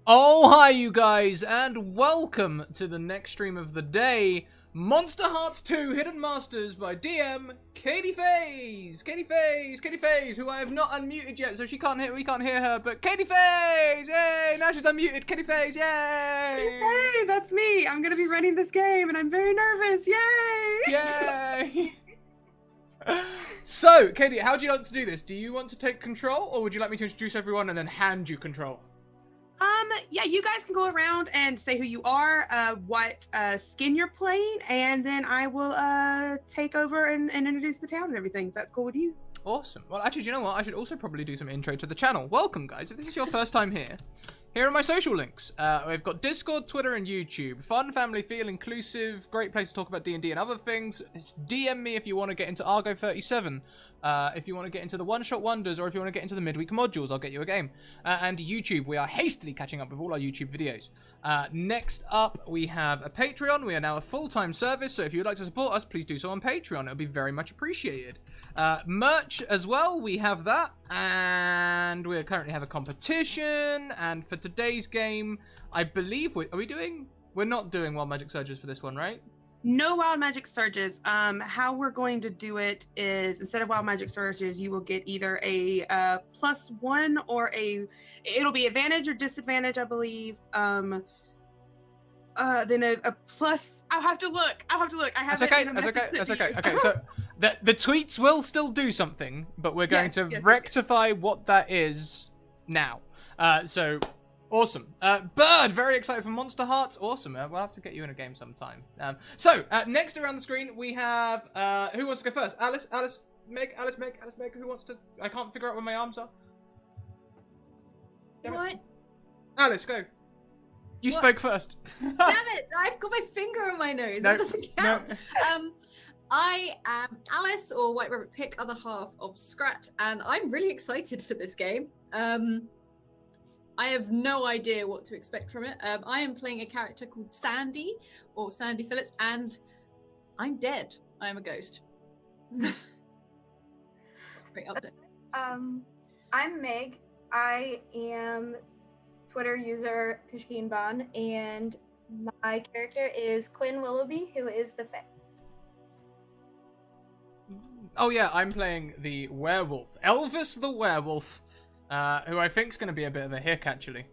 Oh, hi you guys, and welcome to the next stream of the day, Monster Hearts 2 Hidden Masters by DM Katie Faze! Katie Faze, who I have not unmuted yet, so we can't hear her, but Katie Faze! Yay! Now she's unmuted, Katie Faze, yay! Hey, that's me. I'm gonna be running this game, and I'm very nervous. Yay! Yay! So, Katie, how do you like to do this? Do you want to take control, or would you like me to introduce everyone and then hand you control? Yeah, you guys can go around and say who you are, what skin you're playing, and then I will take over and introduce the town and everything. If that's cool with you. Awesome. Well, actually, do you know what? I should also probably do some intro to the channel. Welcome, guys. If this is your first time here are my social links. We've got Discord, Twitter, and YouTube. Fun, family feel, inclusive. Great place to talk about D&D and other things. DM me if you want to get into Argo 37. If you want to get into the one-shot wonders, or if you want to get into the midweek modules, I'll get you a game. And YouTube, we are hastily catching up with all our YouTube videos. Next up, we have a Patreon. We are now a full-time service, so if you'd like to support us, please do so on Patreon. It would be very much appreciated. Merch as well, we have that, and we currently have a competition, and for today's game, I believe we're not doing Wild Magic Surges for this one, right? No Wild Magic Surges. How we're going to do it is, instead of Wild Magic Surges, you will get either a +1 or it'll be advantage or disadvantage, I believe. Then a plus. I'll have to look. I have That's okay. Okay, so the tweets will still do something, but we're going to rectify what that is now. So awesome. Bird, very excited for Monster Hearts. Awesome. We'll have to get you in a game sometime. Next around the screen we have who wants to go first? Alice, Meg. Who wants to? I can't figure out where my arms are. What? Alice, go. You spoke first. Damn it! I've got my finger on my nose. No, that doesn't count. no. I am Alice, or White Rabbit Pick, other half of Scrat, and I'm really excited for this game. I have no idea what to expect from it. I am playing a character called Sandy, or Sandy Phillips, and I'm dead. I am a ghost. Great update. I'm Meg. I am Twitter user Pushkin Ban, and my character is Quinn Willoughby, who is the Fae. Oh yeah, I'm playing the werewolf, Elvis the werewolf, who I think is going to be a bit of a hick, actually.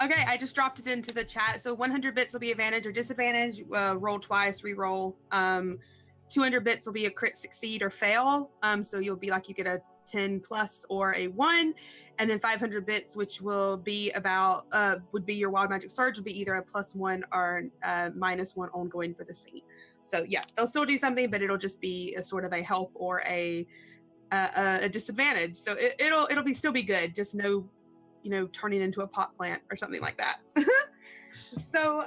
Okay, I just dropped it into the chat. So 100 bits will be advantage or disadvantage. Roll twice, re-roll. 200 bits will be a crit succeed or fail. So you'll be like, you get a 10 plus or a 1. And then 500 bits, which will be about, would be your Wild Magic Surge, would be either a +1 or -1 ongoing for the scene. So yeah, they'll still do something, but it'll just be a sort of a help or a disadvantage. So it'll still be good. Just no, turning into a pot plant or something like that. So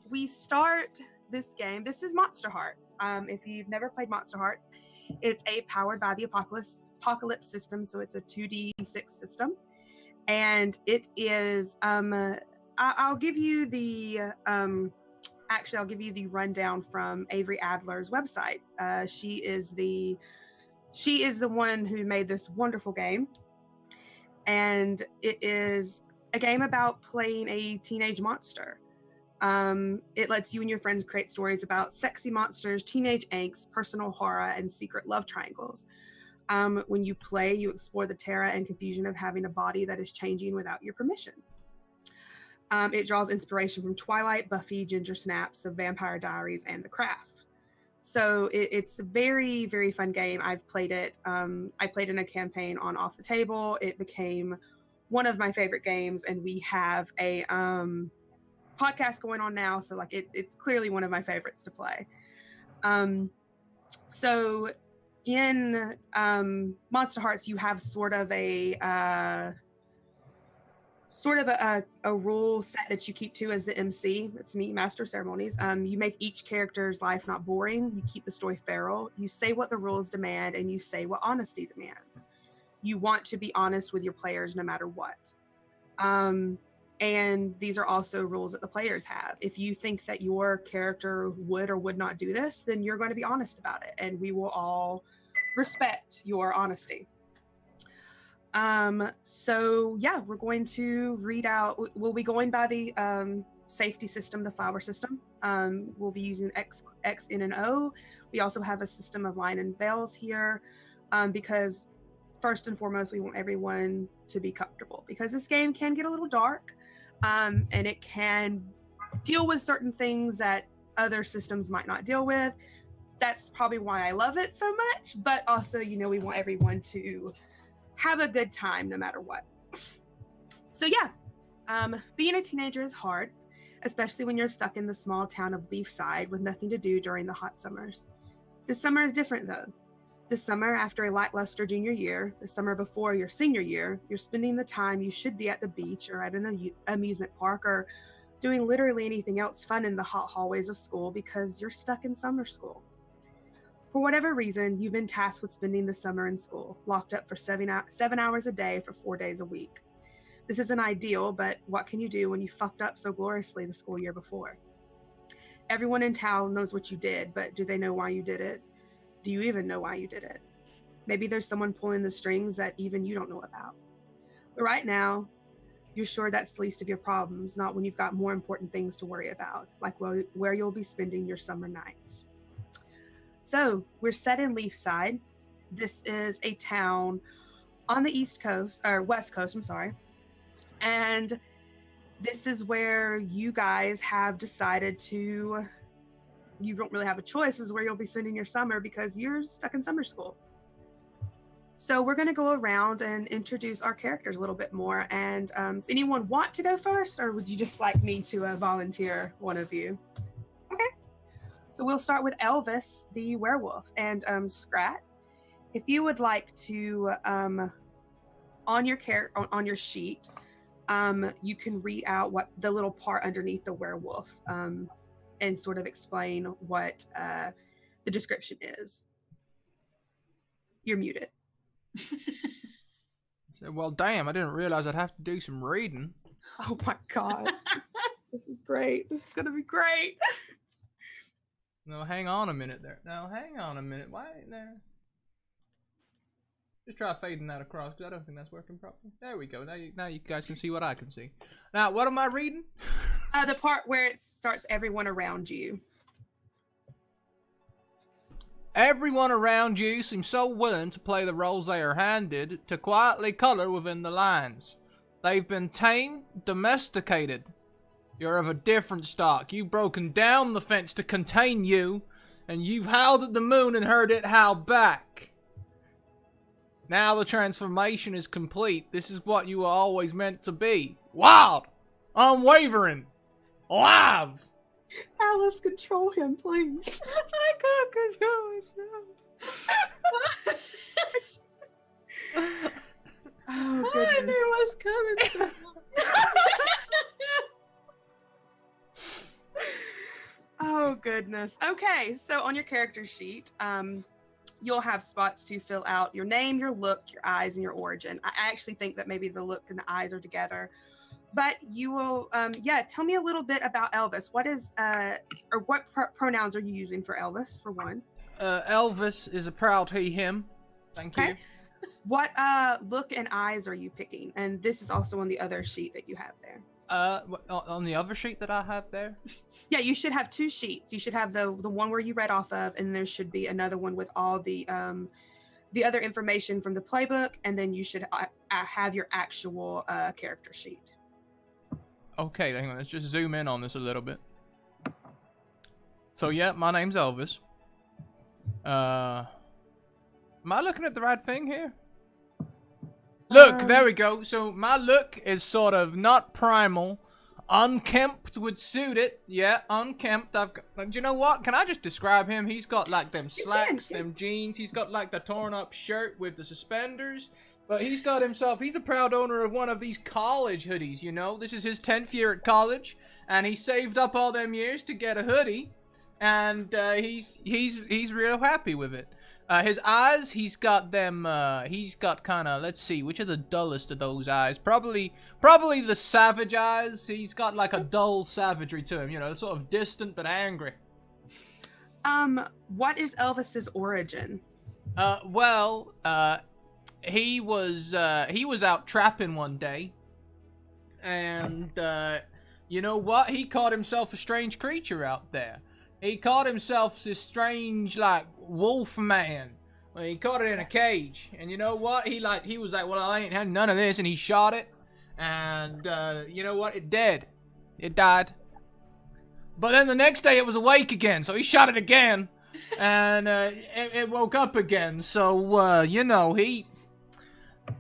we start this game. This is Monster Hearts. If you've never played Monster Hearts, it's a powered by the Apocalypse system. So it's a 2d6 system, and it is. I'll give you the. Actually, I'll give you the rundown from Avery Adler's website. She is the one who made this wonderful game, and it is a game about playing a teenage monster. It lets you and your friends create stories about sexy monsters, teenage angst, personal horror, and secret love triangles. When you play, you explore the terror and confusion of having a body that is changing without your permission. It draws inspiration from Twilight, Buffy, Ginger Snaps, The Vampire Diaries, and The Craft. So it's a very, very fun game. I've played it. I played in a campaign on Off the Table. It became one of my favorite games, and we have a podcast going on now, so like it's clearly one of my favorites to play. So in Monster Hearts, you have sort of a rule set that you keep to as the MC. That's me, Master of Ceremonies. You make each character's life not boring. You keep the story feral. You say what the rules demand, and you say what honesty demands. You want to be honest with your players no matter what. And these are also rules that the players have. If you think that your character would or would not do this, then you're going to be honest about it, and we will all respect your honesty. So yeah, we're going to read out. We'll be going by the safety system, the flower system. We'll be using X, N, and O. We also have a system of line and veils here, because first and foremost, we want everyone to be comfortable, because this game can get a little dark, and it can deal with certain things that other systems might not deal with. That's probably why I love it so much, but also, you know, we want everyone to have a good time no matter what. So yeah, being a teenager is hard, especially when you're stuck in the small town of Leafside with nothing to do during the hot summers. This summer is different though. This summer, after a lackluster junior year, the summer before your senior year, you're spending the time you should be at the beach or at an amusement park or doing literally anything else fun in the hot hallways of school because you're stuck in summer school. For whatever reason, you've been tasked with spending the summer in school, locked up for 7 hours a day for 4 days a week. This isn't ideal, but what can you do when you fucked up so gloriously the school year before? Everyone in town knows what you did, but do they know why you did it? Do you even know why you did it? Maybe there's someone pulling the strings that even you don't know about. But right now, you're sure that's the least of your problems, not when you've got more important things to worry about, like where you'll be spending your summer nights. So we're set in Leafside. This is a town on the East Coast, or West Coast, I'm sorry. And this is where you guys have decided to, you don't really have a choice, this is where you'll be spending your summer because you're stuck in summer school. So we're going to go around and introduce our characters a little bit more. And does anyone want to go first, or would you just like me to volunteer one of you? Okay. So we'll start with Elvis, the werewolf, and Scrat. If you would like to, on your sheet, you can read out what the little part underneath the werewolf, and sort of explain what the description is. You're muted. Well, damn, I didn't realize I'd have to do some reading. Oh my god. This is great. This is going to be great. No, hang on a minute there. Now, hang on a minute. Why ain't there? Just try fading that across, because I don't think that's working properly. There we go. Now you guys can see what I can see. Now, what am I reading? The part where it starts everyone around you. Everyone around you seems so willing to play the roles they are handed to quietly color within the lines. They've been tamed, domesticated. You're of a different stock. You've broken down the fence to contain you, and you've howled at the moon and heard it howl back. Now the transformation is complete. This is what you were always meant to be. Wild, unwavering, alive. Alice, control him, please. I can't control myself. Oh, I goodness. knew it was coming. Oh, goodness. Okay, so on your character sheet, you'll have spots to fill out your name, your look, your eyes, and your origin. I actually think that maybe the look and the eyes are together. But you will, tell me a little bit about Elvis. What is, or what pronouns are you using for Elvis, for one? Elvis is a proud he, him. Thank you. What look and eyes are you picking? And this is also on the other sheet that you have there. On the other sheet that I have there? Yeah, you should have two sheets. You should have the one where you read off of, and there should be another one with all the other information from the playbook, and then you should have your actual character sheet. Okay, hang on, let's just zoom in on this a little bit. So yeah, my name's Elvis. Am I looking at the right thing here? Look, there we go. So my look is sort of not primal. Unkempt would suit it. Yeah, unkempt. I've got, do you know what? Can I just describe him? He's got like them slacks, them jeans. He's got like the torn up shirt with the suspenders. But he's got himself, he's the proud owner of one of these college hoodies, you know? This is his 10th year at college, and he saved up all them years to get a hoodie, and he's real happy with it. His eyes, he's got them, he's got kind of, let's see, which are the dullest of those eyes? Probably the savage eyes. He's got like a dull savagery to him, you know, sort of distant but angry. What is Elvis's origin? he was out trapping one day, and you know what? He caught himself a strange creature out there. He caught himself this strange, like, wolf man. Well, he caught it in a cage, and you know what? He was like, well, I ain't had none of this, and he shot it, and you know what? It dead. It died. But then the next day it was awake again, so he shot it again, and it woke up again. So you know,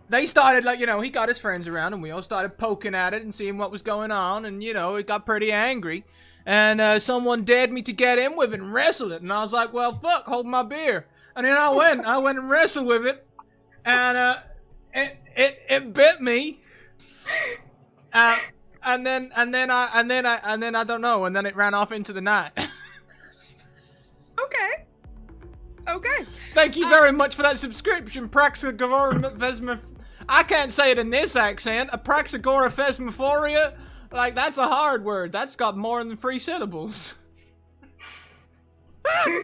they started, like, you know, he got his friends around, and we all started poking at it and seeing what was going on, and you know, it got pretty angry. And someone dared me to get in with it and wrestle it. And I was like, well, fuck, hold my beer. And then I went and wrestled with it. And it bit me. And then I don't know. And then it ran off into the night. Okay. Thank you very much for that subscription, Praxagora Phesma. I can't say it in this accent. A Praxagora Phesmophoria. Like, that's a hard word. That's got more than 3 syllables. Oh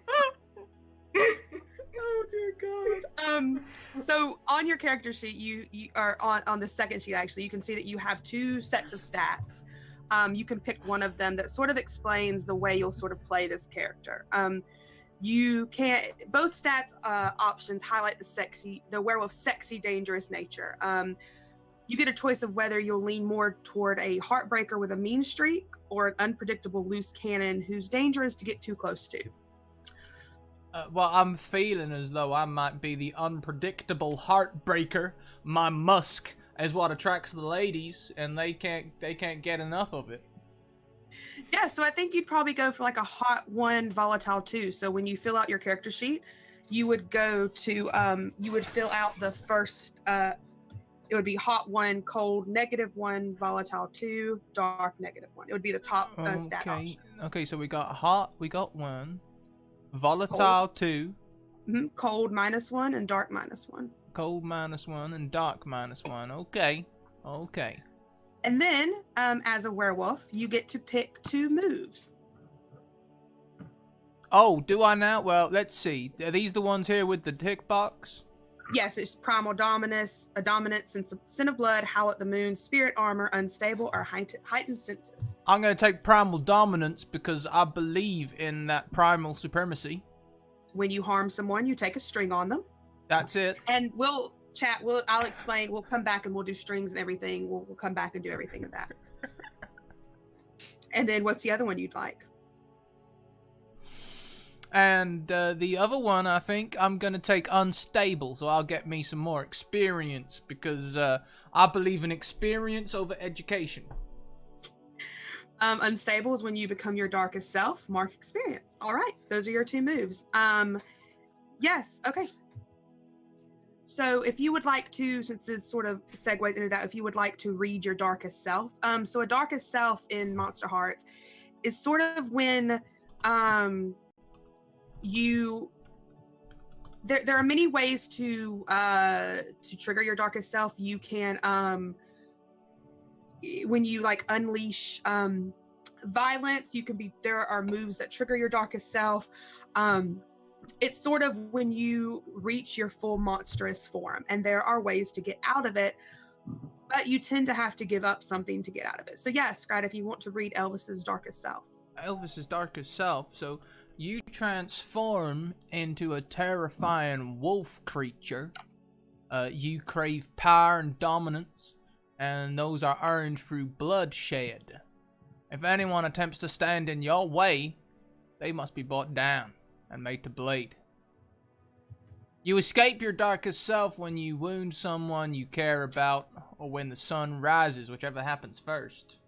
dear God. So on your character sheet, you are on the second sheet, actually, you can see that you have 2 sets of stats. You can pick one of them that sort of explains the way you'll sort of play this character. You can't, both stats options highlight the werewolf's sexy, dangerous nature. You get a choice of whether you'll lean more toward a heartbreaker with a mean streak or an unpredictable loose cannon whose danger is to get too close to. Well, I'm feeling as though I might be the unpredictable heartbreaker. My musk is what attracts the ladies, and they can't get enough of it. Yeah, so I think you'd probably go for like a hot 1, volatile 2. So when you fill out your character sheet, you would go to you would fill out the first it would be hot 1, cold -1, volatile 2, dark -1. It would be the top stat options. Okay, so we got hot, we got 1, volatile 2, cold -1, and dark -1. Cold -1 and dark -1. Okay. And then, as a werewolf, you get to pick 2 moves. Oh, do I now? Well, let's see. Are these the ones here with the tick box? Yes, it's primal dominance, a dominant scent of blood, howl at the moon, spirit armor, unstable, or heightened senses. I'm going to take primal dominance because I believe in that primal supremacy. When you harm someone, you take a string on them. That's it. And we'll chat. I'll explain. We'll come back and we'll do strings and everything. We'll come back and do everything of that. And then what's the other one you'd like? And the other one, I think I'm going to take unstable, so I'll get me some more experience, because I believe in experience over education. Unstable is when you become your darkest self. Mark experience. All right, those are your 2 moves. Yes, okay. So if you would like to, since this sort of segues into that, if you would like to read your darkest self. So a darkest self in Monster Hearts is sort of when there are many ways to trigger your darkest self. You can when you like unleash violence, there are moves that trigger your darkest self. It's sort of when you reach your full monstrous form, and there are ways to get out of it, but you tend to have to give up something to get out of it. So yeah, Scrat, if you want to read Elvis's darkest self. Elvis's darkest self. So you transform into a terrifying wolf creature. You crave power and dominance, and those are earned through bloodshed. If anyone attempts to stand in your way, they must be brought down and made to bleed. You escape your darkest self when you wound someone you care about, or when the sun rises, whichever happens first.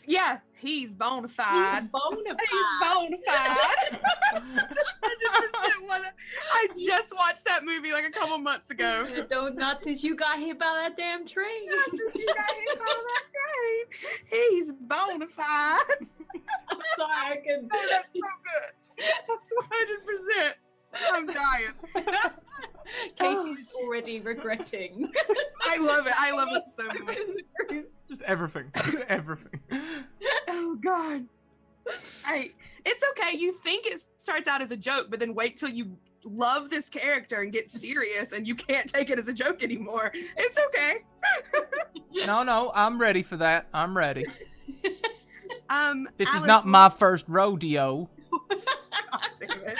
Yeah, he's bona fide. He's bona fide. He's bona fide. I just watched that movie like a couple months ago. Not since you got hit by that damn train. Not since you got hit by that train. He's bona fide. I'm sorry, I can. Oh, that's so good. 100%. I'm dying. Katie's already regretting. I love it. I love it so much. Just everything. Just everything. Oh, God. It's okay. You think it starts out as a joke, but then wait till you love this character and get serious and you can't take it as a joke anymore. It's okay. No, I'm ready for that. I'm ready. This is Alice, not my first rodeo. God damn it.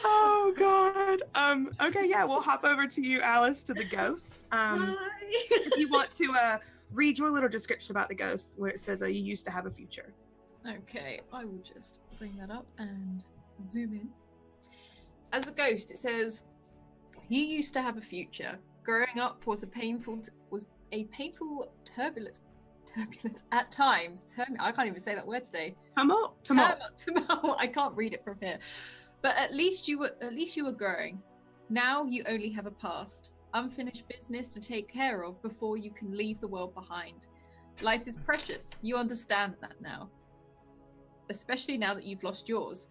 Oh God. Okay, yeah, we'll hop over to you, Alice, to the ghost. Hi. If you want to read your little description about the ghost where it says you used to have a future. Okay, I will just bring that up and zoom in. As the ghost, it says, "You used to have a future. Growing up was painful, turbulent at times. I can't even say that word today. I can't read it from here. But at least you were growing. Now you only have a past, unfinished business to take care of before you can leave the world behind. Life is precious. You understand that now. Especially now that you've lost yours.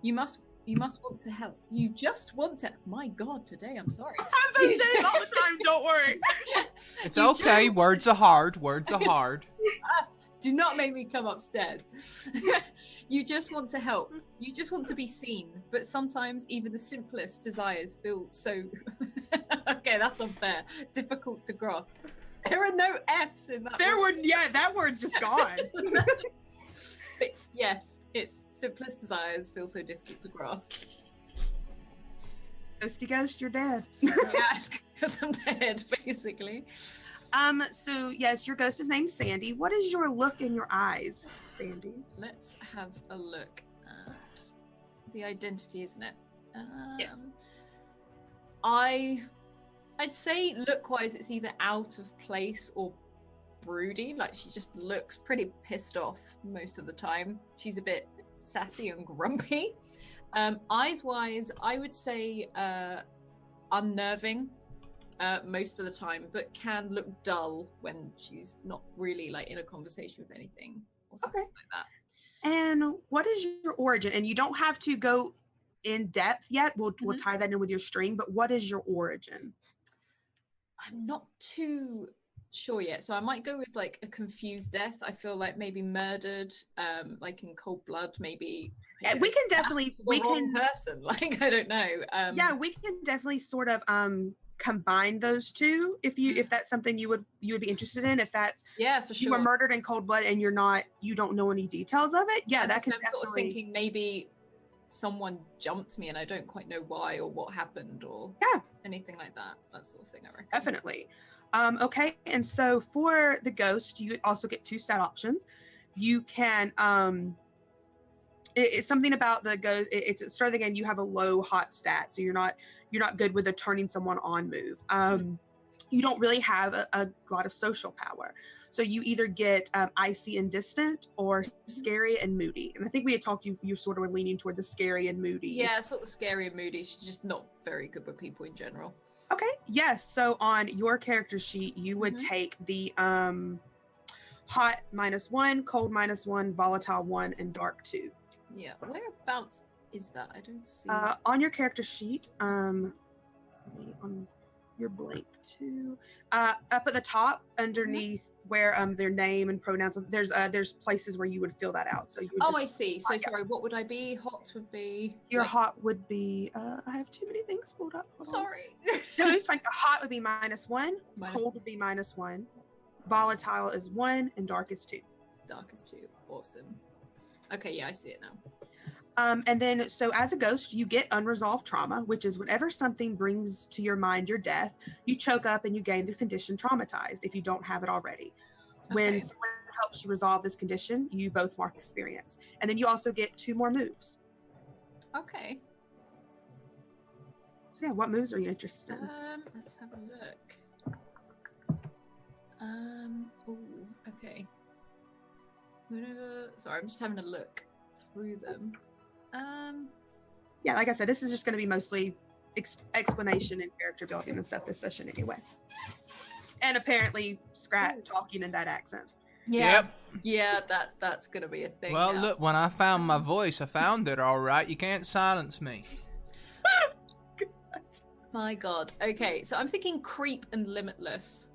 You must want to help. You just want to. My God, today I'm sorry. I have those days all the time. Don't worry. It's okay. Words are hard. Words are hard. Do not make me come upstairs. You just want to help. You just want to be seen. But sometimes even the simplest desires feel so. Okay, that's unfair. Difficult to grasp. There are no F's in that. That word's just gone. But yes, its simplest desires feel so difficult to grasp. Ghosty ghost, you're dead. Yes, because I'm dead, basically. So yes, your ghost is named Sandy. What is your look in your eyes, Sandy? Let's have a look at the identity, isn't it? Yes. I'd say look-wise, it's either out of place or broody. Like, she just looks pretty pissed off most of the time. She's a bit sassy and grumpy. Eyes-wise, I would say unnerving most of the time, but can look dull when she's not really like in a conversation with anything or something like that. And what is your origin? And you don't have to go in depth yet. We'll tie that in with your string, but what is your origin? I'm not too sure yet, so I might go with like a confused death. I feel like maybe murdered, like in cold blood, maybe. We can definitely person. Like, I don't know. Yeah, we can definitely sort of combine those two if that's something you would be interested in. If that's for sure. You were murdered in cold blood and you don't know any details of it. Yeah, that can definitely. Sort of thinking maybe someone jumped me and I don't quite know why or what happened or anything like that. That sort of thing, I reckon. Definitely. Okay, and so for the ghost, you also get 2 stat options. You can it's something about the ghost. It's at start of the game. You have a low hot stat, so you're not good with a turning someone on move. You don't really have a lot of social power, so you either get icy and distant or scary and moody. And I think we had talked. You sort of were leaning toward the scary and moody. Yeah, sort of scary and moody. She's just not very good with people in general. Okay. Yes. So on your character sheet, you would take the hot -1, cold -1, volatile 1, and dark 2. Yeah. Whereabouts is that? I don't see. On your character sheet, on your blank 2, up at the top underneath where their name and pronouns. There's places where you would fill that out. So you would I see. So sorry. What would I be? Hot would be. Your hot would be. I have too many things pulled up. Sorry. No, it's fine. Hot would be -1. Cold would be -1. Volatile is 1, and dark is 2. Dark is 2. Awesome. Okay, yeah, I see it now. And then, so as a ghost, you get unresolved trauma, which is whenever something brings to your mind your death, you choke up and you gain the condition traumatized if you don't have it already. When someone helps you resolve this condition, you both mark experience. And then you also get 2 more moves. Okay. So yeah, what moves are you interested in? Let's have a look. Okay. Sorry, I'm just having a look through them. Yeah, like I said, this is just going to be mostly explanation and character building and stuff this session anyway. And apparently Scrat talking in that accent. Yeah. Yep. Yeah, that's going to be a thing. Well, now. look, when I found my voice, I found it all right. You can't silence me. My God. Okay, so I'm thinking creep and limitless.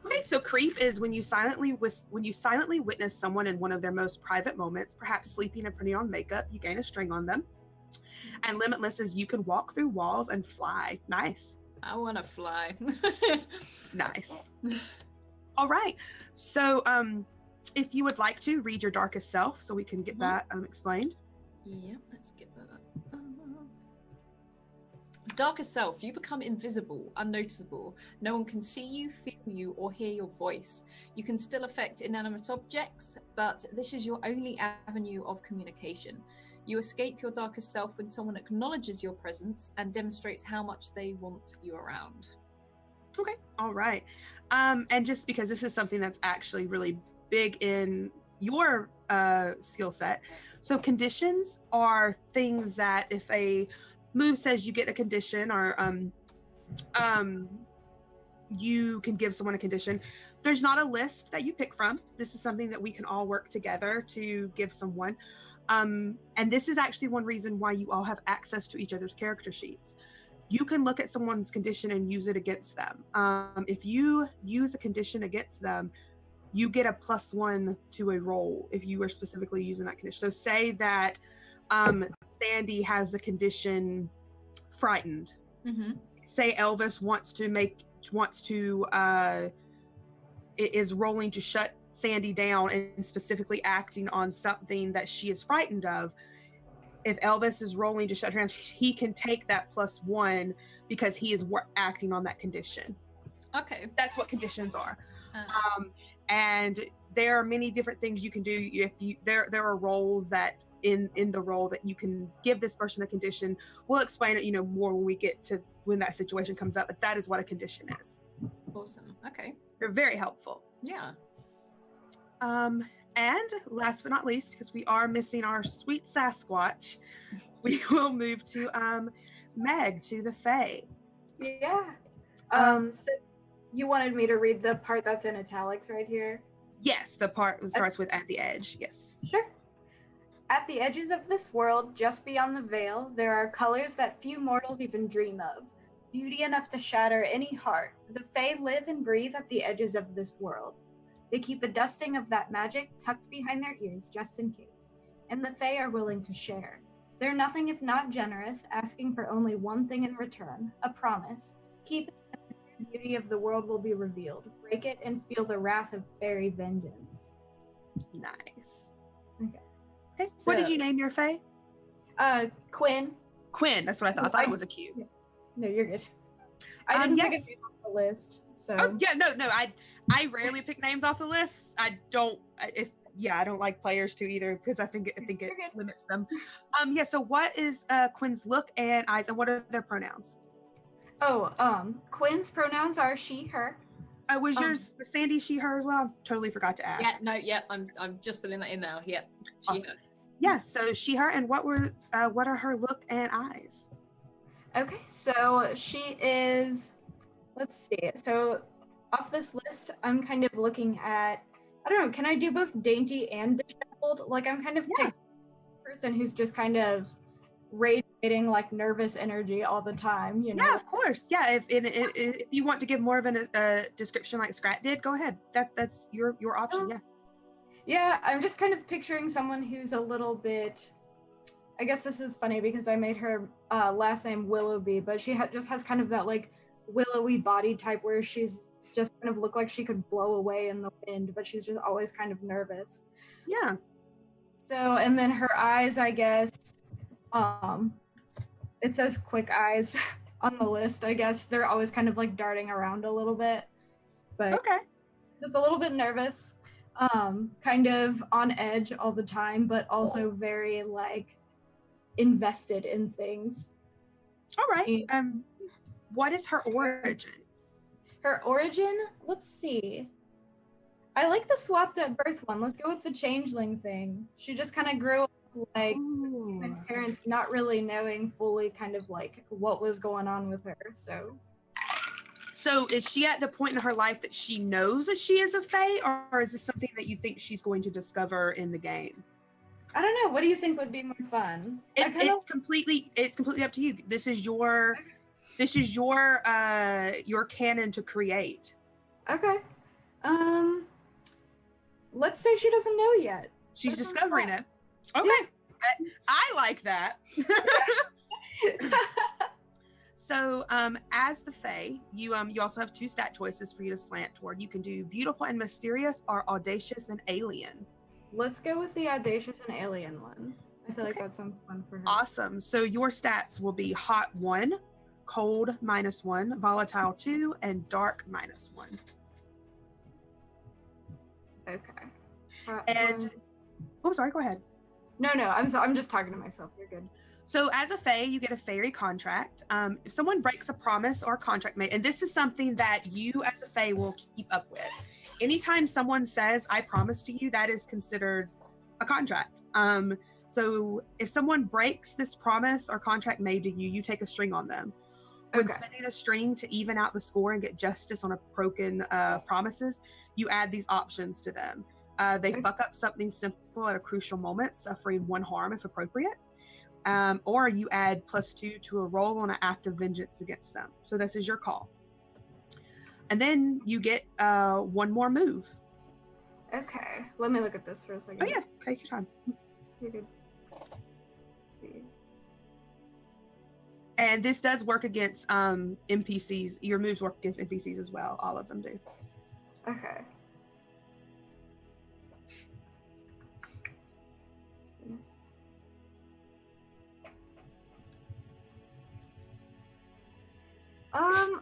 Okay, so creep is when you silently witness someone in one of their most private moments, perhaps sleeping and putting on makeup. You gain a string on them. And limitless is you can walk through walls and fly. Nice. I want to fly. Nice. All right. So, if you would like to read your darkest self, so we can get that explained. Yeah, let's get that up. Darkest self, you become invisible, unnoticeable. No one can see you, feel you, or hear your voice. You can still affect inanimate objects, but this is your only avenue of communication. You escape your darkest self when someone acknowledges your presence and demonstrates how much they want you around. Okay. All right. And just because this is something that's actually really big in your skill set, so conditions are things that if a move says you get a condition or you can give someone a condition, there's not a list that you pick from. This is something that we can all work together to give someone. And this is actually one reason why you all have access to each other's character sheets. You can look at someone's condition and use it against them. If you use a condition against them, you get a +1 to a roll if you are specifically using that condition. So say that Sandy has the condition frightened. Mm-hmm. Say Elvis is rolling to shut Sandy down and specifically acting on something that she is frightened of. If Elvis is rolling to shut her down, he can take that +1 because he is acting on that condition. Okay. That's what conditions are. And there are many different things you can do. There are roles that in the role that you can give this person a condition. We'll explain it, more when we get to when that situation comes up, but that is what a condition is. Awesome. Okay. They're very helpful. Yeah. And last but not least, because we are missing our sweet Sasquatch, we will move to Meg, to the Fae. Yeah. So you wanted me to read the part that's in italics right here? Yes, the part that starts with "at the edge." Yes. Sure. At the edges of this world, just beyond the veil, there are colors that few mortals even dream of. Beauty enough to shatter any heart. The Fae live and breathe at the edges of this world. They keep a dusting of that magic tucked behind their ears just in case. And the Fae are willing to share. They're nothing if not generous, asking for only one thing in return, a promise. Keep it and the beauty of the world will be revealed. Break it and feel the wrath of fairy vengeance. Nice. Okay. Okay. What did you name your Fae? Quinn. Quinn. That's what I thought. I thought it was a Q. No, you're good. I didn't pick a name off the list. So no. I rarely pick names off the list. I don't like players to either because I think it limits them. So what is Quinn's look and eyes, and what are their pronouns? Quinn's pronouns are she, her. Was yours Sandy she, her as well? Totally forgot to ask. I'm just filling that in now. Yeah. Awesome. Yeah, so she, her, and what are her look and eyes? Okay, so she is, let's see. So off this list, I'm kind of looking at, I don't know, can I do both dainty and disheveled? Like I'm kind of picking a person who's just kind of radiating like nervous energy all the time, Yeah, of course. Yeah, if you want to give more of a description like Scrat did, go ahead. That's your option. Yeah. Yeah, I'm just kind of picturing someone who's a little bit. I guess this is funny because I made her last name Willoughby, but she just has kind of that like willowy body type where she's just kind of look like she could blow away in the wind, but she's just always kind of nervous. Yeah. So, and then her eyes, I guess, it says quick eyes on the list. I guess they're always kind of like darting around a little bit, but okay, just a little bit nervous, kind of on edge all the time, but also very like invested in things. All right. What is her origin? Her origin? Let's see. I like the swapped at birth one. Let's go with the changeling thing. She just kind of grew up like my parents not really knowing fully kind of like what was going on with her. So is she at the point in her life that she knows that she is a Fae, or is this something that you think she's going to discover in the game? I don't know. What do you think would be more fun? It's completely up to you. This is your canon to create. Okay. Let's say she doesn't know yet. She's That sounds discovering fun. it. Okay. I like that. So, as the Fae, you also have 2 stat choices for you to slant toward. You can do beautiful and mysterious or audacious and alien. Let's go with the audacious and alien one. I feel like Okay. that sounds fun for her. Awesome. So your stats will be hot 1, cold -1, volatile 2, and dark -1. Okay. And oh, sorry. Go ahead. No, I'm just talking to myself. You're good. So as a Fae, you get a fairy contract. If someone breaks a promise or a contract made, and this is something that you as a Fae will keep up with. Anytime someone says, I promise to you, that is considered a contract. So if someone breaks this promise or contract made to you, you take a string on them. When Okay. spending a string to even out the score and get justice on a broken promises, you add these options to them. They Okay. fuck up something simple at a crucial moment, suffering 1 harm if appropriate. Or you add +2 to a roll on an act of vengeance against them. So this is your call. And then you get 1 more move. Okay. Let me look at this for a second. Oh yeah, take your time. You're good. Let's see. And this does work against NPCs. Your moves work against NPCs as well. All of them do. Okay.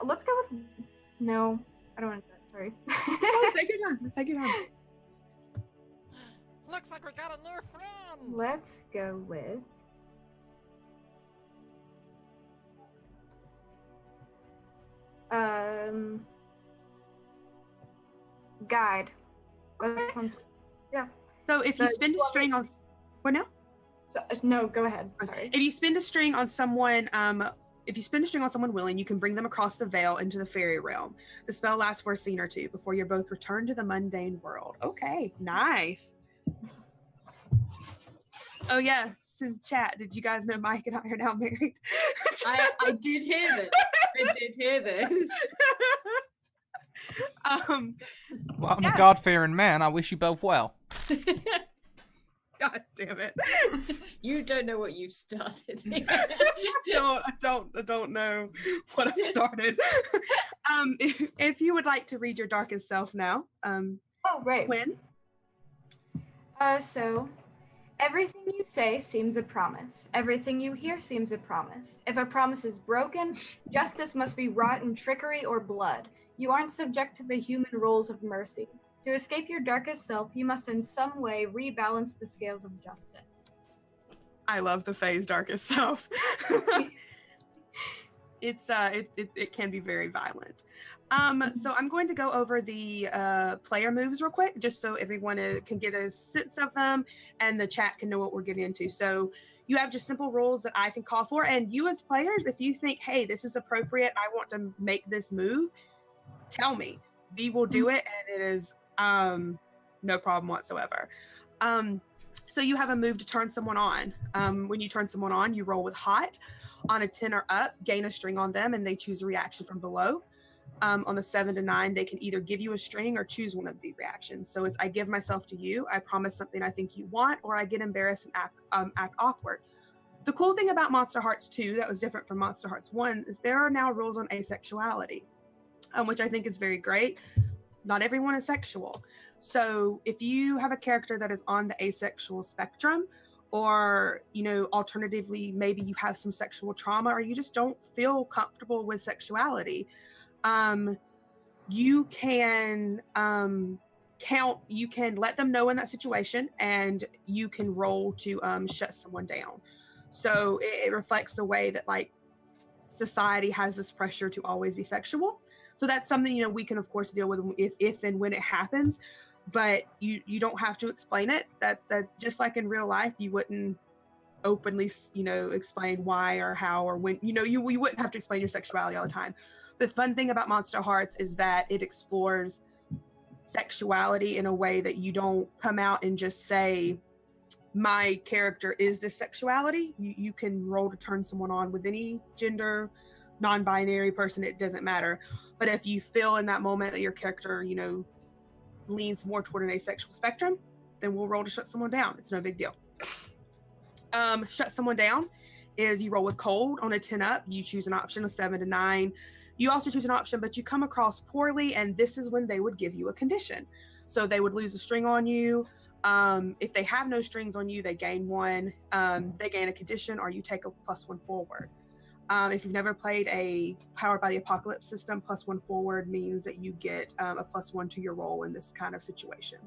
Let's go with. No, I don't want to do that. Sorry. Oh, take your time. Take your time. Looks like we got a new friend. Let's go with. Guide. That sounds. So if you So spend a string on, what now? So, no, go ahead. Sorry. If you spend a string on someone, if you spend a string on someone willing, you can bring them across the veil into the fairy realm. The spell lasts for a scene or 2 before you're both returned to the mundane world. Okay, nice. Oh yeah, so chat. Did you guys know Mike and I are now married? I did hear this. I did hear this. Well, I'm Yeah. a God-fearing man. I wish you both well. God damn it. You don't know what you've started. I don't know what I've started. If you would like to read your darkest self now, Oh, right. Quinn. So, everything you say seems a promise. Everything you hear seems a promise. If a promise is broken, justice must be wrought in trickery or blood. You aren't subject to the human rules of mercy. To escape your darkest self, you must in some way rebalance the scales of justice. I love the Fae's darkest self. It can be very violent. So I'm going to go over the player moves real quick, just so everyone can get a sense of them and the chat can know what we're getting into. So you have just simple rules that I can call for, and you as players, if you think, hey, this is appropriate, I want to make this move, tell me. We will do it, and it is no problem whatsoever. So you have a move to turn someone on. When you turn someone on, you roll with hot. On a 10 or up, gain a string on them, and they choose a reaction from below. On a 7 to 9, they can either give you a string or choose one of the reactions. So it's I give myself to you, I promise something I think you want, or I get embarrassed and act awkward. The cool thing about Monster Hearts 2 that was different from Monster Hearts 1 is there are now rules on asexuality, which I think is very great. Not everyone is sexual. So if you have a character that is on the asexual spectrum, or, alternatively, maybe you have some sexual trauma, or you just don't feel comfortable with sexuality, you can you can let them know in that situation, and you can roll to shut someone down. So it reflects the way that society has this pressure to always be sexual. So that's something, we can of course deal with if and when it happens, but you don't have to explain it. That just like in real life, you wouldn't openly, explain why or how or when, you wouldn't have to explain your sexuality all the time. The fun thing about Monster Hearts is that it explores sexuality in a way that you don't come out and just say, my character is this sexuality. You can roll to turn someone on with any gender, non-binary person, it doesn't matter. But if you feel in that moment that your character, leans more toward an asexual spectrum, then we'll roll to shut someone down. It's no big deal. Shut someone down is you roll with cold. On a 10 up, you choose an option of 7 to 9. You also choose an option, but you come across poorly, and this is when they would give you a condition. So they would lose a string on you. If they have no strings on you, they gain 1. They gain a condition, or you take a +1 forward. If you've never played a Powered by the Apocalypse system, +1 forward means that you get a +1 to your roll in this kind of situation.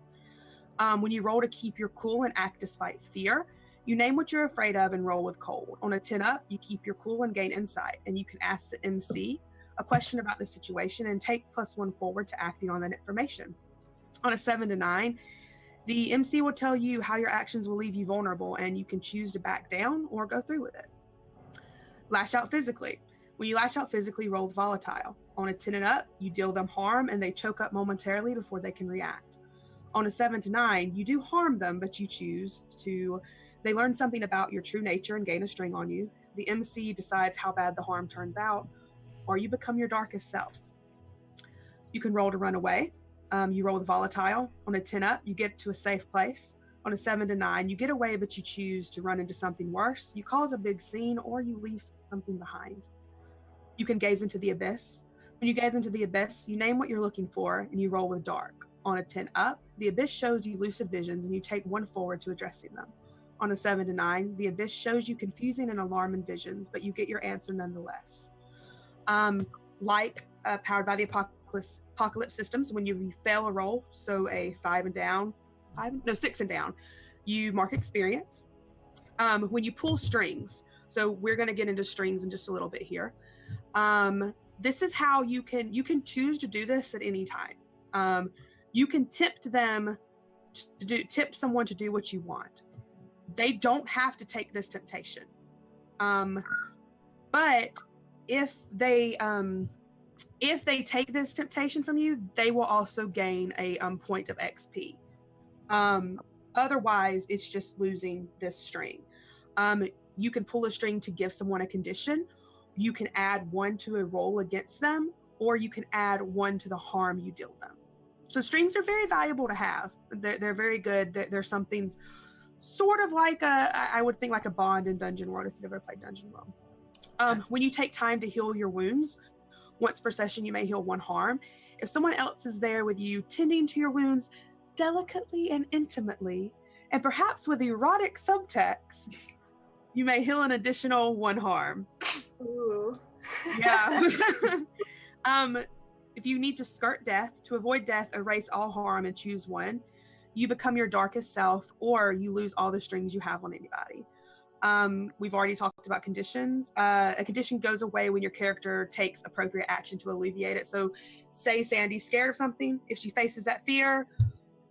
When you roll to keep your cool and act despite fear, you name what you're afraid of and roll with cold. On a 10 up, you keep your cool and gain insight, and you can ask the MC a question about the situation and take +1 forward to acting on that information. On a 7 to 9, the MC will tell you how your actions will leave you vulnerable, and you can choose to back down or go through with it. Lash out physically. When you lash out physically, roll with volatile. On a 10 and up, you deal them harm and they choke up momentarily before they can react. On a 7 to 9, you do harm them, but you choose to. They learn something about your true nature and gain a string on you. The MC decides how bad the harm turns out, or you become your darkest self. You can roll to run away. You roll with volatile. On a 10 up, you get to a safe place. On a 7 to 9, you get away, but you choose to run into something worse. You cause a big scene, or you leave something behind. You can gaze into the abyss. When you gaze into the abyss, you name what you're looking for, and you roll with dark. On a 10 up, the abyss shows you lucid visions, and you take 1 forward to addressing them. On a 7 to 9, the abyss shows you confusing and alarming visions, but you get your answer nonetheless. Like Powered by the Apocalypse systems, when you fail a roll, so a 6 and down, you mark experience. When you pull strings, so we're going to get into strings in just a little bit here. This is how you can choose to do this at any time. You can tip someone to do what you want. They don't have to take this temptation. But if they take this temptation from you, they will also gain a point of XP. Otherwise, it's just losing this string. You can pull a string to give someone a condition. You can add 1 to a roll against them, or you can add 1 to the harm you deal them. So strings are very valuable to have. They're very good. They're something sort of like I would think like a bond in Dungeon World, if you've ever played Dungeon World. When you take time to heal your wounds, once per session, you may heal 1 harm. If someone else is there with you, tending to your wounds delicately and intimately, and perhaps with erotic subtext, you may heal an additional 1 harm. Ooh. Yeah. If you need to skirt death, to avoid death, erase all harm and choose 1. You become your darkest self, or you lose all the strings you have on anybody. We've already talked about conditions. A condition goes away when your character takes appropriate action to alleviate it. So say Sandy's scared of something. If she faces that fear,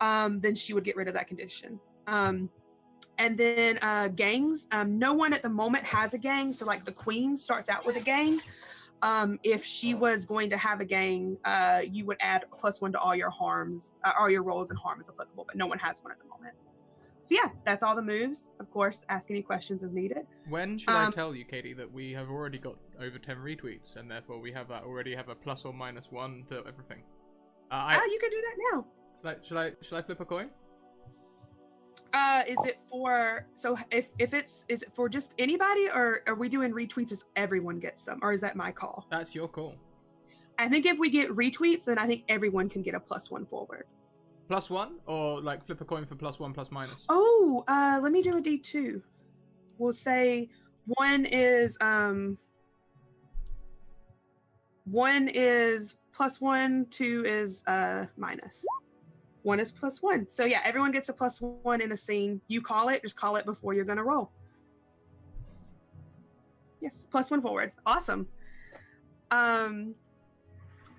then she would get rid of that condition. And then gangs. No one at the moment has a gang. So like the queen starts out with a gang. If she was going to have a gang, you would add +1 to all your harms, all your rolls and harm is applicable, but no one has one at the moment. So yeah, that's all the moves. Of course, ask any questions as needed. When should I tell you, Katie, that we have already got over 10 retweets, and therefore we have already have a + or -1 to everything? You can do that now. Should I flip a coin? Is it for, so if is it for just anybody, or are we doing retweets as everyone gets some, or is that my call? That's your call. I think if we get retweets, then I think everyone can get a +1 forward. +1, or like flip a coin for +1 +-? Oh, let me do a D2. We'll say 1 is +1, 2 is minus. 1 is +1. So yeah, everyone gets a +1 in a scene. You call it, just call it before you're gonna roll. Yes, +1 forward. Awesome.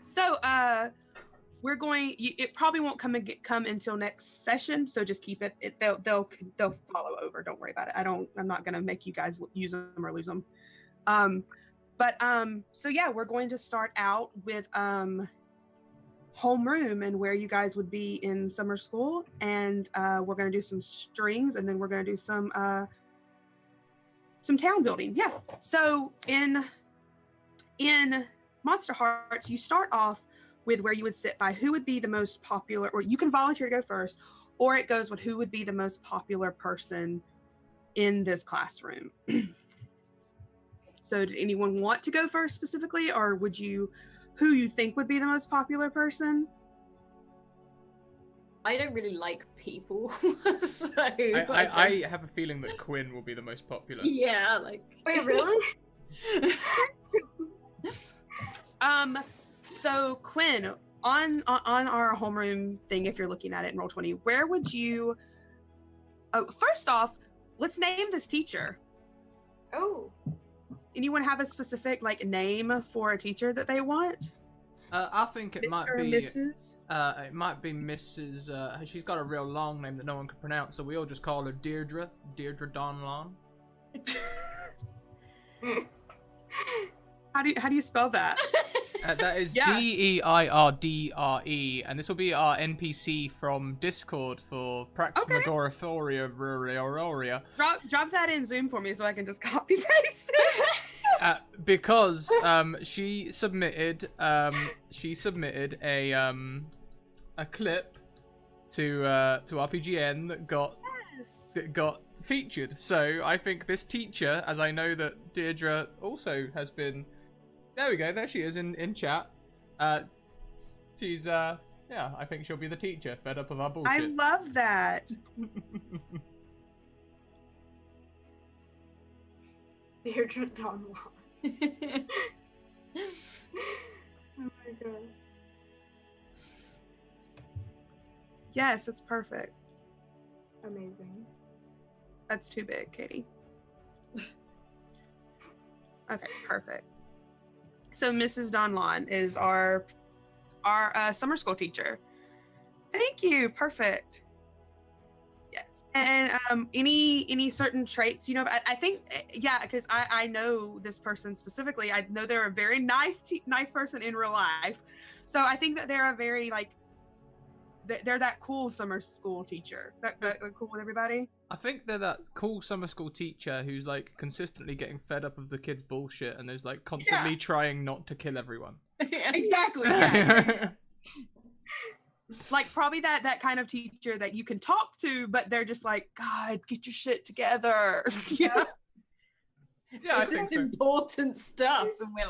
So we're going. It probably won't come until next session. So just keep it. They'll follow over. Don't worry about it. I'm not gonna make you guys use them or lose them. So yeah, we're going to start out with homeroom and where you guys would be in summer school, and we're going to do some strings, and then we're going to do some town building. Yeah. So in Monster Hearts, you start off with where you would sit by who would be the most popular, or you can volunteer to go first, or it goes with who would be the most popular person in this classroom. So did anyone want to go first specifically, or who you think would be the most popular person? I don't really like people, so I have a feeling that Quinn will be the most popular. yeah, like. Wait, really? So Quinn, on our homeroom thing, if you're looking at it in Roll20, where would you? Oh, first off, let's name this teacher. Oh. Anyone have a specific name for a teacher that they want? I think it might be Mrs. It might be Mrs. She's got a real long name that no one can pronounce, so we all just call her Deirdre Donlon. How do you spell that? That is Yeah. Deirdre, and this will be our NPC from Discord for Praximagoraphoria. Drop that in Zoom for me so I can just copy paste it. Because she submitted a clip to RPGN that got featured. So I think this teacher, as I know that Deirdre also has been. There we go. There she is in chat. She's I think she'll be the teacher. Fed up of our bullshit. I love that. Deirdre Donlon. Oh my god. Yes, it's perfect. Amazing. That's too big, Katie. Okay, perfect. So Mrs. Donlon is our summer school teacher. Thank you. Perfect. Yes. And any certain traits, I think, because I know this person specifically. I know they're a very nice person in real life. So I think that they're a very they're that cool summer school teacher. That cool with everybody. I think they're that cool summer school teacher who's consistently getting fed up of the kids' bullshit and is constantly trying not to kill everyone. Exactly. Yeah. Probably that kind of teacher that you can talk to, but they're just God, get your shit together. Yeah. Yeah, This is important stuff, and we're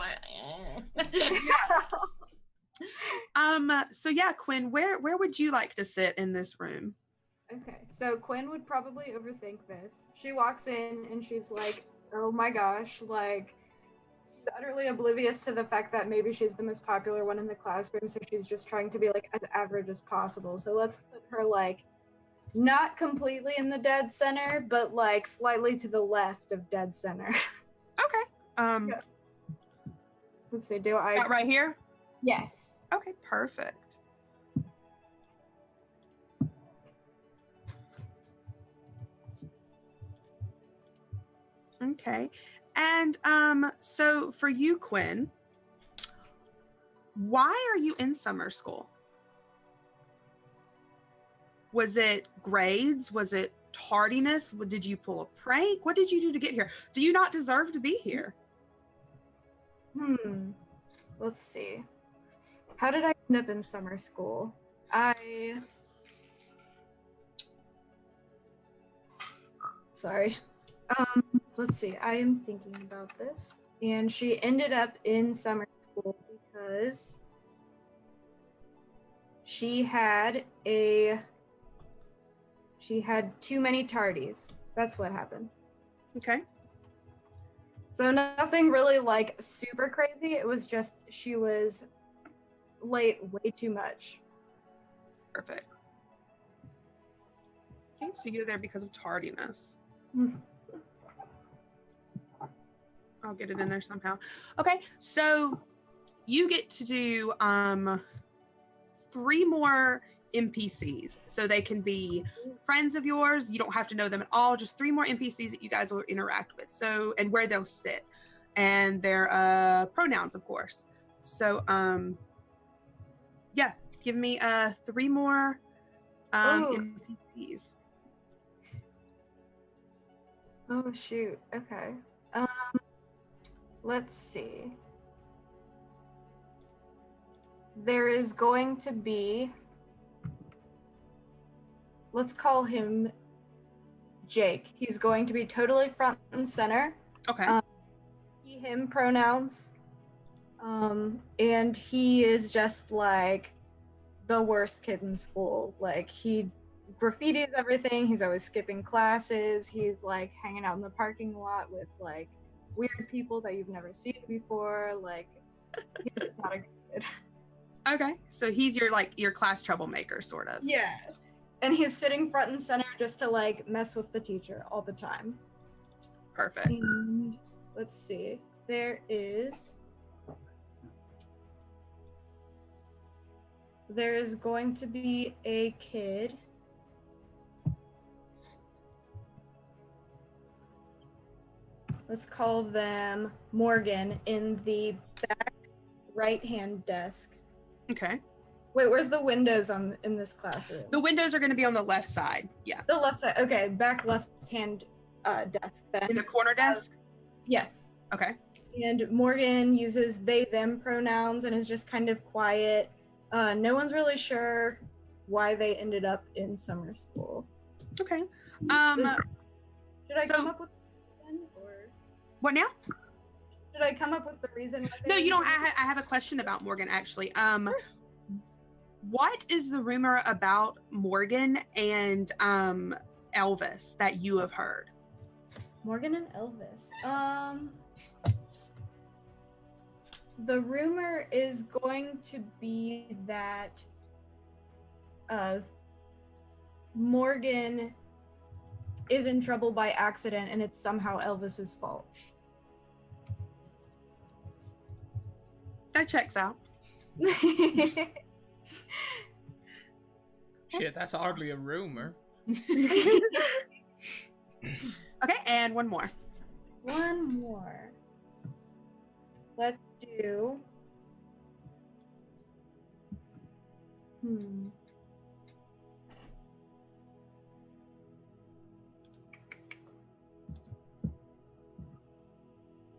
So yeah, Quinn, where would you like to sit in this room? Okay, so Quinn would probably overthink this. She walks in and she's like, oh my gosh, utterly oblivious to the fact that maybe she's the most popular one in the classroom, so she's just trying to be as average as possible. So let's put her not completely in the dead center, but slightly to the left of dead center. Okay. Let's see, do I Right here? Yes. Okay, perfect. Okay. And so for you, Quinn, why are you in summer school? Was it grades? Was it tardiness? Did you pull a prank? What did you do to get here? Do you not deserve to be here? Let's see. How did I end up in summer school? Sorry. Let's see. I am thinking about this. And she ended up in summer school because she had too many tardies. That's what happened. Okay. So nothing really super crazy. It was just she was late way too much. Perfect. Okay, so you're there because of tardiness. I'll get it in there somehow. Okay, so you get to do 3 more NPCs. So they can be friends of yours. You don't have to know them at all. Just 3 more NPCs that you guys will interact with. So, and where they'll sit. And their pronouns, of course. So, yeah, give me 3 more NPCs. Oh, shoot. Okay. Let's see. there is going to be, let's call him Jake. He's going to be totally front and center. Okay. He, him pronouns. And he is just like the worst kid in school. Like, he graffitis everything. He's always skipping classes. He's like hanging out in the parking lot with like weird people that you've never seen before. Like, he's just not a good kid. Okay. So he's your class troublemaker, sort of. Yeah. And he's sitting front and center just to like mess with the teacher all the time. Perfect. And let's see. There is going to be a kid. Let's call them Morgan in the back right-hand desk. Okay. Wait, where's the windows in this classroom? The windows are going to be on the left side. Yeah. The left side. Okay, back left-hand desk then. In the corner desk? Yes. Okay. And Morgan uses they, them pronouns and is just kind of quiet. No one's really sure why they ended up in summer school. Okay. Should I so- come up with the reason, or What now? should I come up with the reason? why they No, you don't. ended up- I have a question about Morgan, actually. What is the rumor about Morgan and Elvis that you have heard? Morgan and Elvis. The rumor is going to be that Morgan is in trouble by accident and it's somehow Elvis's fault. That checks out. Shit, that's hardly a rumor. Okay, and one more. One more. Let's do.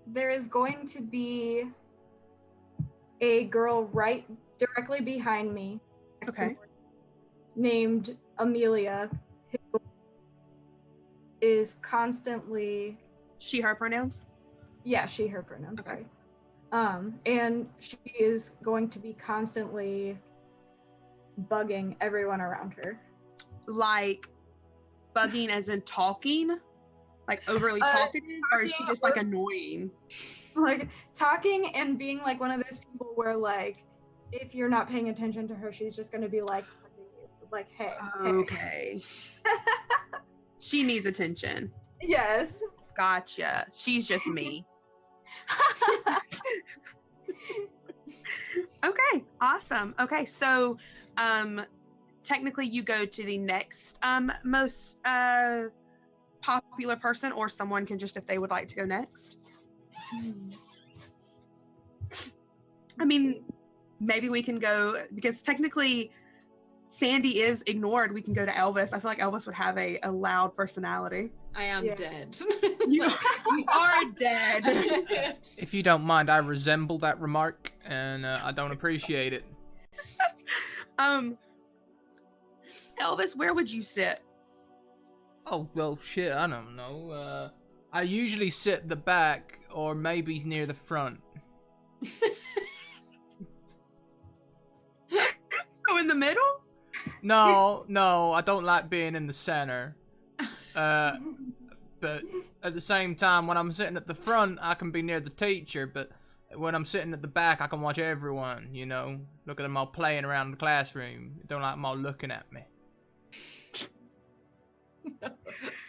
There is going to be a girl right directly behind me. Okay. Named Amelia, who is constantly, She, her pronouns? yeah, she, her pronouns, Okay. sorry. And she is going to be constantly bugging everyone around her. Like, bugging as in talking? Like, overly talkative? Or is she talking just, like, annoying? Like, talking and being like one of those people where, like, if you're not paying attention to her, she's just going to be like, hey. Okay. She needs attention. Yes. Gotcha. She's just me. Okay, awesome. Okay, so technically you go to the next most popular person, or someone can just, if they would like to go next. I mean, maybe we can go, because technically Sandy is ignored. We can go to Elvis. I feel like Elvis would have a loud personality. I am Yeah. dead. You are dead. If you don't mind, I resemble that remark, and I don't appreciate it. Elvis, where would you sit? Oh, well, shit, I don't know. I usually sit at the back, or maybe near the front. Go in the middle? No, I don't like being in the center. But at the same time, when I'm sitting at the front, I can be near the teacher, but when I'm sitting at the back, I can watch everyone, you know? Look at them all playing around the classroom. Don't like them all looking at me.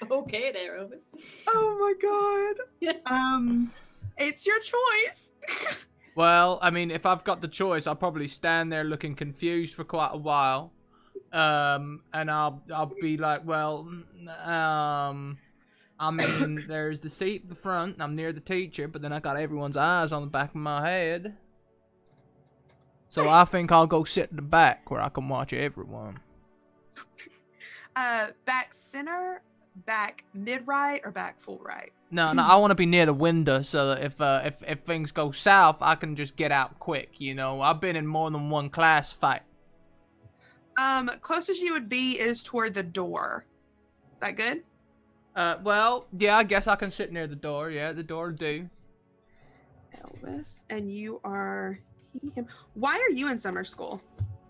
Okay there, Elvis. Oh my god. It's your choice. Well, I mean, if I've got the choice, I'll probably stand there looking confused for quite a while. And I'll be like, well, I mean, there's the seat at the front, and I'm near the teacher, but then I got everyone's eyes on the back of my head. So I think I'll go sit in the back where I can watch everyone. Back center back mid right or back full right? No, I want to be near the window so that if things go south, I can just get out quick. You know, I've been in more than one class fight. Closest you would be is toward the door. That good? Well, yeah, I guess I can sit near the door. Yeah, the door will do. Elvis, and you are him. Why are you in summer school?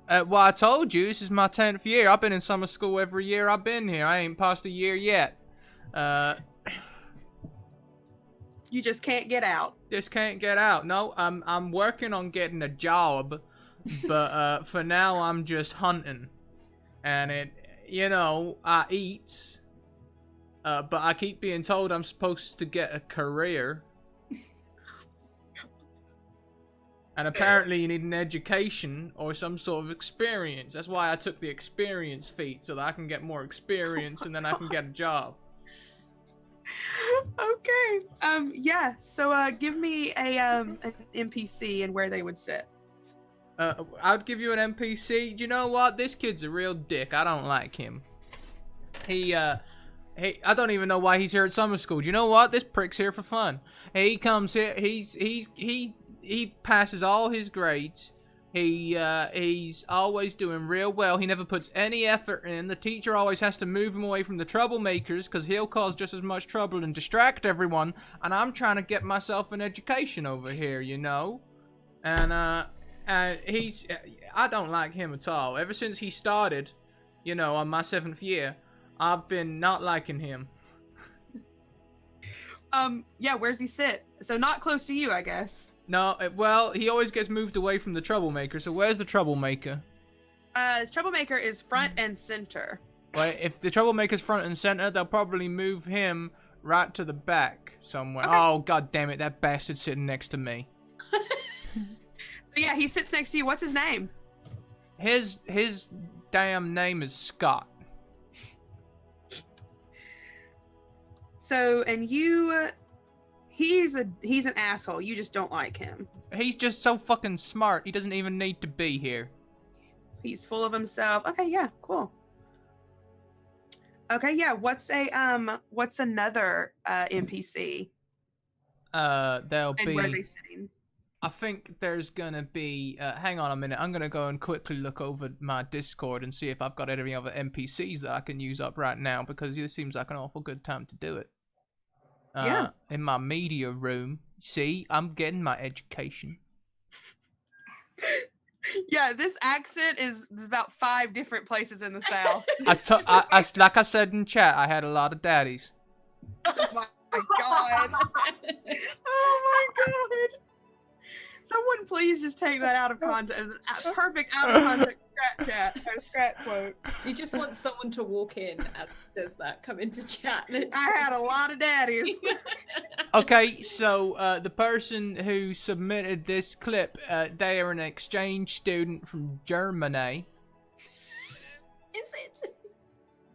Well, I told you, this is my 10th year. I've been in summer school every year I've been here. I ain't passed a year yet. You just can't get out. Just can't get out. No, I'm working on getting a job, but for now I'm just hunting. And I eat. But I keep being told I'm supposed to get a career. And apparently you need an education or some sort of experience. That's why I took the experience feat, so that I can get more experience and then I can get a job. Okay. Yeah. So, give me an NPC and where they would sit. I'd give you an NPC. Do you know what? This kid's a real dick. I don't like him. I don't even know why he's here at summer school. Do you know what? This prick's here for fun. He comes here. He passes all his grades. He's always doing real well. He never puts any effort in. The teacher always has to move him away from the troublemakers because he'll cause just as much trouble and distract everyone. And I'm trying to get myself an education over here, you know. And I don't like him at all. Ever since he started, on my 7th year, I've been not liking him. Yeah, where's he sit? So not close to you, I guess. No, well, he always gets moved away from the troublemaker, so where's the troublemaker? Troublemaker is front and center. Well, if the troublemaker's front and center, they'll probably move him right to the back somewhere. Okay. Oh, god damn it, that bastard's sitting next to me. Yeah, he sits next to you. What's his name? His damn name is Scott. So, and you, he's an asshole. You just don't like him. He's just so fucking smart. He doesn't even need to be here. He's full of himself. Okay, yeah, cool. Okay, yeah. What's another NPC? There'll And be. where are they sitting? I think there's gonna be. Hang on a minute. I'm gonna go and quickly look over my Discord and see if I've got any other NPCs that I can use up right now because this seems like an awful good time to do it. Yeah. In my media room. See, I'm getting my education. Yeah, this accent is about 5 different places in the South. Like I said in chat, I had a lot of daddies. Oh my god. Oh my god. Someone please just take that out of context. Perfect out of context scratch quote. You just want someone to walk in and does that, come into chat. I had a lot of daddies. Okay, so the person who submitted this clip, they are an exchange student from Germany. Is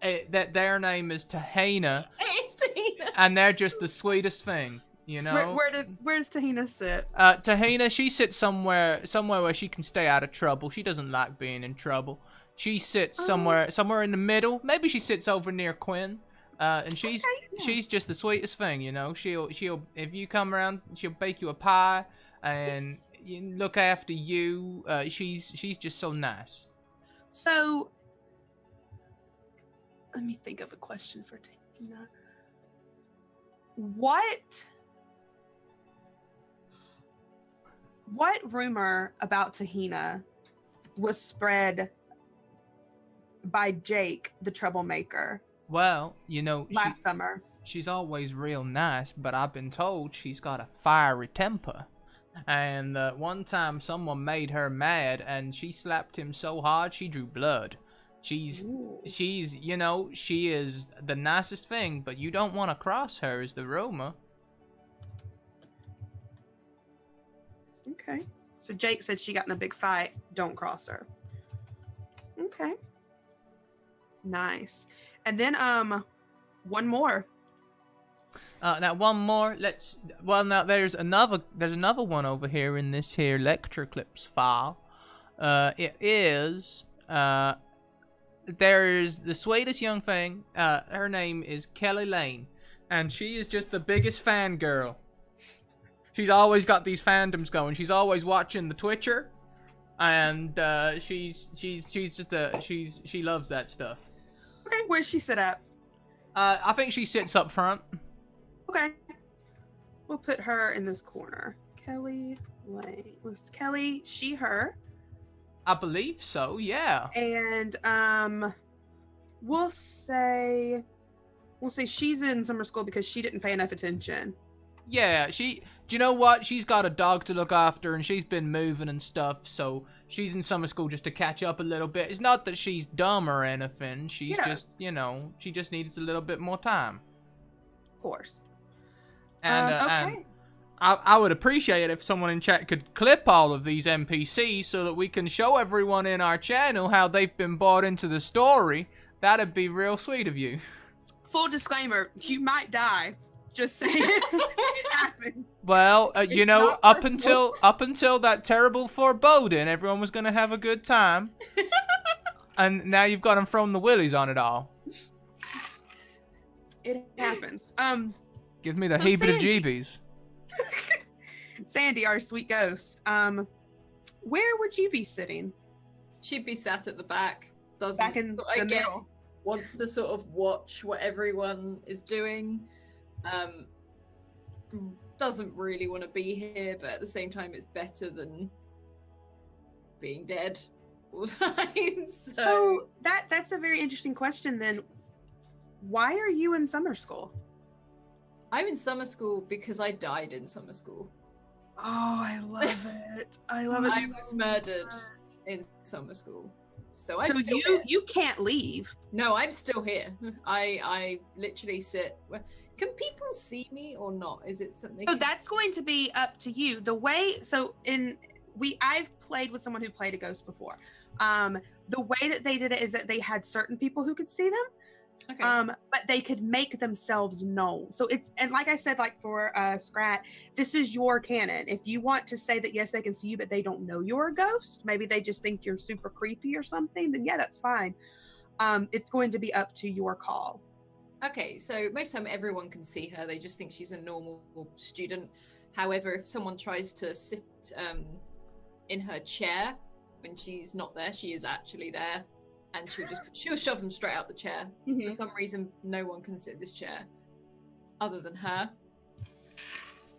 it? That their name is Tahina, It's Tahina. and they're just the sweetest thing, you know. Where's Tahina sit? Tahina, she sits somewhere where she can stay out of trouble. She doesn't like being in trouble. She sits somewhere in the middle. Maybe she sits over near Quinn. And she's just the sweetest thing, you know. She'll if you come around, she'll bake you a pie and look after you. She's just so nice. So let me think of a question for Tahina. What rumor about Tahina was spread by Jake, the troublemaker, Well, you know, last summer? she's always real nice, but I've been told she's got a fiery temper. And one time someone made her mad and she slapped him so hard she drew blood. She's you know, she is the nicest thing, but you don't want to cross her is the rumor. Okay. So Jake said she got in a big fight. Don't cross her. Okay. Nice. And then one more. Now one more. Now there's another one over here in this here lecture clips file. It is there's the sweetest young thing. Her name is Kelly Lane, and she is just the biggest fangirl. She's always got these fandoms going. She's always watching the Twitcher, and she loves that stuff. Okay, where's she sit at? I think she sits up front. Okay. We'll put her in this corner. Kelly Lane. Was Kelly, she, her? I believe so, yeah. And we'll say she's in summer school because she didn't pay enough attention. Yeah, do you know what? She's got a dog to look after, and she's been moving and stuff, so she's in summer school just to catch up a little bit. It's not that she's dumb or anything. She's just, she just needs a little bit more time. Of course. And, okay. and I would appreciate it if someone in chat could clip all of these NPCs so that we can show everyone in our channel how they've been brought into the story. That'd be real sweet of you. Full disclaimer, you might die. Just saying. It happened. Well, not up personal. until that terrible foreboding, everyone was gonna have a good time. And now you've got them throwing the willies on it all. It happens. Give me the So heebie-jeebies. Sandy, our sweet ghost. Where would you be sitting? She'd be sat at the back. Doesn't Back in the again, middle. wants to sort of watch what everyone is doing. Doesn't really want to be here, but at the same time, it's better than being dead all the time. So that's a very interesting question. Then, why are you in summer school? I'm in summer school because I died in summer school. Oh, I love it. I love it. I so was murdered much. in summer school, so I'm So still here. you can't leave. No, I'm still here. I literally sit. Can people see me or not? Is it something? So that's going to be up to you. The way I've played with someone who played a ghost before. The way that they did it is that they had certain people who could see them. Okay. But they could make themselves known. So and like I said, like for Scrat, this is your canon. If you want to say that yes, they can see you, but they don't know you're a ghost, maybe they just think you're super creepy or something, then yeah, that's fine. It's going to be up to your call. Okay, so most of the time everyone can see her. They just think she's a normal student. However, if someone tries to sit in her chair when she's not there, she is actually there. And she'll shove them straight out the chair. Mhm. For some reason, no one can sit in this chair other than her.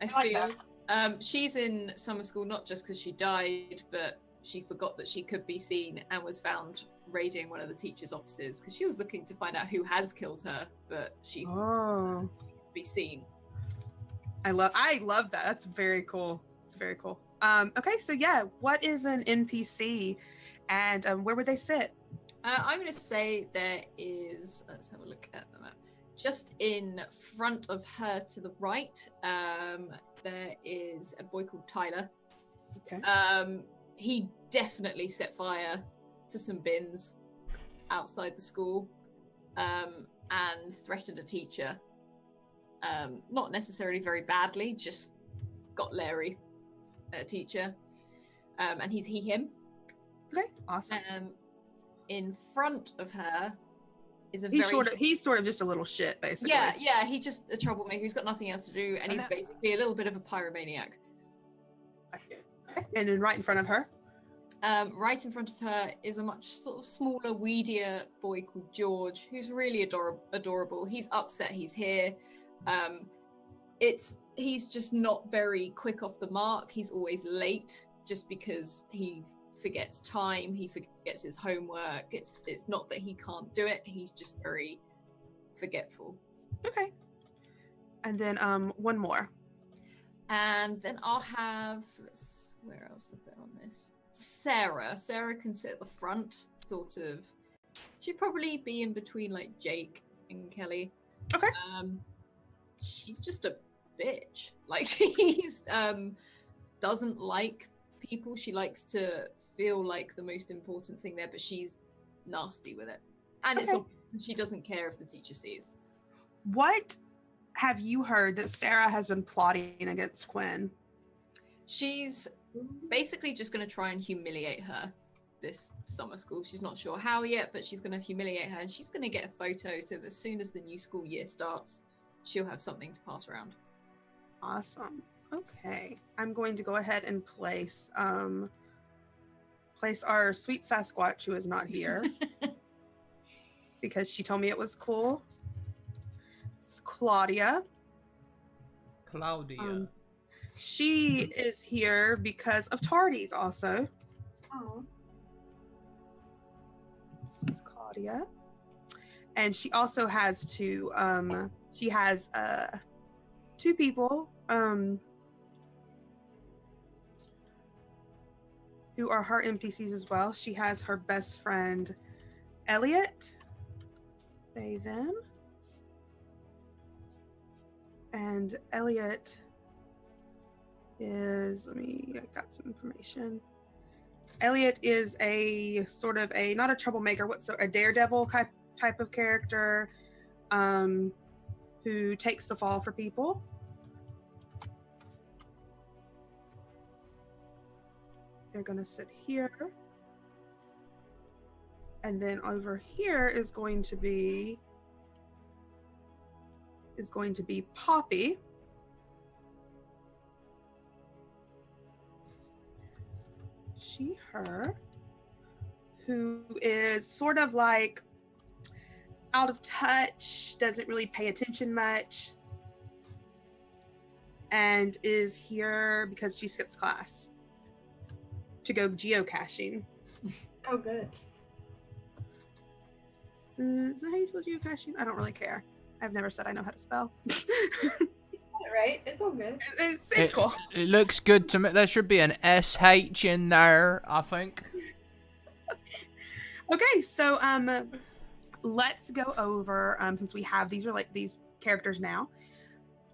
I like feel she's in summer school not just because she died, but she forgot that she could be seen and was found raiding one of the teachers' offices because she was looking to find out who has killed her, but she Oh, could be seen. I love that. That's very cool. It's very cool. Okay, so yeah, what is an NPC, and where would they sit? I'm going to say there is, let's have a look at the map. Just in front of her to the right, there is a boy called Tyler. Okay. He definitely set fire to some bins outside the school and threatened a teacher. Not necessarily very badly, just got Larry, a teacher. And he's him. Okay, awesome. In front of her is a He's sort of just a little shit, basically. yeah, he's just a troublemaker. He's got nothing else to do, and he's basically a little bit of a pyromaniac. Okay. And then right in front of her? Right in front of her is a much sort of smaller, weedier boy called George, who's really adorable. He's upset he's here. He's just not very quick off the mark. He's always late just because he forgets time, he forgets his homework. It's not that he can't do it, he's just very forgetful. Okay. And then one more. And then I'll have, where else is there on this? Sarah can sit at the front, sort of. She'd probably be in between like Jake and Kelly. Okay. She's just a bitch. Like she's doesn't like people. She likes to feel like the most important thing there, but she's nasty with it. And she doesn't care if the teacher sees. What have you heard that Sarah has been plotting against Quinn? She's basically just going to try and humiliate her. this summer school. She's not sure how yet, but she's going to humiliate her, and she's going to get a photo so that as soon as the new school year starts, she'll have something to pass around. Awesome. Okay, I'm going to go ahead and place our sweet Sasquatch who is not here because she told me it was cool. It's Claudia. Claudia. She is here because of tardies also. Oh. This is Claudia. And she also has two people who are her NPCs as well. She has her best friend Elliot, they them, and Elliot is, I got some information. Elliot is a sort of not a troublemaker, a daredevil type of character, who takes the fall for people. They're gonna sit here. And then over here is going to be Poppy. She, her, who is sort of like out of touch, doesn't really pay attention much, and is here because she skips class to go geocaching. Oh, good. Is that how you spell geocaching? I don't really care. I've never said I know how to spell. Right? It's all good. It's cool. It looks good to me. There should be an SH in there, I think. Okay, so let's go over since we have these characters now.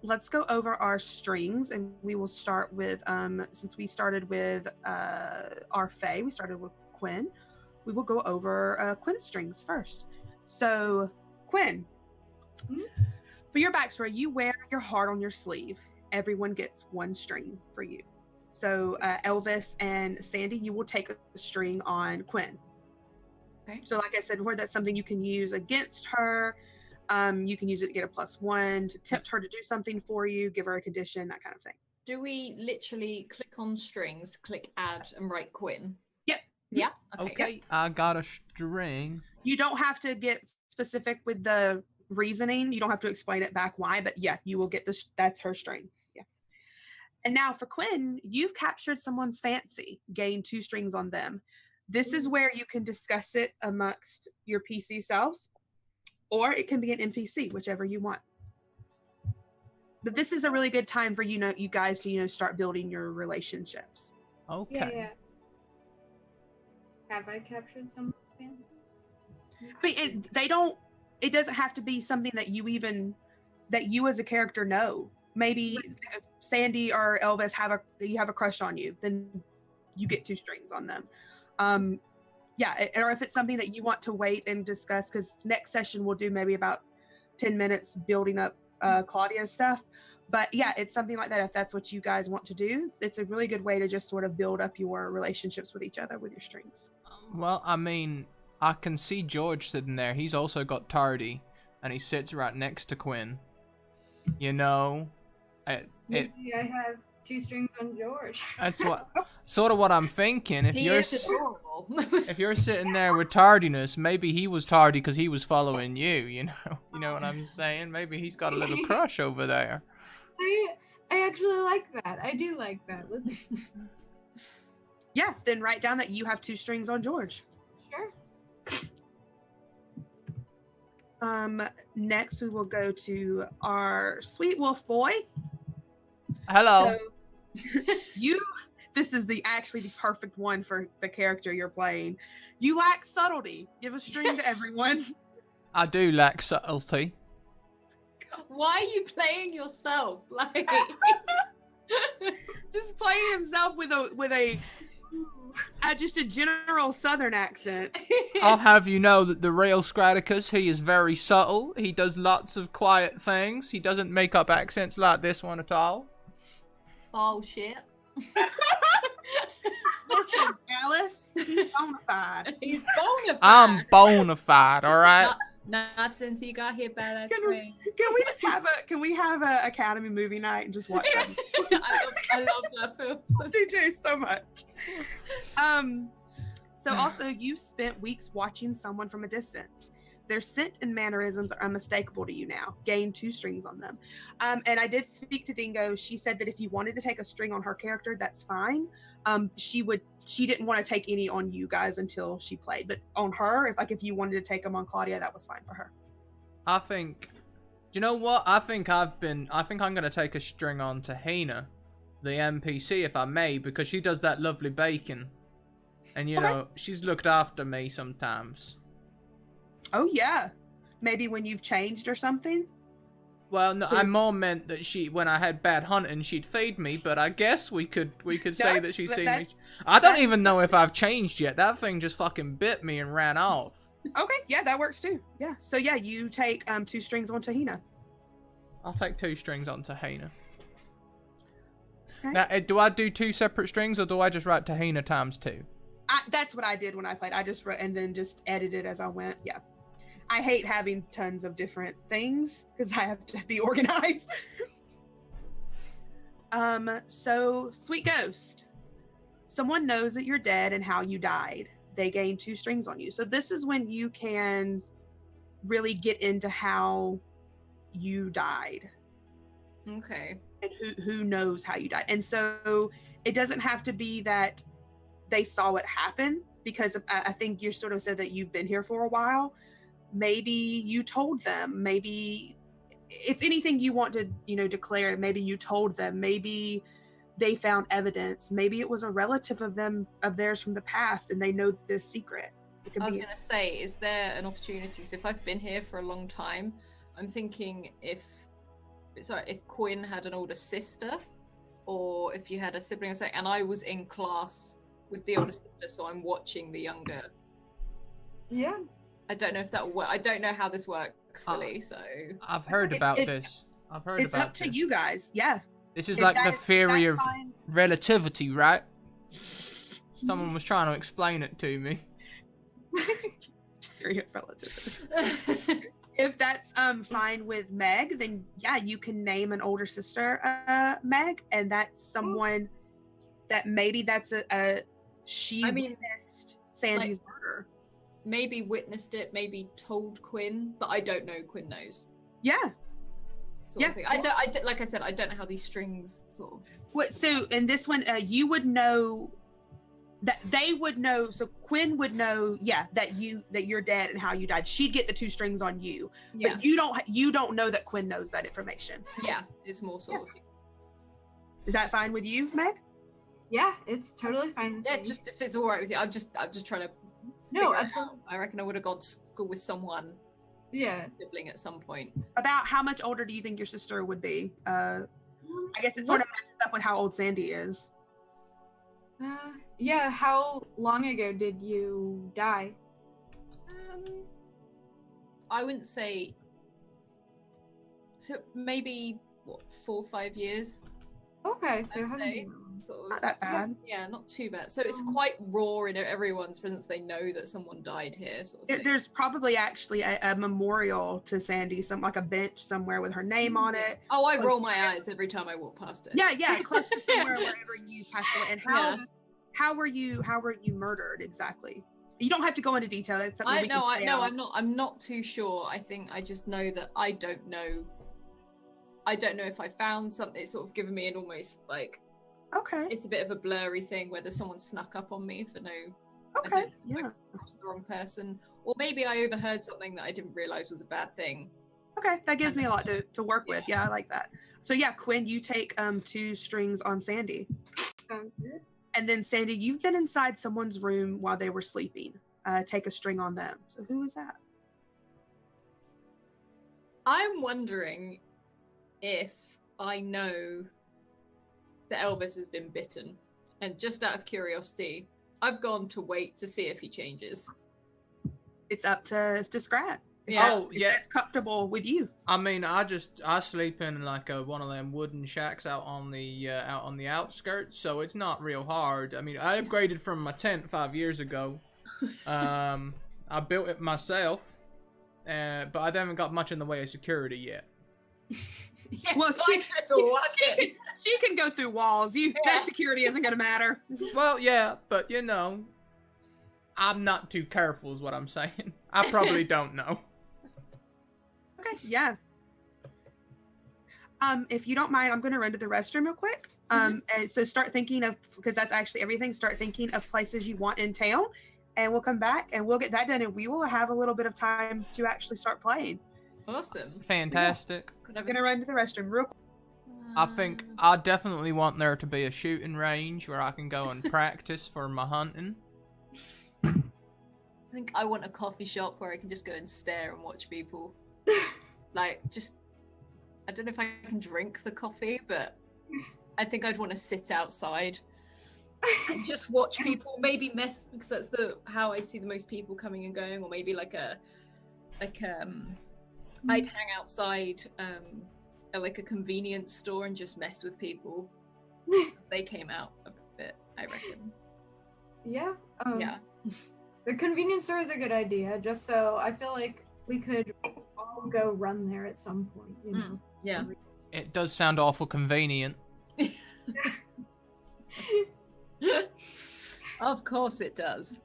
Let's go over our strings, and we will start with since we started with our Fae, we started with Quinn. We will go over Quinn's strings first. So, Quinn, for your backstory, you wear your heart on your sleeve. Everyone gets one string for you. So, Elvis and Sandy, you will take a string on Quinn. Okay. So, like I said before, that's something you can use against her. You can use it to get a +1, to tempt her to do something for you, give her a condition, that kind of thing. Do we literally click on strings, click add, and write Quinn? Yep. Yeah? Okay, I got a string. You don't have to get specific with the reasoning. You don't have to explain it back why, but yeah, you will get this. That's her string. Yeah. And now for Quinn, you've captured someone's fancy, gained 2 strings on them. This is where you can discuss it amongst your PC selves, or it can be an NPC, whichever you want. But this is a really good time for you guys to start building your relationships. Okay. Yeah. Have I captured someone's fancy? But it doesn't have to be something that you as a character know. Maybe if Sandy or Elvis you have a crush on you, then you get 2 strings on them. Or if it's something that you want to wait and discuss, because next session we'll do maybe about 10 minutes building up Claudia's stuff. But yeah, it's something like that. If that's what you guys want to do, it's a really good way to just sort of build up your relationships with each other with your strings. Well, I mean, I can see George sitting there. He's also got Tardy, and he sits right next to Quinn. Maybe I have 2 strings on George. That's sort of what I'm thinking. If He is adorable. if you're sitting there with tardiness, maybe he was tardy because he was following you. You know what I'm saying? Maybe he's got a little crush over there. I actually like that. I do like that. Let's Yeah, then write down that you have 2 strings on George. Sure. Next we will go to our sweet wolf boy. Hello. So, this is actually the perfect one for the character you're playing. You lack subtlety. Give a string to everyone. I do lack subtlety. Why are you playing yourself? Like, Just playing himself with a just a general Southern accent. I'll have you know that the real Scraticus, he is very subtle. He does lots of quiet things. He doesn't make up accents like this one at all. oh shit. Listen, Alice. He's bona fide. He's bona fide. I'm bona fide, all right? Not since he got hit by that Can train. Can we have a Academy movie night and just watch that? I love that film. I do too, so much. So also you spent weeks watching someone from a distance. Their scent and mannerisms are unmistakable to you now. Gain 2 strings on them. And I did speak to Dingo. She said that if you wanted to take a string on her character, that's fine. She didn't want to take any on you guys until she played. But on her, if you wanted to take them on Claudia, that was fine for her. I think, do you know what? I think I'm gonna take a string on Tahina, the NPC, if I may, because she does that lovely baking. And you know, she's looked after me sometimes. Oh yeah. Maybe when you've changed or something? Well, no, I more meant that when I had bad hunting, she'd feed me, but I guess we could say that she's seen me. I don't even know if I've changed yet. That thing just fucking bit me and ran off. Okay, yeah, that works too. Yeah. So yeah, you take 2 strings on Tahina. I'll take 2 strings on Tahina. Okay. Now, do I do 2 separate strings, or do I just write Tahina times 2? That's what I did when I played. I just wrote and then just edited as I went. Yeah. I hate having tons of different things because I have to be organized. So Sweet Ghost. Someone knows that you're dead and how you died. They gain 2 strings on you. So this is when you can really get into how you died. Okay. And who knows how you died. And so it doesn't have to be that they saw it happen, because I think you sort of said that you've been here for a while. Maybe you told them. Maybe it's anything you want to, declare. Maybe you told them. Maybe they found evidence. Maybe it was a relative of theirs from the past, and they know this secret. I was going to say, is there an opportunity? So if I've been here for a long time, I'm thinking if Quinn had an older sister, or if you had a sibling or something, and I was in class with the older sister, so I'm watching the younger. Yeah. I don't know if that will work. I don't know how this works fully, so. I've heard about this. It's up to you guys. Yeah. This is like the theory of relativity, right? Someone was trying to explain it to me. Theory of relativity. If that's fine with Meg, then yeah, you can name an older sister Meg, and that's someone that maybe that's witnessed Sandy's murder. Maybe witnessed it, maybe told Quinn, but I don't know Quinn knows. Yeah. Sort of thing. I don't, like I said, I don't know how these strings sort of. What? So in this one, you would know that they would know. So Quinn would know, yeah, that you're dead and how you died. She'd get the 2 strings on you, but you don't know that Quinn knows that information. Yeah, it's more sort of. Is that fine with you, Meg? Yeah, it's totally fine with me. Just if it's all right with you, I'm just trying to. No, absolutely. I reckon I would have gone to school with someone. Yeah. Sibling at some point. About how much older do you think your sister would be? I guess it sort of matches up with how old Sandy is. Yeah, how long ago did you die? I wouldn't say. So maybe 4 or 5 years. Okay, so sort of, not that bad. Yeah, not too bad. So it's quite raw in everyone's presence. They know that someone died here. Sort of thing. There's probably actually a memorial to Sandy, like a bench somewhere with her name on it. Oh, I roll my eyes every time I walk past it. Yeah, close to somewhere wherever you passed away. And how were you murdered exactly? You don't have to go into detail. It's something I'm not too sure. I think I just know that I don't know. I don't know if I found something. It's sort of given me an almost like. Okay. It's a bit of a blurry thing whether someone snuck up on me for no. Okay. Yeah. Perhaps the wrong person, or maybe I overheard something that I didn't realize was a bad thing. Okay, that gives me a lot to work with. Yeah, I like that. So yeah, Quinn, you take 2 strings on Sandy. Sounds good. And then Sandy, you've been inside someone's room while they were sleeping. Take a string on them. So who is that? I'm wondering if I know that Elvis has been bitten, and just out of curiosity, I've gone to wait to see if he changes. It's up to Scrat. Yeah. Oh, yeah. That's comfortable with you. I mean, I sleep in like one of them wooden shacks out on the outskirts, so it's not real hard. I mean, I upgraded from my tent 5 years ago. I built it myself, but I haven't got much in the way of security yet. Yes, Well, I just walk in. She can go through walls. That security isn't going to matter. Well, yeah, but you know, I'm not too careful, is what I'm saying. I probably don't know. Okay, yeah. If you don't mind, I'm going to run to the restroom real quick. And so start thinking of, because that's actually everything, start thinking of places you want in town, and we'll come back and we'll get that done, and we will have a little bit of time to actually start playing. Awesome. Fantastic. I'm going to run to the restroom real quick. I think I definitely want there to be a shooting range where I can go and practice for my hunting. I think I want a coffee shop where I can just go and stare and watch people. Like, just, I don't know if I can drink the coffee, but I think I'd want to sit outside and just watch people, maybe mess, because that's how I'd see the most people coming and going, or maybe I'd hang outside at like a convenience store and just mess with people as they came out a bit, I reckon. Yeah. Yeah. The convenience store is a good idea, just so I feel like we could all go run there at some point, you know? Yeah. It does sound awful convenient. Of course it does.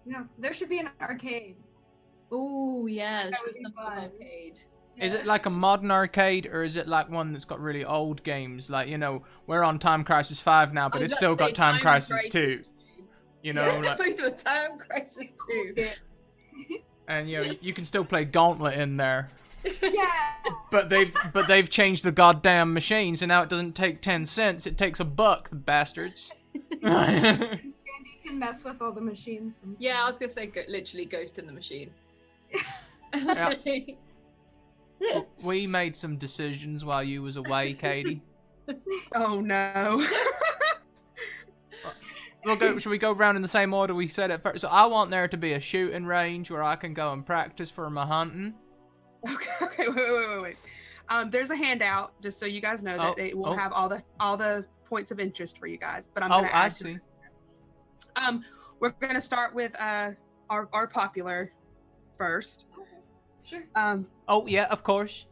Yeah, there should be an arcade. Oh, yeah, there That should would be be some sort of fun. arcade. Is it like a modern arcade, or is it like one that's got really old games? Like, you know, we're on Time Crisis 5 now, but I was it's about still to say got Time Crisis 2. 2. You know, Yeah, like, both was Time Crisis 2. Yeah. and you know, you can still play Gauntlet in there. Yeah. But they've changed the goddamn machine, so now it doesn't take 10 cents, it takes $1, the bastards. Sandy can mess with all the machines. Sometimes. Yeah, I was gonna say literally Ghost in the Machine. Yeah. We made some decisions while you was away, Katie. Oh, no. Should we go round in the same order we said it first? So I want there to be a shooting range where I can go and practice for my hunting. Okay, wait. There's a handout, just so you guys know that it will have all the points of interest for you guys. But I'm gonna I add to see. We're gonna start with our popular first. Sure. Oh yeah, of course.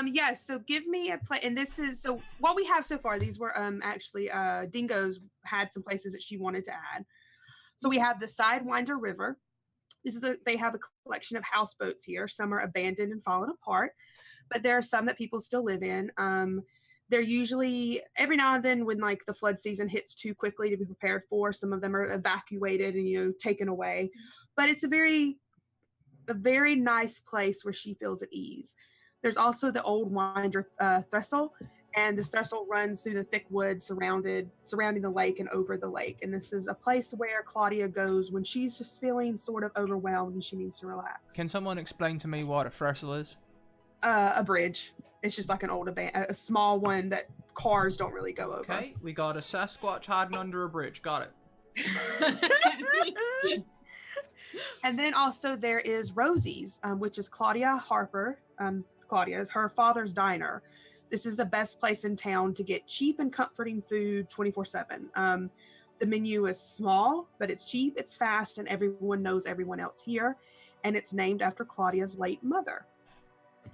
Yes. So give me a play, and this is so what we have so far. These were actually Dingo's had some places that she wanted to add. So we have the Sidewinder River. They have a collection of houseboats here. Some are abandoned and fallen apart, but there are some that people still live in. They're usually every now and then when like the flood season hits too quickly to be prepared for, some of them are evacuated and taken away. But it's a very nice place where she feels at ease. There's also the Old Winder Trestle, and this trestle runs through the thick woods surrounding the lake and over the lake. And this is a place where Claudia goes when she's just feeling sort of overwhelmed and she needs to relax. Can someone explain to me what a trestle is? A bridge. It's just like a small one that cars don't really go over. Okay, we got a Sasquatch hiding under a bridge. Got it. And then also there is Rosie's, which is Claudia Harper. Claudia is her father's diner. This is the best place in town to get cheap and comforting food 24/7. The menu is small, but it's cheap, it's fast, and everyone knows everyone else here. And it's named after Claudia's late mother.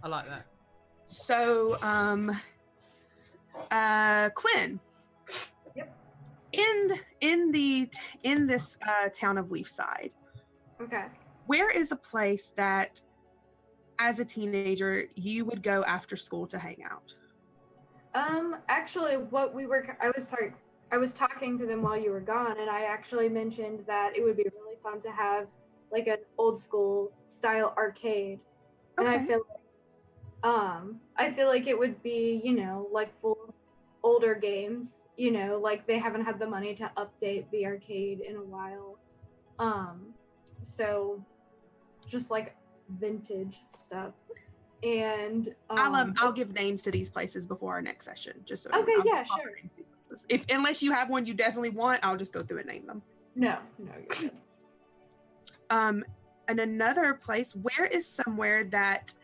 I like that. So, Quinn. Yep. In this town of Leafside, Okay. where is a place that, as a teenager, you would go after school to hang out? Actually, I was talking to them while you were gone, and I actually mentioned that it would be really fun to have like an old school style arcade. And Okay. I feel like it would be, like full of older games, like they haven't had the money to update the arcade in a while. So just like vintage stuff. And I'll give names to these places before our next session, just so. Okay, I'll yeah, offer sure. names to these places. Unless you have one you definitely want, I'll just go through and name them. no, you're good. and another place. Where is somewhere that's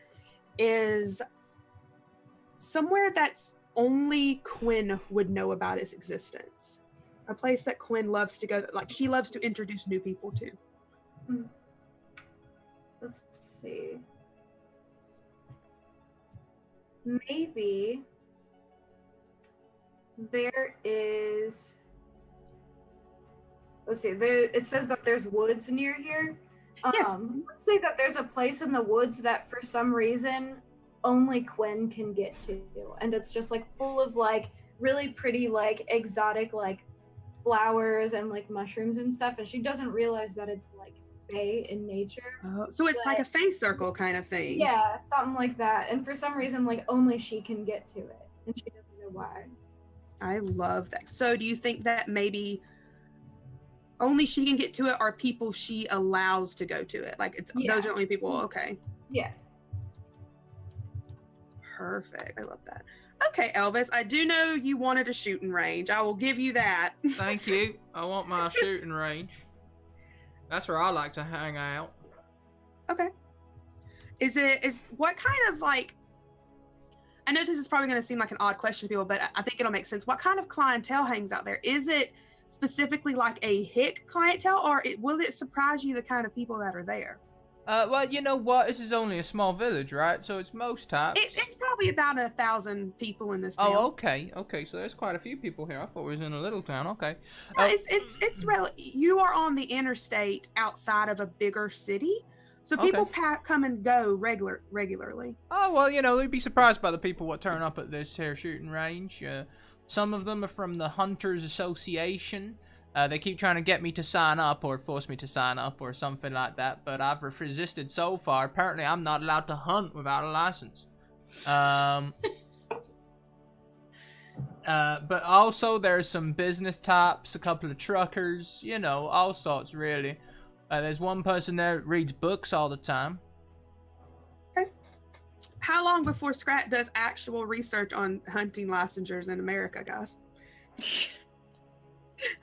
only Quinn would know about its existence? A place that Quinn loves to go, like she loves to introduce new people to. Let's see. Maybe there is. Let's see. It says that there's woods near here. Yes. Let's say that there's a place in the woods that for some reason only Quinn can get to, and it's just like full of like really pretty like exotic like flowers and like mushrooms and stuff, and she doesn't realize that it's like fae in nature. So it's like a face circle kind of thing. Yeah, something like that. And for some reason, like only she can get to it, and she doesn't know why. I love that. So do you think that maybe only she can get to it, or people she allows to go to it? Like it's those are only people. Okay. Yeah. Perfect. I love that. Okay, Elvis, I do know you wanted a shooting range. I will give you that. Thank you. I want my shooting range. That's where I like to hang out. Okay. Is what kind of like, I know this is probably going to seem like an odd question to people, but I think it'll make sense. What kind of clientele hangs out there? Is it specifically like a hick clientele, or will it surprise you the kind of people that are there? Well, you know what? This is only a small village, right? So it's most types. It's probably about 1,000 people in this town. Oh, okay. Okay, so there's quite a few people here. I thought we was in a little town. Okay. It's you are on the interstate outside of a bigger city, so people come and go regularly. Oh, well, you know, we'd be surprised by the people what turn up at this here shooting range. Some of them are from the Hunters Association. They keep trying to get me to sign up or force me to sign up or something like that, but I've resisted so far. Apparently, I'm not allowed to hunt without a license. But also, there's some business types, a couple of truckers, you know, all sorts, really. There's one person there that reads books all the time. Okay. How long before Scrat does actual research on hunting licensures in America, guys?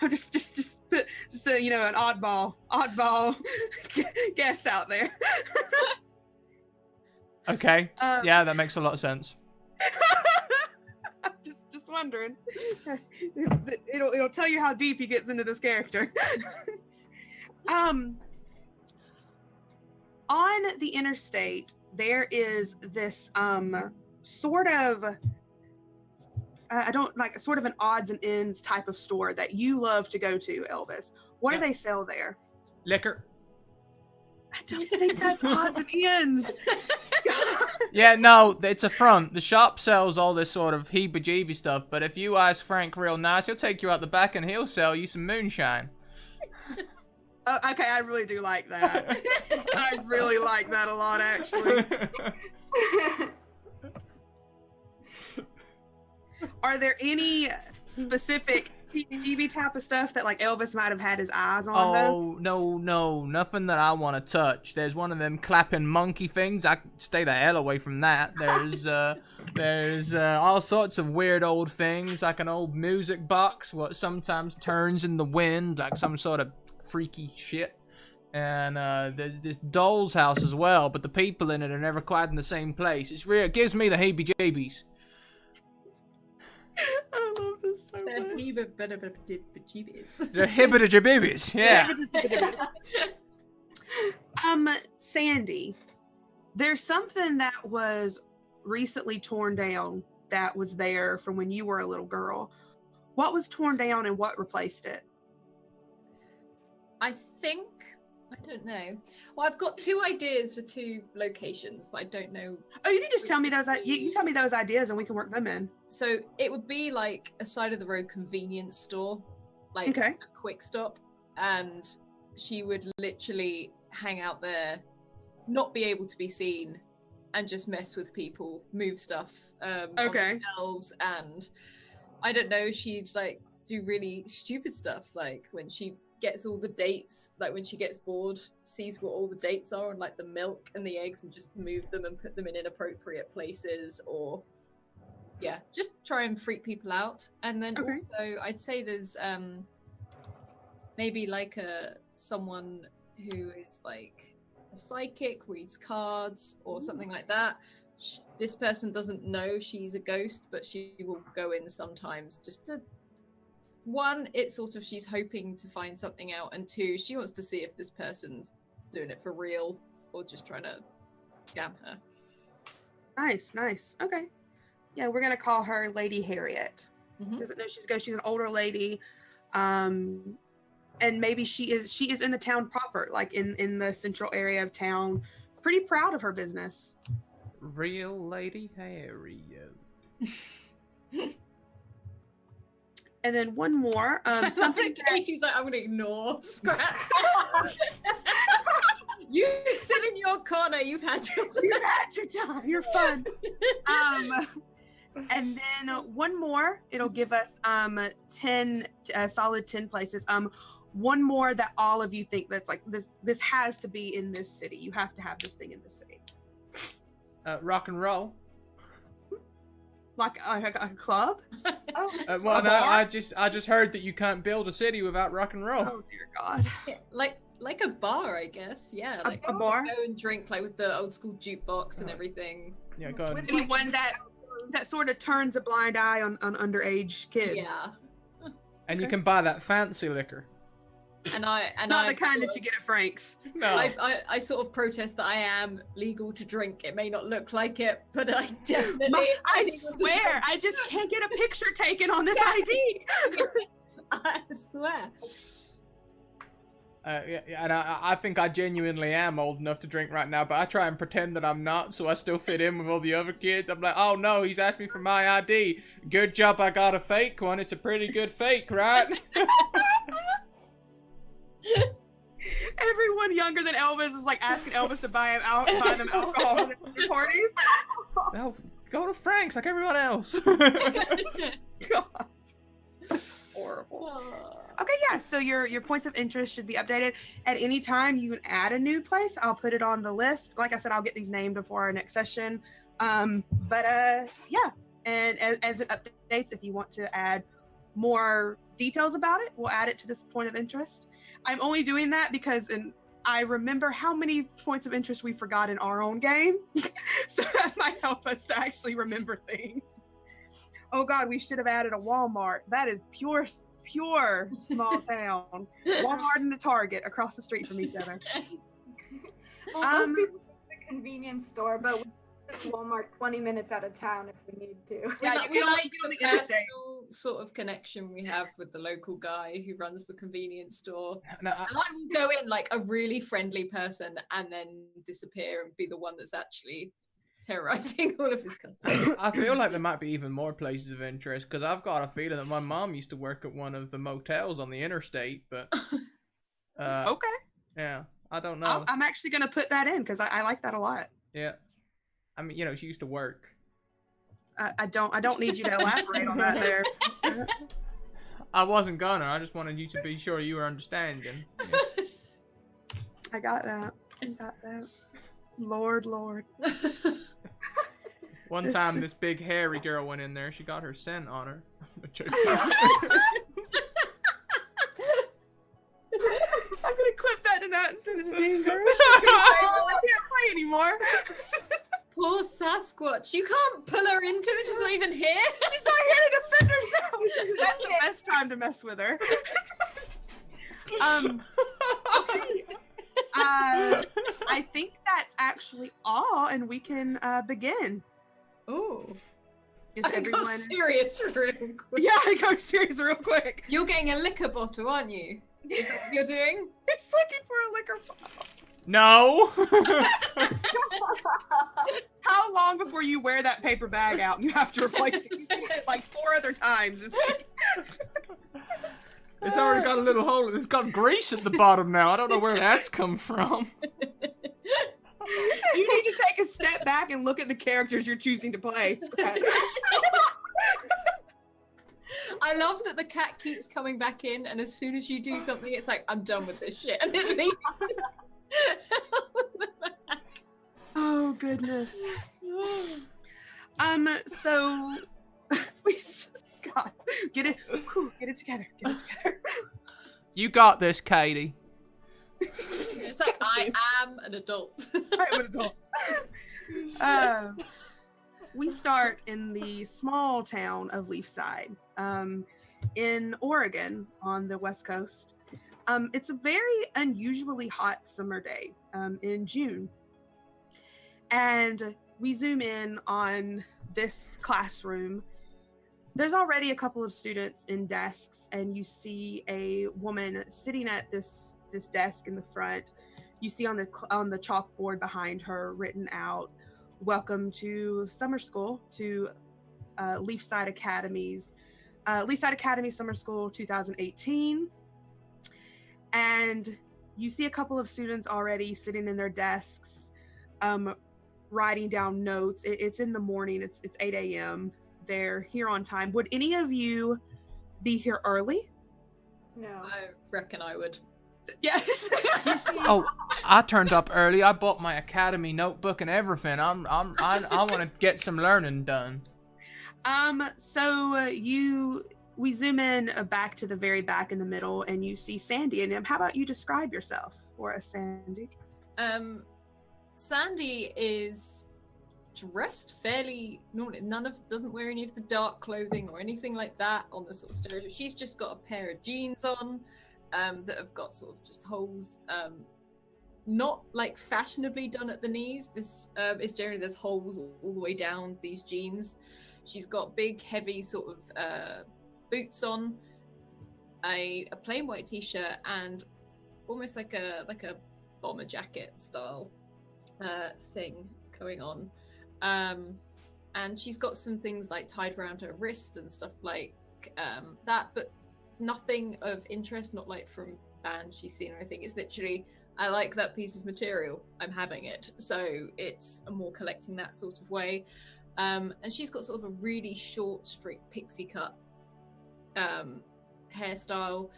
just so you know, an oddball guess out there. Okay. Yeah, that makes a lot of sense. I'm just wondering. It'll tell you how deep he gets into this character. On the interstate, there is this sort of sort of an odds and ends type of store that you love to go to, Elvis. What do they sell there? Liquor. I don't think that's odds and ends. Yeah, no, it's a front. The shop sells all this sort of heebie-jeebie stuff, but if you ask Frank real nice, he'll take you out the back and he'll sell you some moonshine. Okay, I really do like that. I really like that a lot, actually. Are there any specific heebie type of stuff that like Elvis might have had his eyes on? Oh, no, nothing that I want to touch. There's one of them clapping monkey things. I stay the hell away from that. There's all sorts of weird old things, like an old music box what sometimes turns in the wind, like some sort of freaky shit. And there's this doll's house as well, but the people in it are never quite in the same place. It's real. It gives me the heebie-jeebies. I love this so much. The hibbity-jibbies, yeah. Sandy, there's something that was recently torn down that was there from when you were a little girl. What was torn down and what replaced it? I don't know. Well, I've got two ideas for two locations, but I don't know. Oh, you can just tell me those. You tell me those ideas, and we can work them in. So it would be like a side of the road convenience store, like a quick stop, and she would literally hang out there, not be able to be seen, and just mess with people, move stuff on the shelves, and I don't know. She'd like do really stupid stuff, like when she gets all the dates, like when she gets bored, sees what all the dates are and like the milk and the eggs and just move them and put them in inappropriate places, or just try and freak people out. And then also I'd say there's maybe like someone who is like a psychic, reads cards, or something like that. This person doesn't know she's a ghost, but she will go in sometimes just to. One, it's sort of she's hoping to find something out, and two, she wants to see if this person's doing it for real or just trying to scam her. Nice. Okay. Yeah, we're gonna call her Lady Harriet. Doesn't know she's a ghost. She's an older lady, and maybe she is in the town proper, like in the central area of town. Pretty proud of her business. Real Lady Harriet. And then one more. Something Katie's like, I'm gonna ignore Scrap. You sit in your corner. You've had your time. You're fun. And then one more. It'll give us 10 solid 10 places. One more that all of you think that's like this has to be in this city. You have to have this thing in this city. Rock and roll. Like a club? Oh, Well, no, I just heard that you can't build a city without rock and roll. Oh dear God. Yeah, like a bar, I guess. Yeah, like A bar? go and drink like with the old school jukebox and everything. Yeah, go ahead. Maybe one that sort of turns a blind eye on underage kids. Yeah, And you can buy that fancy liquor. and I Not the kind that you get at Frank's. No. I sort of protest that I am legal to drink. It may not look like it, but I definitely. I legal to swear, drink. I just can't get a picture taken on this ID. I swear. Yeah, and I think I genuinely am old enough to drink right now, but I try and pretend that I'm not, so I still fit in with all the other kids. I'm like, oh no, he's asked me for my ID. Good job I got a fake one. It's a pretty good fake, right? Everyone younger than Elvis is like asking Elvis to buy them alcohol at their parties. No, go to Frank's like everyone else. God. Horrible. Okay, yeah, so your points of interest should be updated. At any time you can add a new place, I'll put it on the list. Like I said, I'll get these named before our next session. Yeah, and as it updates, if you want to add more details about it, we'll add it to this point of interest. I'm only doing that because I remember how many points of interest we forgot in our own game. So that might help us to actually remember things. Oh God, we should have added a Walmart. That is pure small town. Walmart and a Target across the street from each other. Well, most people go to the convenience store, but we visit Walmart 20 minutes out of town if we need to. Yeah, we you like can the only do it on the interstate. personal sort of connection we have with the local guy who runs the convenience store. No, And I will go in like a really friendly person and then disappear and be the one that's actually terrorizing all of his customers. I feel like there might be even more places of interest, because I've got a feeling that my mom used to work at one of the motels on the interstate, but Okay. yeah, I don't know. I'm actually going to put that in because I like that a lot. Yeah, I mean, she used to work. I don't need you to elaborate on that there. I wasn't gonna. I just wanted you to be sure you were understanding. Yeah. I got that. Lord. One time, this big hairy girl went in there. She got her scent on her. I'm gonna clip that to that and send it to Dean Girl. I can't play anymore. Poor Sasquatch. You can't pull her into it. She's not even here. She's not here to defend herself. That's the best time to mess with her. Okay. I think that's actually all, and we can begin. Oh. Is I got serious real quick. Yeah, I go serious real quick. You're getting a liquor bottle, aren't you? Is that what you're doing? He's looking for a liquor bottle. No. How long before you wear that paper bag out and you have to replace it? You did it like 4 other times this week. It's already got a little hole. It's got grease at the bottom now. I don't know where that's come from. You need to take a step back and look at the characters you're choosing to play. I love that the cat keeps coming back in, and as soon as you do something, it's like, I'm done with this shit. And it leaves. Oh goodness. So please, God, get it together. You got this, Katie. It's like, I am an adult. I am an adult. We start in the small town of Leafside, in Oregon on the West Coast. It's a very unusually hot summer day in June. And we zoom in on this classroom. There's already a couple of students in desks, and you see a woman sitting at this desk in the front. You see on the chalkboard behind her written out, "Welcome to summer school to Leafside Academy Summer School 2018." And you see a couple of students already sitting in their desks, writing down notes. It's in the morning. It's 8 a.m. They're here on time. Would any of you be here early? No. I reckon I would. Yes. Oh, I turned up early. I bought my academy notebook and everything. I want to get some learning done. So we zoom in back to the very back in the middle, and you see Sandy. And how about you describe yourself for us, Sandy? Sandy is dressed fairly normally. Doesn't wear any of the dark clothing or anything like that on the sort of stereotype. She's just got a pair of jeans on that have got sort of just holes, not like fashionably done at the knees. This is generally there's holes all the way down these jeans. She's got big, heavy sort of boots on, a plain white t-shirt, and almost like a bomber jacket style thing going on. And she's got some things like tied around her wrist and stuff like that, but nothing of interest, not like from bands she's seen or anything. It's literally, I like that piece of material, I'm having it. So it's more collecting that sort of way. And she's got sort of a really short, straight pixie cut hairstyle,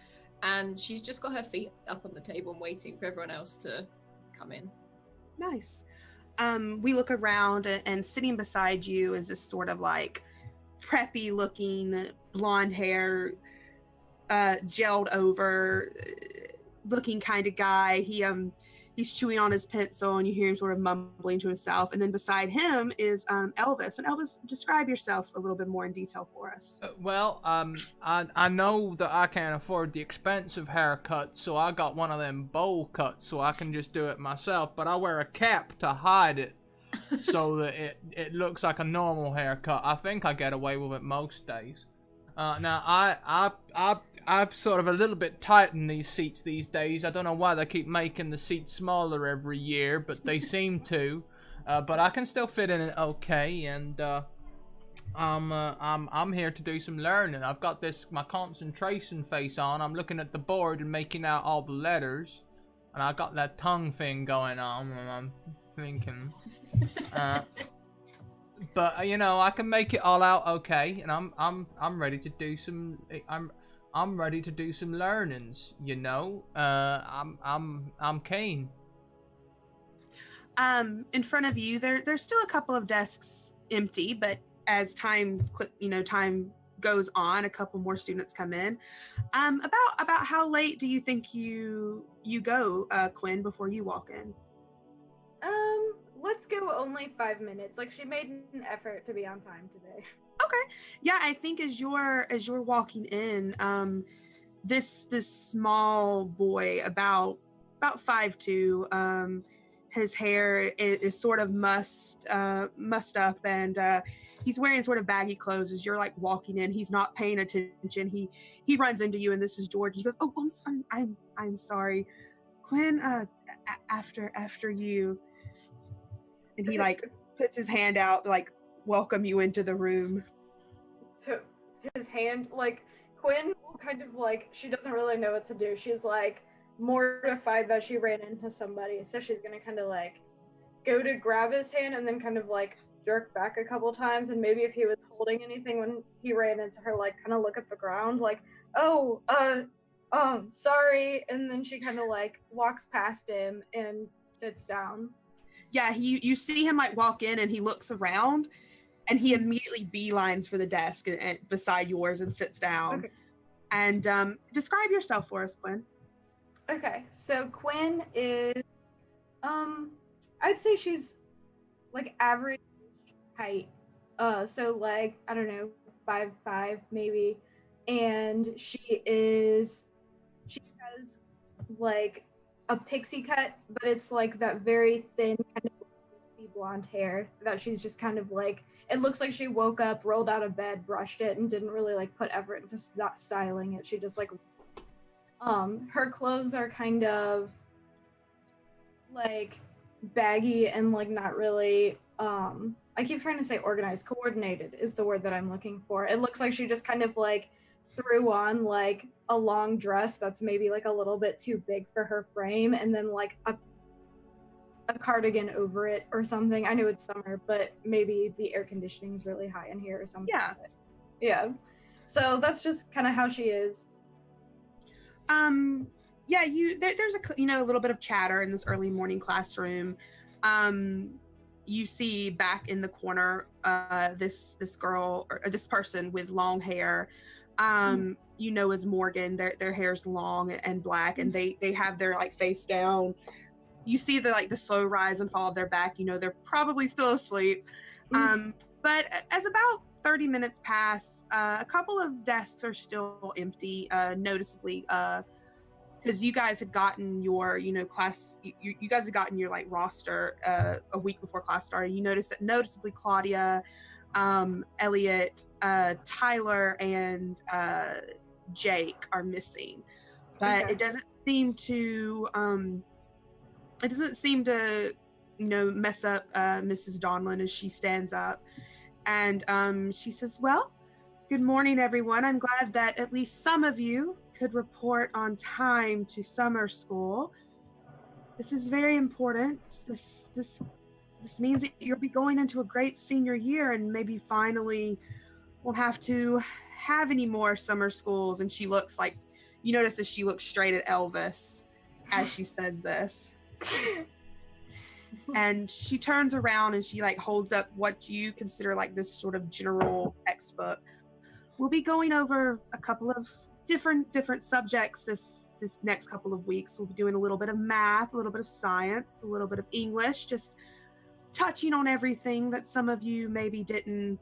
and she's just got her feet up on the table and waiting for everyone else to come in. Nice. We look around, and sitting beside you is this sort of like preppy looking blonde hair, gelled over looking kind of guy. He's chewing on his pencil, and you hear him sort of mumbling to himself. And then beside him is Elvis. And Elvis, describe yourself a little bit more in detail for us. I know that I can't afford the expensive haircut, so I got one of them bowl cuts so I can just do it myself. But I wear a cap to hide it so that it looks like a normal haircut. I think I get away with it most days. Now I'm sort of a little bit tight in these seats these days. I don't know why they keep making the seats smaller every year, but they seem to. But I can still fit in it okay, and I'm here to do some learning. I've got my concentration face on. I'm looking at the board and making out all the letters, and I got that tongue thing going on, and I'm thinking. But you know, I can make it all out okay, and I'm ready to do some. I'm ready to do some learnings. You know, I'm keen. In front of you, there's still a couple of desks empty, but as time goes on, a couple more students come in. About how late do you think you go, Quinn, before you walk in? Let's go only 5 minutes. Like, she made an effort to be on time today. Okay. Yeah, I think as you're walking in, this small boy about 5'2", his hair is sort of mussed up, and he's wearing sort of baggy clothes. As you're like walking in, he's not paying attention. He runs into you, and this is George. He goes, "Oh, I'm sorry, Quinn. After you." And he like puts his hand out to like welcome you into the room. So his hand, like, Quinn kind of like, she doesn't really know what to do. She's like mortified that she ran into somebody. So she's going to kind of like go to grab his hand and then kind of like jerk back a couple times. And maybe if he was holding anything when he ran into her, like kind of look at the ground like, oh, sorry. And then she kind of like walks past him and sits down. Yeah, you see him like walk in, and he looks around, and he immediately beelines for the desk and beside yours and sits down. Okay. And describe yourself for us, Quinn. Okay, so Quinn is I'd say she's like average height. So like I don't know, 5'5" maybe, and she has like a pixie cut, but it's like that very thin kind of wispy blonde hair that she's just kind of like. It looks like she woke up, rolled out of bed, brushed it, and didn't really like put effort into not styling it. She just like, her clothes are kind of like baggy and like not really. I keep trying to say organized. Coordinated is the word that I'm looking for. It looks like she just kind of like threw on like a long dress that's maybe like a little bit too big for her frame, and then like a cardigan over it or something. I know it's summer, but maybe the air conditioning is really high in here or something. Yeah. So that's just kind of how she is. Yeah, there's a little bit of chatter in this early morning classroom. You see back in the corner this girl or this person with long hair. As Morgan. Their hair's long and black, and they have their like face down. You see the slow rise and fall of their back. They're probably still asleep. But as about 30 minutes pass, a couple of desks are still empty, noticeably, because you guys had gotten your, class, you guys had gotten your like roster a week before class started. You notice that noticeably Claudia, Elliot, Tyler, and Jake are missing, but Okay. it doesn't seem to mess up Mrs. Donlin as she stands up, and she says, well, good morning, everyone. I'm glad that at least some of you could report on time to summer school. This is very important. This means that you'll be going into a great senior year, and maybe finally won't have to have any more summer schools. And she looks like, you notice that she looks straight at Elvis as she says this. And she turns around and she like holds up what you consider like this sort of general textbook. We'll be going over a couple of different subjects this next couple of weeks. We'll be doing a little bit of math, a little bit of science, a little bit of English, just touching on everything that some of you maybe didn't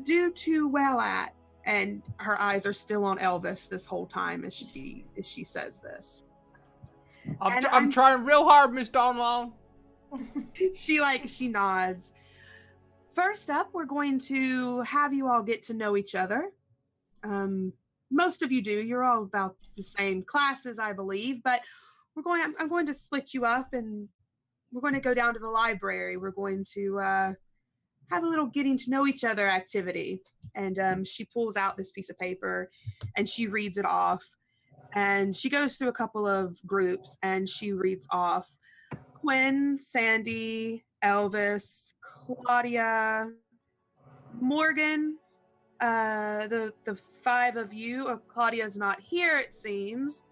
do too well at. And her eyes are still on Elvis this whole time as she says this. I'm trying real hard, Miss Donlon. She nods. First up, we're going to have you all get to know each other. Most of you do. You're all about the same classes, I believe, but I'm going to split you up, and we're going to go down to the library. We're going to have a little getting to know each other activity. And she pulls out this piece of paper and she reads it off. And she goes through a couple of groups and she reads off Quinn, Sandy, Elvis, Claudia, Morgan, the five of you. Claudia's not here, it seems.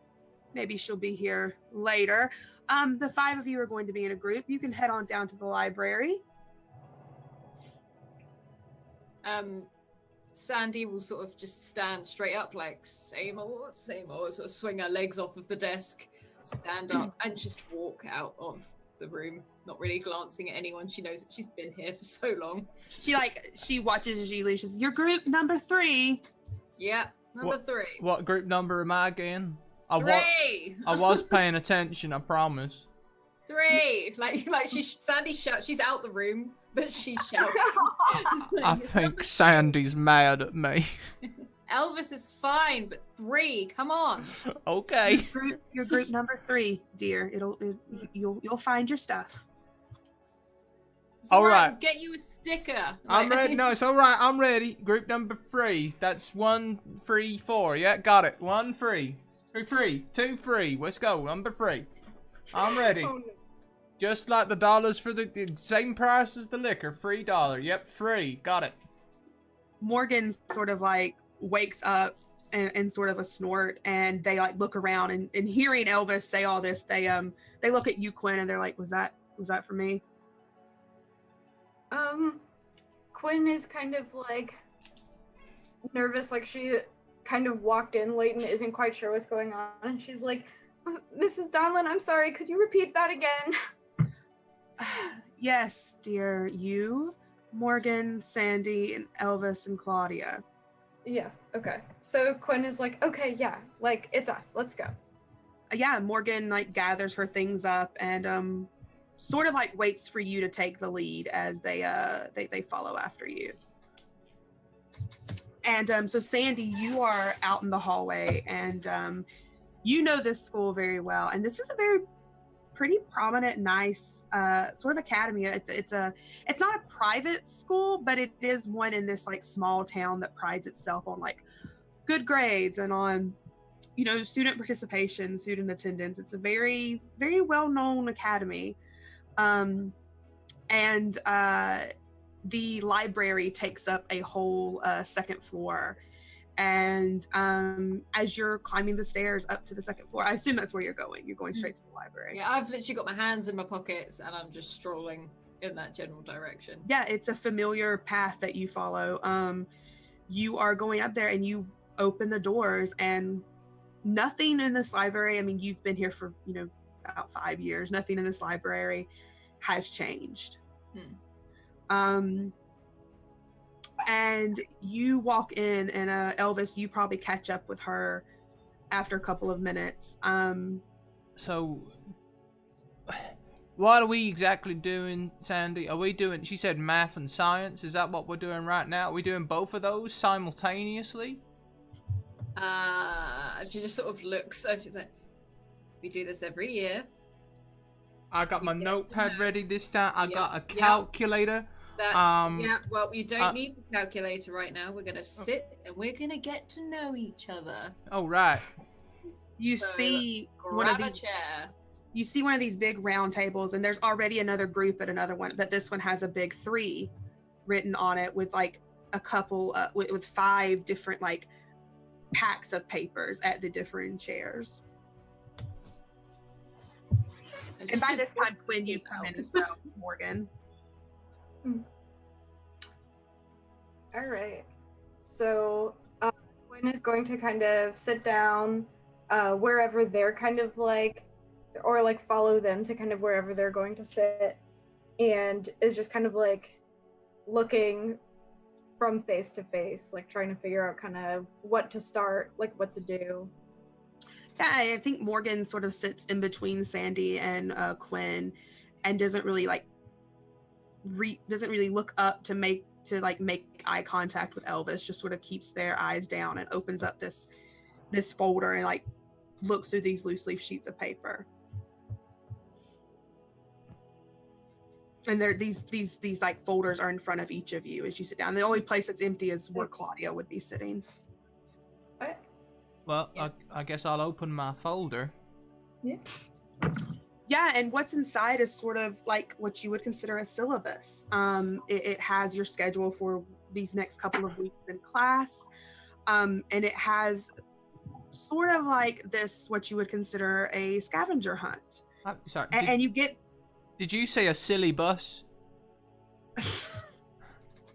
Maybe she'll be here later. The five of you are going to be in a group. You can head on down to the library. Sandy will sort of just stand straight up, like same old, sort of swing her legs off of the desk, stand up, and just walk out of the room, not really glancing at anyone. She knows that she's been here for so long. She watches as you leave. She says, "Your group number 3. Yeah, number 3. What group number am I again? 3. I was paying attention, I promise. 3. Like Sandy shouts. She's out the room, but she shouts. I think Sandy's mad at me. Elvis is fine, but 3. Come on. Okay. Your group number 3, dear. You'll find your stuff. It's all right. Get you a sticker. I'm ready. No, it's all right. I'm ready. Group number 3. That's 1, 3, 4. Yeah, got it. 1, 3. 3, 2, 3. Let's go. Number 3. I'm ready. Oh, no. Just like the dollars for the same price as the liquor. $3. Yep, free. Got it. Morgan sort of like wakes up and sort of a snort, and they like look around and hearing Elvis say all this, they look at you, Quinn, and they're like, was that for me? Quinn is kind of like nervous, like she kind of walked in late and isn't quite sure what's going on, and she's like, Mrs. Donlin, I'm sorry. Could you repeat that again? Yes, dear. You, Morgan, Sandy, and Elvis and Claudia. Yeah. Okay. So Quinn is like, okay, yeah, like it's us. Let's go. Yeah, Morgan like gathers her things up and sort of like waits for you to take the lead as they follow after you. And so Sandy, you are out in the hallway and you know this school very well, and this is a very pretty prominent, nice sort of academy. It's not a private school, but it is one in this like small town that prides itself on like good grades and on, you know, student participation, student attendance. It's a very, very well-known academy. The library takes up a whole second floor. And as you're climbing the stairs up to the second floor, I assume that's where you're going. You're going straight to the library. Yeah, I've literally got my hands in my pockets and I'm just strolling in that general direction. Yeah, it's a familiar path that you follow. You are going up there and you open the doors and nothing in this library, I mean, you've been here for, you know, about 5 years. Nothing in this library has changed. And you walk in and Elvis, you probably catch up with her after a couple of minutes. So what are we exactly doing, Sandy? Are we doing, she said math and science, is that what we're doing right now? Are we doing both of those simultaneously? She just sort of looks, she's like, we do this every year. I got my notepad ready this time. I got a calculator. That's, yeah, well, you don't need the calculator right now. We're going to sit and we're going to get to know each other. Oh, right. You see one of these, chair. You see one of these big round tables, and there's already another group at another one, but this one has a big 3 written on it with like a couple, with 5 different like packs of papers at the different chairs. And by this time, Quinn, you've come in as well, Morgan. All right. So Quinn is going to kind of sit down wherever they're kind of like, or like follow them to kind of wherever they're going to sit, and is just kind of like looking from face to face, like trying to figure out kind of what to start, like what to do. Yeah, I think Morgan sort of sits in between Sandy and Quinn, and doesn't really like look up to make eye contact with Elvis. Just sort of keeps their eyes down and opens up this folder and like looks through these loose leaf sheets of paper. And there these like folders are in front of each of you as you sit down. The only place that's empty is where Claudia would be sitting. Well, yeah. I guess I'll open my folder. Yeah, and what's inside is sort of like what you would consider a syllabus. It has your schedule for these next couple of weeks in class, and it has sort of like this, what you would consider a scavenger hunt. Sorry. And you get... Did you say a silly bus? I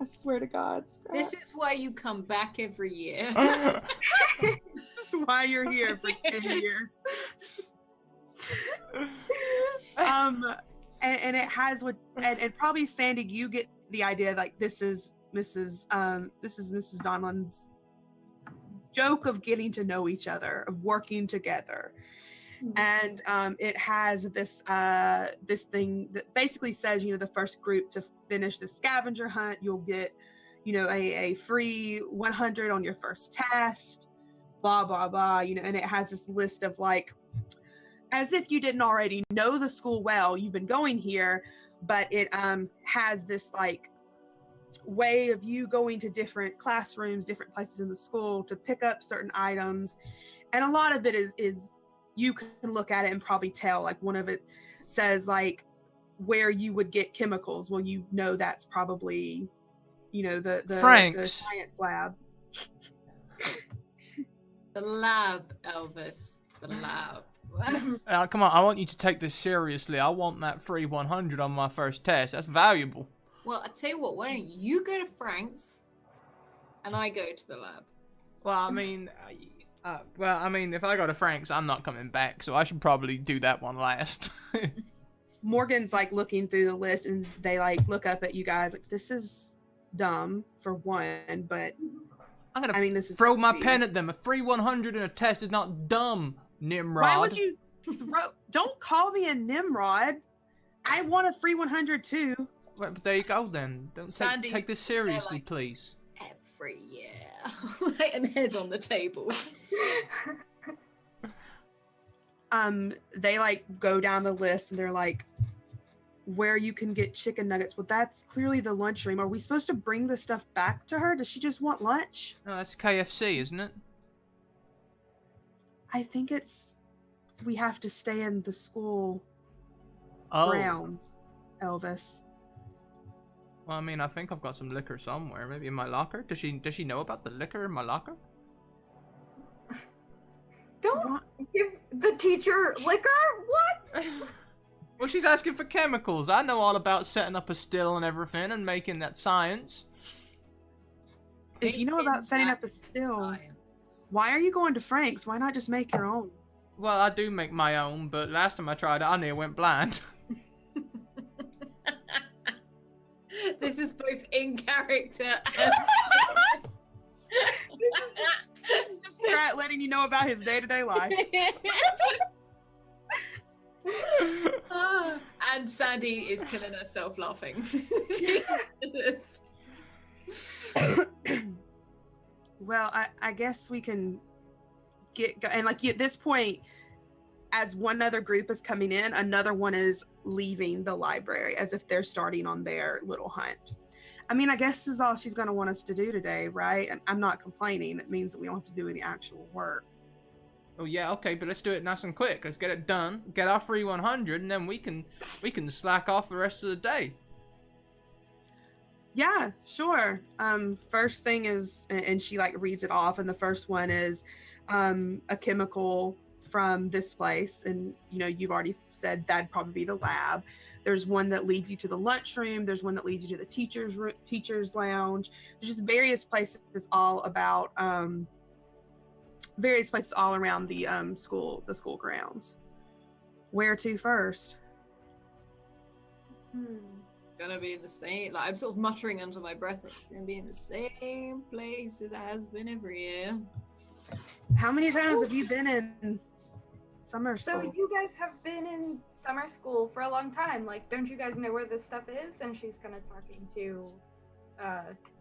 swear to God. Scrap. This is why you come back every year. This is why you're here for 10 years. And it has what, and probably Sandy, you get the idea like this is Mrs. Donlin's joke of getting to know each other, of working together. And it has this thing that basically says, the first group to finish the scavenger hunt, you'll get, a free 100 on your first test, blah, blah, blah, and it has this list of like, as if you didn't already know the school well, you've been going here, but it has this like way of you going to different classrooms, different places in the school to pick up certain items. And a lot of it is you can look at it and probably tell, like one of it says like where you would get chemicals. Well, that's probably, the science lab. The lab, Elvis. The lab. Come on, I want you to take this seriously. I want that free 100 on my first test. That's valuable. Well, I tell you what, why don't you go to Frank's and I go to the lab? Well, I mean, Well, I mean, if I go to Frank's, I'm not coming back, so I should probably do that one last. Morgan's like looking through the list, and they like look up at you guys like, this is dumb for one, but I'm gonna I mean, this is throw my easy. pen at them. A free 100 in a test is not dumb, Nimrod. Why would you don't call me a Nimrod. I want a free 100 too. Well, but there you go then. Don't Sandy, take this seriously, like- please. Every year. Like an head on the table. They like go down the list and they're like, where you can get chicken nuggets. Well, that's clearly the lunchroom. Are we supposed to bring the stuff back to her? Does she just want lunch? No, that's KFC, isn't it? I think it's we have to stay in the school Oh. grounds, Elvis. Well, I mean, I think I've got some liquor somewhere. Maybe in my locker. Does she know about the liquor in my locker? Don't give the teacher liquor? What? Well, she's asking for chemicals. I know all about setting up a still and everything and making that science. If you know about setting up a Science. still, why are you going to Frank's? Why not just make your own? Well, I do make my own, but last time I tried it, I near went blind. This is both in character and This is just Strat letting you know about his day-to-day life. And Sandy is killing herself laughing. Well, I guess we can and like at this point, as one other group is coming in, another one is leaving the library as if they're starting on their little hunt. I mean, I guess this is all she's going to want us to do today, right? And I'm not complaining. It means that we don't have to do any actual work. Oh yeah, okay, but let's do it nice and quick. Let's get it done. Get our free 100, and then we can slack off the rest of the day. Yeah, sure. First thing is, and she like reads it off, and the first one is a chemical from this place, and you know, you've already said that'd probably be the lab. There's one that leads you to the lunchroom. There's one that leads you to the teacher's lounge. There's just various places all about various places all around the school grounds. Where to first? Gonna be in the same, like I'm sort of muttering under my breath, it's gonna be in the same place as it has been every year. How many times have you been in summer So school? you guys have been in summer school for a long time. Like, don't you guys know where this stuff is? And she's kind of talking to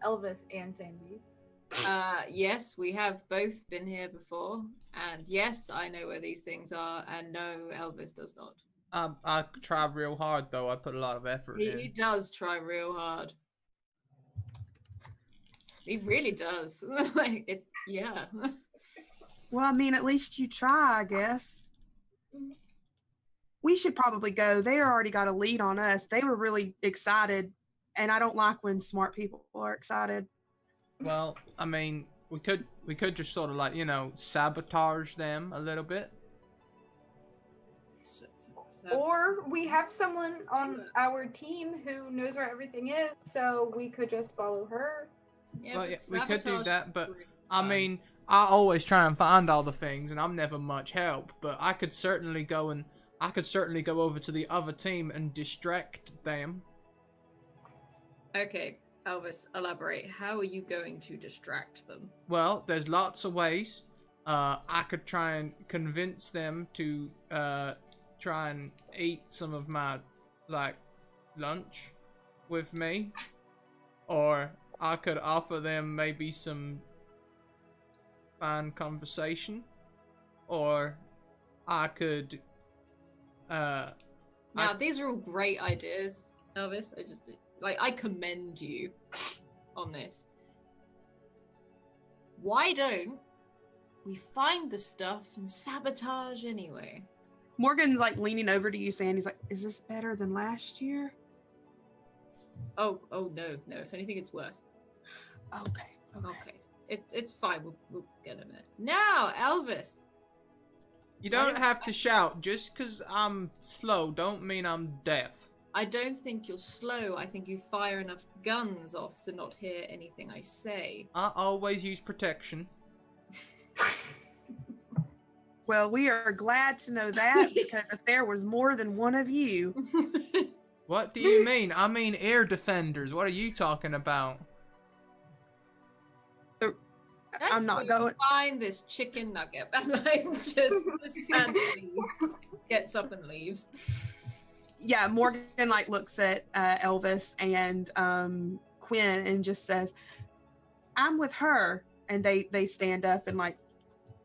Elvis and Sandy. Yes, we have both been here before, and yes, I know where these things are, and no, Elvis does not. I try real hard though. I put a lot of effort He in. does try real hard. He really does. Like it, yeah. Well, I mean, at least you try, I guess. We should probably go. They already got a lead on us. They were really excited, and I don't like when smart people are excited. Well, I mean, we could just sort of like, you know, sabotage them a little bit. So- Or we have someone on our team who knows where everything is, so we could just follow her. yeah, Well, but yeah, we could do sabotage that, is but, really I fun. mean, I always try and find all the things, and I'm never much help. But I could certainly go over to the other team and distract them. Okay, Elvis, elaborate. How are you going to distract them? Well, there's lots of ways. I could try and convince them to try and eat some of my like lunch with me, or I could offer them maybe some fine conversation, or I could Now, these are all great ideas, Elvis. I commend you on this. Why don't we find the stuff and sabotage anyway? Morgan's like leaning over to you, Sandy's like, "Is this better than last year?" Oh no. If anything, it's worse. Okay. Okay, it's fine. We'll get a minute. Now, Elvis. You don't have to shout. Just because I'm slow don't mean I'm deaf. I don't think you're slow. I think you fire enough guns off to not hear anything I say. I always use protection. Well, we are glad to know that because if there was more than one of you, What do you mean? I mean air defenders. What are you talking about? I'm not going. Find this chicken nugget, and like just the Sandy leaves, gets up and leaves. Yeah, Morgan like looks at Elvis and Quinn and just says, "I'm with her," and they stand up and like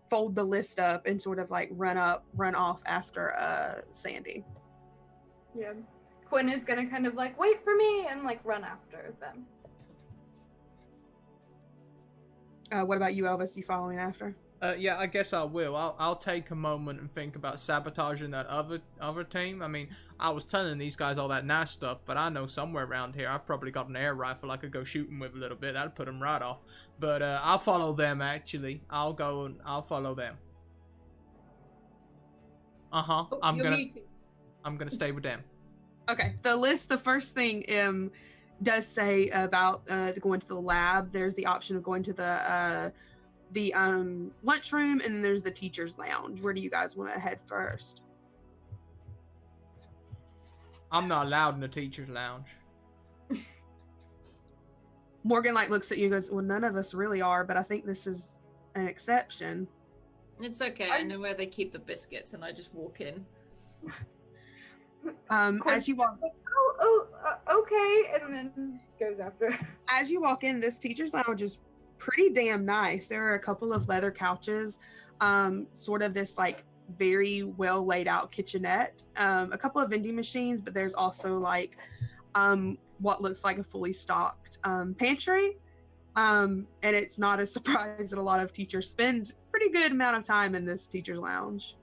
fold the list up and sort of like run off after Sandy. Yeah. Quinn is gonna kind of like wait for me and like run after them. What about you, Elvis? You following after? Yeah, I guess I will. I'll take a moment and think about sabotaging that other team. I mean, I was telling these guys all that nice stuff, but I know somewhere around here I've probably got an air rifle I could go shooting with a little bit. That'd put them right off. But I'll follow them, actually. I'll go and I'll follow them. Uh-huh. Oh, I'm you're gonna muted. stay with them. Okay. The first thing does say about going to the lab. There's the option of going to the lunchroom, and there's the teacher's lounge. Where do you guys want to head first? I'm not allowed in the teacher's lounge. Morgan like looks at you and goes, "Well, none of us really are, but I think this is an exception." It's okay. I know where they keep the biscuits, and I just walk in. As you walk Okay, and then goes after. As you walk in, this teacher's lounge is pretty damn nice. There are a couple of leather couches, sort of this like very well laid out kitchenette, a couple of vending machines, but there's also like what looks like a fully stocked pantry. And it's not a surprise that a lot of teachers spend pretty good amount of time in this teacher's lounge.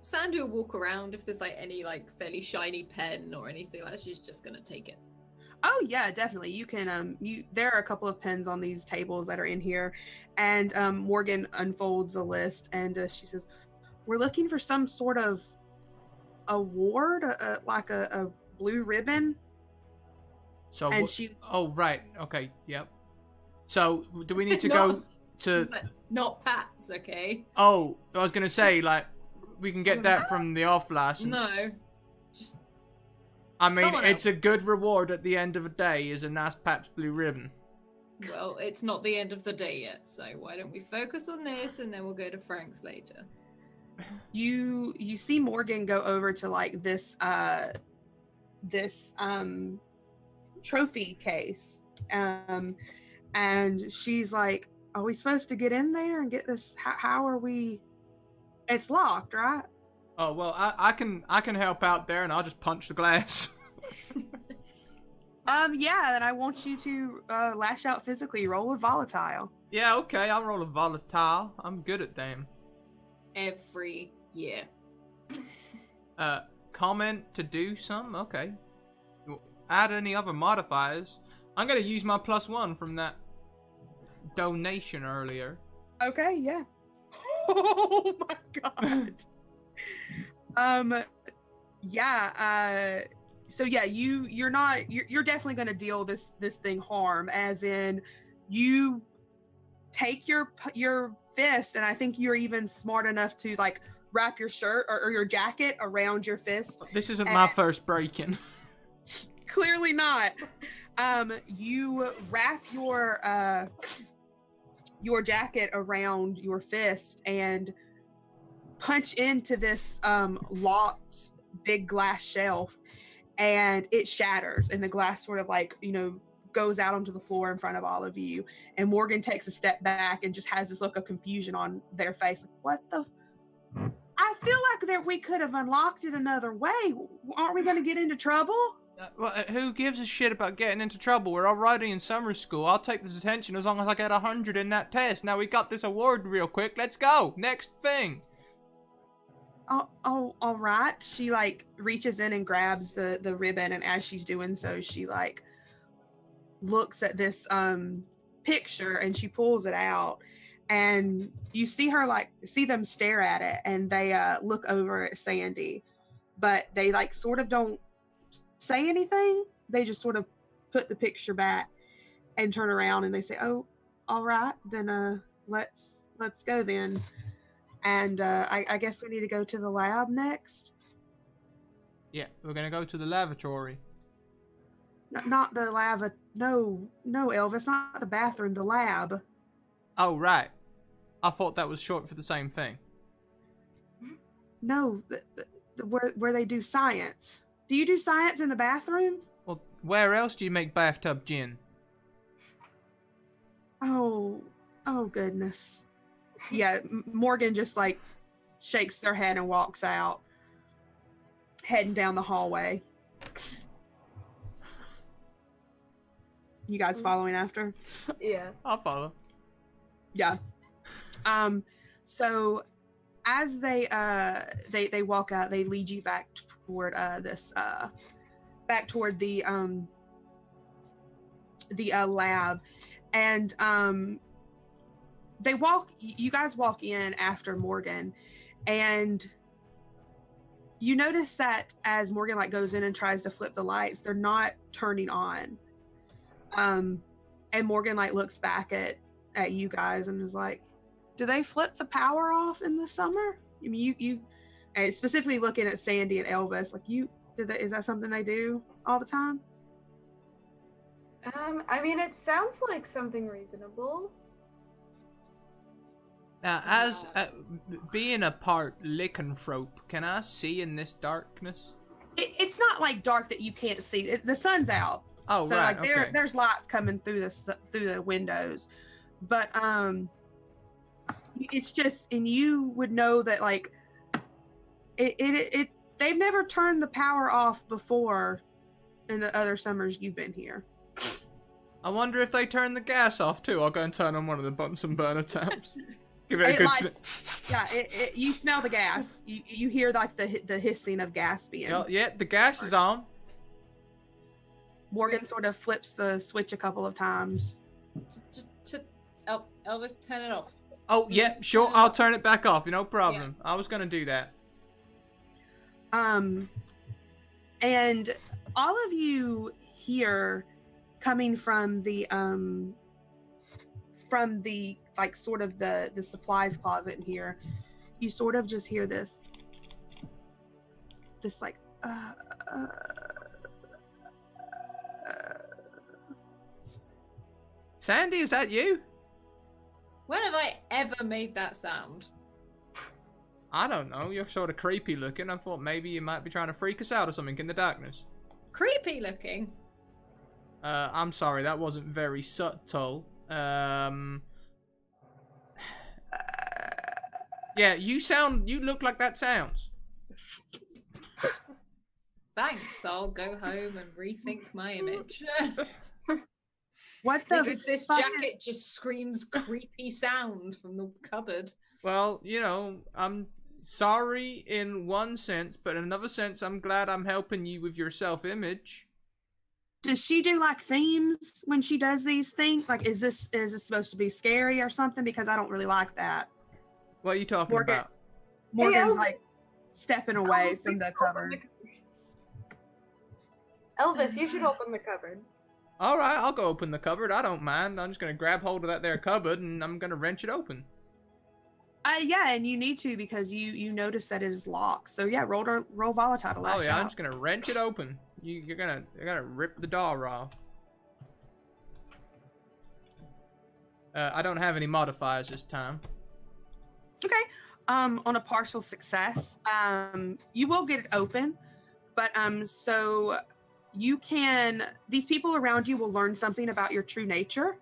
Sandy will walk around. If there's like any like fairly shiny pen or anything like that, she's just gonna take it. Oh yeah, definitely. You can there are a couple of pens on these tables that are in here, and Morgan unfolds a list and she says, "We're looking for some sort of award, like a blue ribbon." So and she oh right, okay, yep. So do we need to No. go to Not Pat's, okay? Oh, I was gonna say, like, we can get that from the off license. No, just I mean, someone it's else. a good reward at the end of a day is a nice Pabst Blue Ribbon. well, it's not the end of the day yet, so why don't we focus on this and then we'll go to Frank's later. you see Morgan go over to like this trophy case, and she's like, "Are we supposed to get in there and get this? How are we? It's locked, right?" Oh well, I can help out there, and I'll just punch the glass. Yeah, and I want you to lash out physically. Roll with volatile. Yeah, okay, I'll roll a volatile. I'm good at them. Every year. Comment to do some. Okay. Add any other modifiers. I'm gonna use my +1 from that donation earlier. Okay, yeah. Oh my god. Yeah, so yeah, you're definitely going to deal this thing harm, as in you take your fist, and I think you're even smart enough to like wrap your shirt or your jacket around your fist. This isn't my first break-in. Clearly not. You wrap your jacket around your fist and punch into this locked big glass shelf, and it shatters, and the glass sort of like, goes out onto the floor in front of all of you. And Morgan takes a step back and just has this look of confusion on their face, like, what the I feel like that we could have unlocked it another way. Aren't we going to get into trouble? Well, who gives a shit about getting into trouble? We're already in summer school. I'll take the detention as long as I get 100 in that test. Now we got this award real quick. Let's go. Next thing. Oh, all right. She like reaches in and grabs the ribbon, and as she's doing so, she like looks at this picture and she pulls it out, and you see them stare at it, and they look over at Sandy, but they like sort of don't say anything. They just sort of put the picture back and turn around, and they say, "Oh, all right, then let's go then." And I guess we need to go to the lab next. Yeah, we're gonna go to the lavatory. Not the lava. No, Elvis, not the bathroom. The lab. Oh, right. I thought that was short for the same thing. No, where they do science. Do you do science in the bathroom? Well, where else do you make bathtub gin? Oh goodness. Yeah, Morgan just like shakes their head and walks out, heading down the hallway. You guys following after? Yeah. I'll follow. Yeah. So as they walk out, they lead you back toward back toward the lab, and you guys walk in after Morgan, and you notice that as Morgan like goes in and tries to flip the lights, they're not turning on. And Morgan like looks back at you guys and is like, do they flip the power off in the summer? I mean, you and specifically looking at Sandy and Elvis, like is that something they do all the time? I mean, it sounds like something reasonable. Now, as being a part lycanthrope, can I see in this darkness? It's not like dark that you can't see. The sun's out. Oh, so right. like Okay. there's lights coming through the windows, but it's just, and you would know that like it they've never turned the power off before in the other summers you've been here. I wonder if they turn the gas off too. I'll go and turn on one of the Bunsen burner taps. Give it a good lights, yeah, you smell the gas. You hear like the hissing of gas being. Yeah, the gas is on. Morgan sort of flips the switch a couple of times. Elvis, turn it off. Oh, yeah, sure. I'll turn it back off. No problem. Yeah. I was gonna do that. And all of you here, coming from the like sort of the supplies closet in here, you sort of just hear this like Sandy, is that you? When have I ever made that sound? I don't know. You're sort of creepy looking. I thought maybe you might be trying to freak us out or something in the darkness. Creepy looking? I'm sorry. That wasn't very subtle. Yeah, you look like that sounds. Thanks. I'll go home and rethink my image. What the? Because this jacket just screams creepy sound from the cupboard. Well, I'm sorry in one sense, but in another sense, I'm glad I'm helping you with your self-image. Does she do like themes when she does these things? Like, is this supposed to be scary or something? Because I don't really like that. What are you talking about? Morgan's like stepping away from the cupboard. Elvis, you should open the cupboard. All right, I'll go open the cupboard. I don't mind. I'm just gonna grab hold of that there cupboard and I'm gonna wrench it open. Yeah, and you need to because you notice that it is locked. So yeah, roll volatile to lash Oh yeah, out. I'm just gonna wrench it open. You're gonna rip the door off. I don't have any modifiers this time. Okay. On a partial success, you will get it open, but so you can. These people around you will learn something about your true nature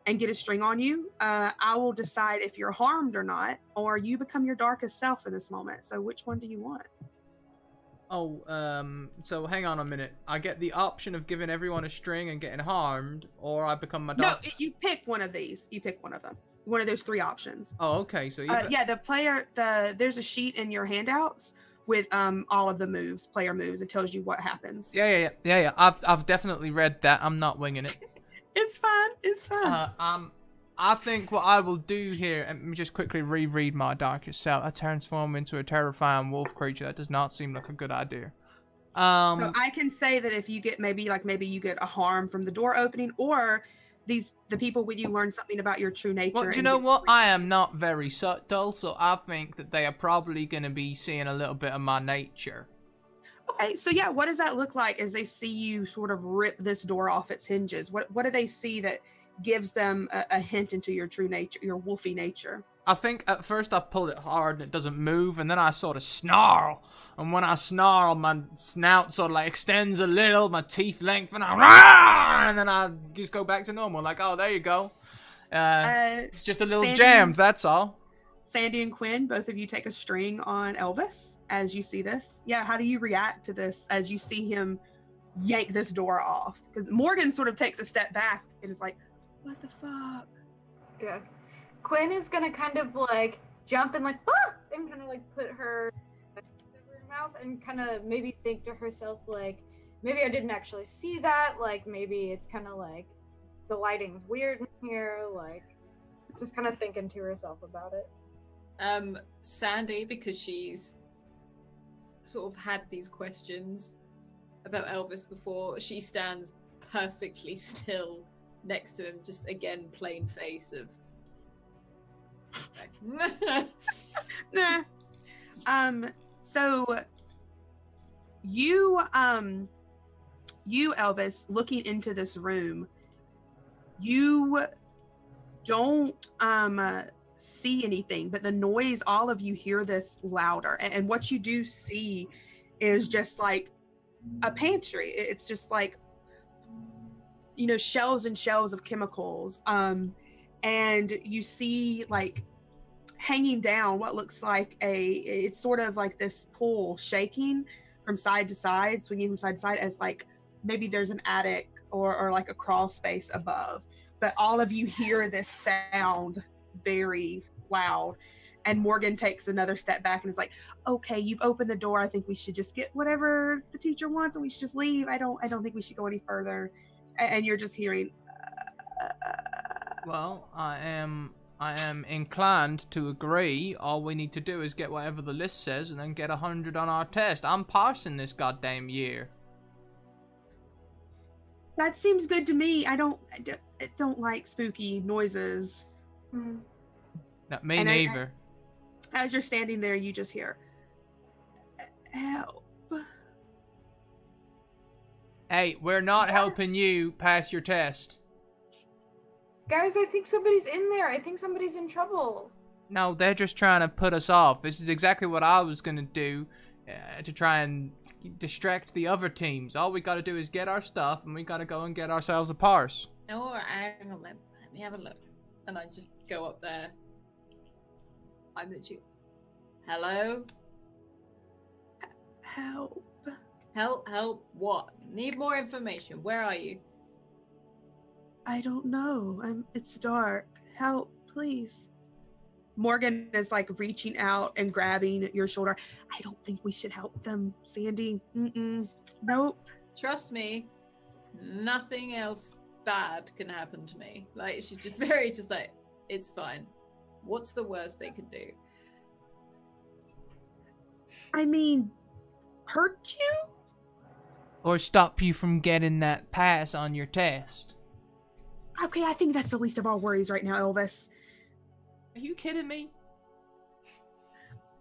and get a string on you. I will decide if you're harmed or not, or you become your darkest self in this moment. So which one do you want? Oh, so hang on a minute. I get the option of giving everyone a string and getting harmed, or I become my dark. No, you pick one of these. You pick one of them. One of those three options. Oh, okay. So yeah, there's a sheet in your handouts with all of the moves, player moves. It tells you what happens. Yeah. I've definitely read that. I'm not winging it. It's fine. It's fine. I think what I will do here, and let me just quickly reread my darkest self. I transform into a terrifying wolf creature. That does not seem like a good idea. So I can say that if you get maybe you get a harm from the door opening, or the people with you learn something about your true nature. Well, do you and know get what? free. I am not very subtle, so I think that they are probably going to be seeing a little bit of my nature. Okay, so yeah, what does that look like as they see you sort of rip this door off its hinges? What do they see that gives them a hint into your true nature, your wolfy nature? I think at first I pull it hard and it doesn't move, and then I sort of snarl. And when I snarl, my snout sort of like extends a little, my teeth lengthen, and then I just go back to normal. Like, oh, there you go. It's just a little Sandy- jammed, that's all. Sandy and Quinn, both of you take a string on Elvis as you see this. Yeah, how do you react to this as you see him yank this door off? Because Morgan sort of takes a step back and is like, what the fuck? Yeah. Quinn is gonna kind of like jump and like, ah! And kind of like put her over her mouth and kind of maybe think to herself like, maybe I didn't actually see that. Like maybe it's kind of like the lighting's weird in here. Like just kind of thinking to herself about it. Sandy, because she's sort of had these questions about Elvis before, she stands perfectly still next to him, just again plain face of Nah. So you Elvis, looking into this room, you don't see anything, but the noise, all of you hear this louder, and what you do see is just like a pantry. It's just like, you know, shelves and shelves of chemicals, and you see like hanging down what looks like it's sort of like this pool shaking from side to side, swinging from side to side, as like maybe there's an attic or like a crawl space above, but all of you hear this sound very loud. And Morgan takes another step back and is like, okay, you've opened the door, I think we should just get whatever the teacher wants and we should just leave. I don't think we should go any further. And you're just hearing Well, I am inclined to agree. All we need to do is get whatever the list says and then get 100 on our test. I'm passing this goddamn year. that seems good to me. I don't like spooky noises. Mm-hmm. Not me And neither. As you're standing there, you just hear, help. Hey, we're not helping you pass your test. Guys, I think somebody's in there. I think somebody's in trouble. No, they're just trying to put us off. This is exactly what I was going to do to try and distract the other teams. All we got to do is get our stuff, and we got to go and get ourselves a parse. Oh, hang on, let me have a look. And I just go up there. I'm literally, hello? Help. Help, what? Need more information. Where are you? I don't know. It's dark. Help, please. Morgan is like reaching out and grabbing your shoulder. I don't think we should help them, Sandy. Nope. Trust me, nothing else bad can happen to me. Like, she's just very just like, it's fine. What's the worst they could do? I mean, hurt you? Or stop you from getting that pass on your test. Okay, I think that's the least of our worries right now, Elvis. Are you kidding me?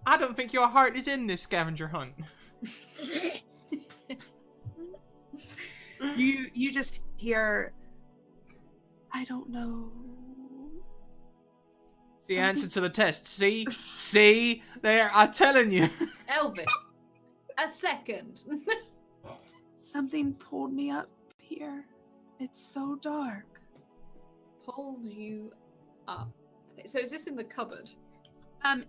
I don't think your heart is in this scavenger hunt. You just hear, I don't know. The answer to the test. See, there. I'm telling you. Elvis, a second. Something pulled me up here. It's so dark. Pulled you up. So is this in the cupboard?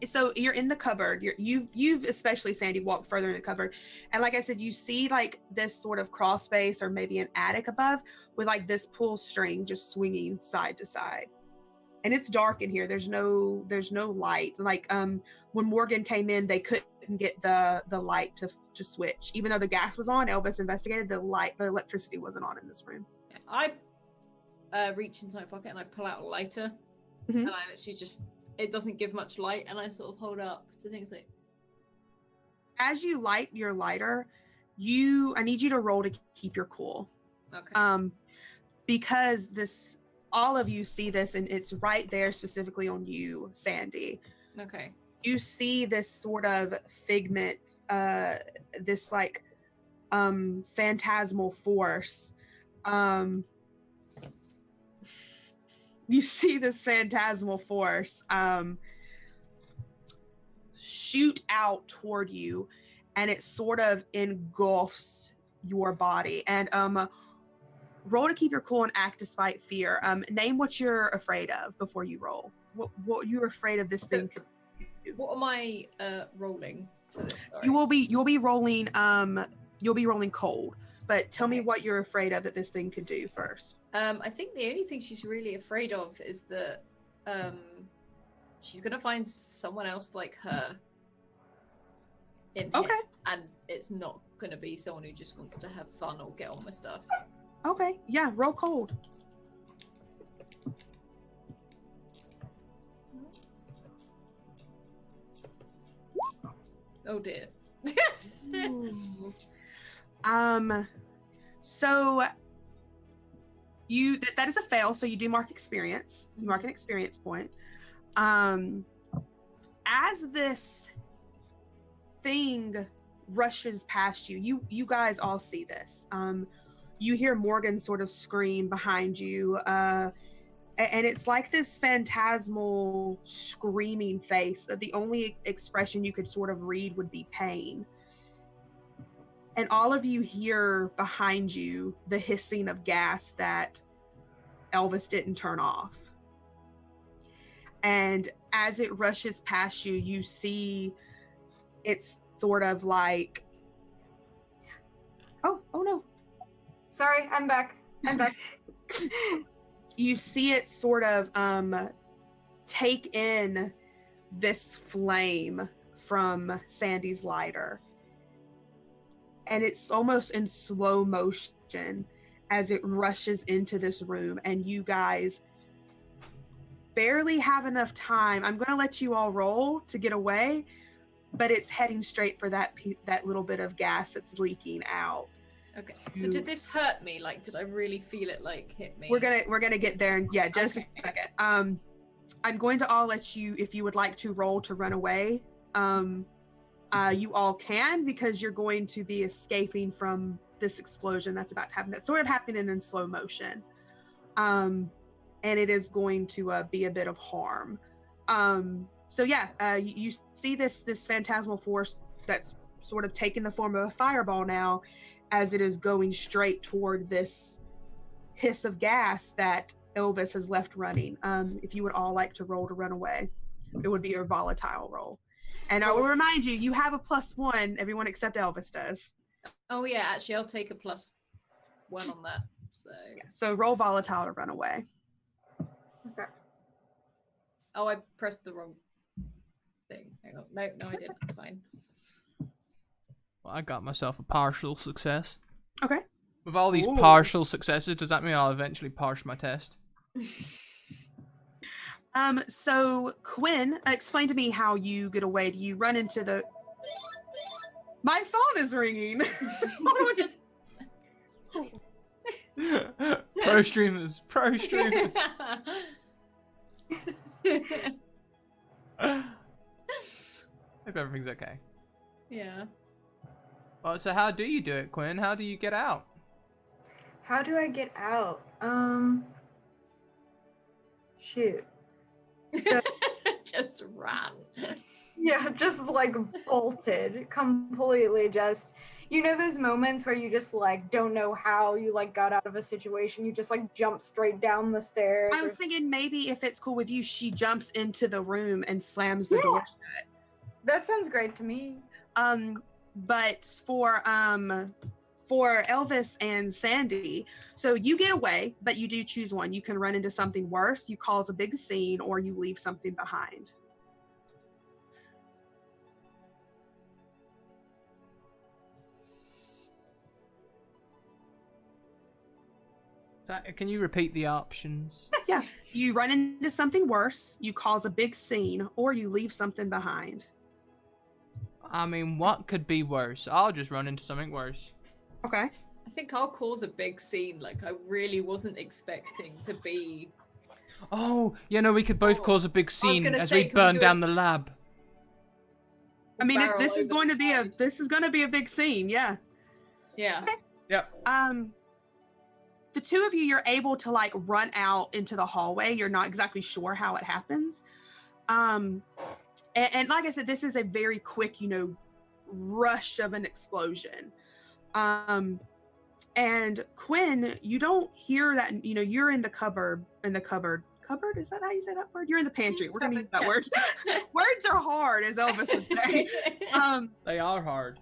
So you're in the cupboard. You've especially, Sandy, walked further in the cupboard, and like I said, you see like this sort of crawl space or maybe an attic above with like this pull string just swinging side to side, and it's dark in here. There's no light. Like when Morgan came in, they couldn't get the light to switch, even though the gas was on. Elvis investigated the electricity wasn't on in this room. I reach into my pocket and I pull out a lighter, Mhm. and I literally just, it doesn't give much light, and I sort of hold up to things like, As you light your lighter, I need you to roll to keep your cool. okay. Because all of you see this, and it's right there specifically on you, Sandy. Okay. You see this sort of figment, this like phantasmal force. You see this phantasmal force shoot out toward you, and it sort of engulfs your body. And roll to keep your cool and act despite fear. Name what you're afraid of before you roll. What you're afraid of this thing could do. What am I rolling for this? Sorry. You'll be rolling cold. But tell me what you're afraid of that this thing could do first. I think the only thing she's really afraid of is that she's gonna find someone else like her in Okay. here, and it's not gonna be someone who just wants to have fun or get on with stuff. Okay, yeah, roll cold. Oh dear. So you that is a fail, so you do mark experience. You mark an experience point. As this thing rushes past you, you guys all see this. You hear Morgan sort of scream behind you, and it's like this phantasmal screaming face. The only expression you could sort of read would be pain. And all of you hear behind you the hissing of gas that Elvis didn't turn off. And as it rushes past you, you see it's sort of like, oh no. Sorry, I'm back. You see it sort of take in this flame from Sandy's lighter. And it's almost in slow motion as it rushes into this room, and you guys barely have enough time. I'm going to let you all roll to get away, but it's heading straight for that little bit of gas that's leaking out. Okay. So did this hurt me? Like, did I really feel it like hit me? We're gonna get there in just Okay. a second. I'm going to all let you, if you would like to roll to run away. You all can, because you're going to be escaping from this explosion that's about to happen. That's sort of happening in slow motion. And it is going to be a bit of harm. So yeah, you see this phantasmal force that's sort of taking the form of a fireball now, as it is going straight toward this hiss of gas that Elvis has left running. If you would all like to roll to run away, it would be your volatile roll. And I will remind you, you have a +1, everyone except Elvis does. Oh yeah, actually I'll take a +1 on that. So roll volatile to run away. Okay. Oh, I pressed the wrong thing. Hang on. No, I didn't. It's fine. Well, I got myself a partial success. Okay. With all these Ooh. partial successes, does that mean I'll eventually parse my test? So Quinn, explain to me how you get away. Do you run into the... My phone is ringing. Pro streamers. Hope everything's okay. Yeah. Oh, So how do you do it, Quinn? How do you get out? How do I get out? Shoot. So, Just ran. yeah, just like bolted completely. Just, you know, those moments where you just like don't know how you like got out of a situation. You just like jump straight down the stairs. I was thinking maybe if it's cool with you, she jumps into the room and slams the door shut. That sounds great to me. But for Elvis and Sandy, so you get away, but you do choose one. You can run into something worse, you cause a big scene, or you leave something behind. Can you repeat the options? Yeah, you run into something worse, you cause a big scene, or you leave something behind. I mean, what could be worse? I'll just run into something worse. Okay. I think I'll cause a big scene. Like, I really wasn't expecting to be Oh, yeah, no, we could both cause a big scene gonna as say, we can we burn do down it- the lab. I mean, Barrel this is over going the to be a side. this is going to be a big scene. Yeah. Yeah. Yep. The two of you, you're able to like run out into the hallway. You're not exactly sure how it happens. And like I said, this is a very quick, rush of an explosion. And Quinn, you don't hear that, you're in the cupboard. Cupboard? Is that how you say that word? You're in the pantry. We're gonna use that word. Words are hard, as Elvis would say. They are hard.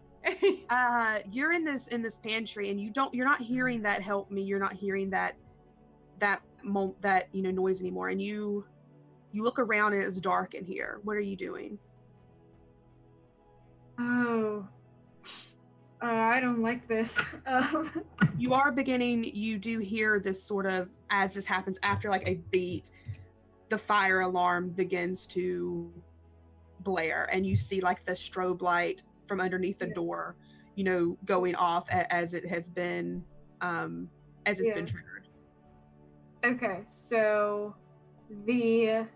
You're in this pantry, and you're not hearing that "help me." You're not hearing that noise anymore. And you look around, and it's dark in here. What are you doing? Oh, I don't like this. You do hear this sort of, as this happens after like a beat, the fire alarm begins to blare, and you see like the strobe light from underneath the door, going off as it has been, been triggered. Okay, so the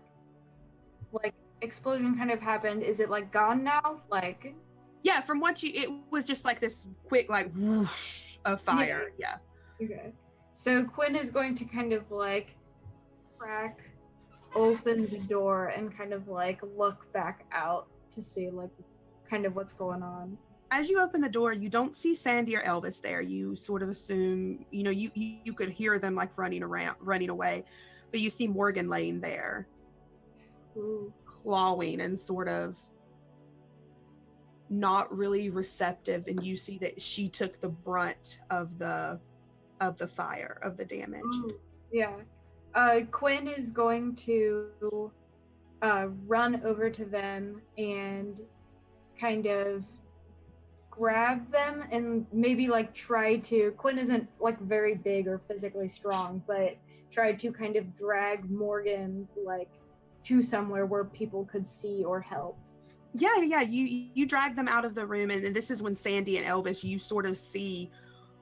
explosion kind of happened. Is it like gone now? Like, Yeah, from what it was just like this quick like whoosh of fire. Yeah. okay. So Quinn is going to kind of like crack open the door and kind of like look back out to see like kind of what's going on. As you open the door, you don't see Sandy or Elvis there. You sort of assume, you could hear them like running away, but you see Morgan laying there, Ooh. clawing and sort of not really receptive, and you see that she took the brunt of the fire, of the damage. Ooh, yeah. Quinn is going to run over to them and kind of grab them and maybe like try to, Quinn isn't like very big or physically strong, but try to kind of drag Morgan like to somewhere where people could see or help. Yeah. You drag them out of the room, and this is when Sandy and Elvis, you sort of see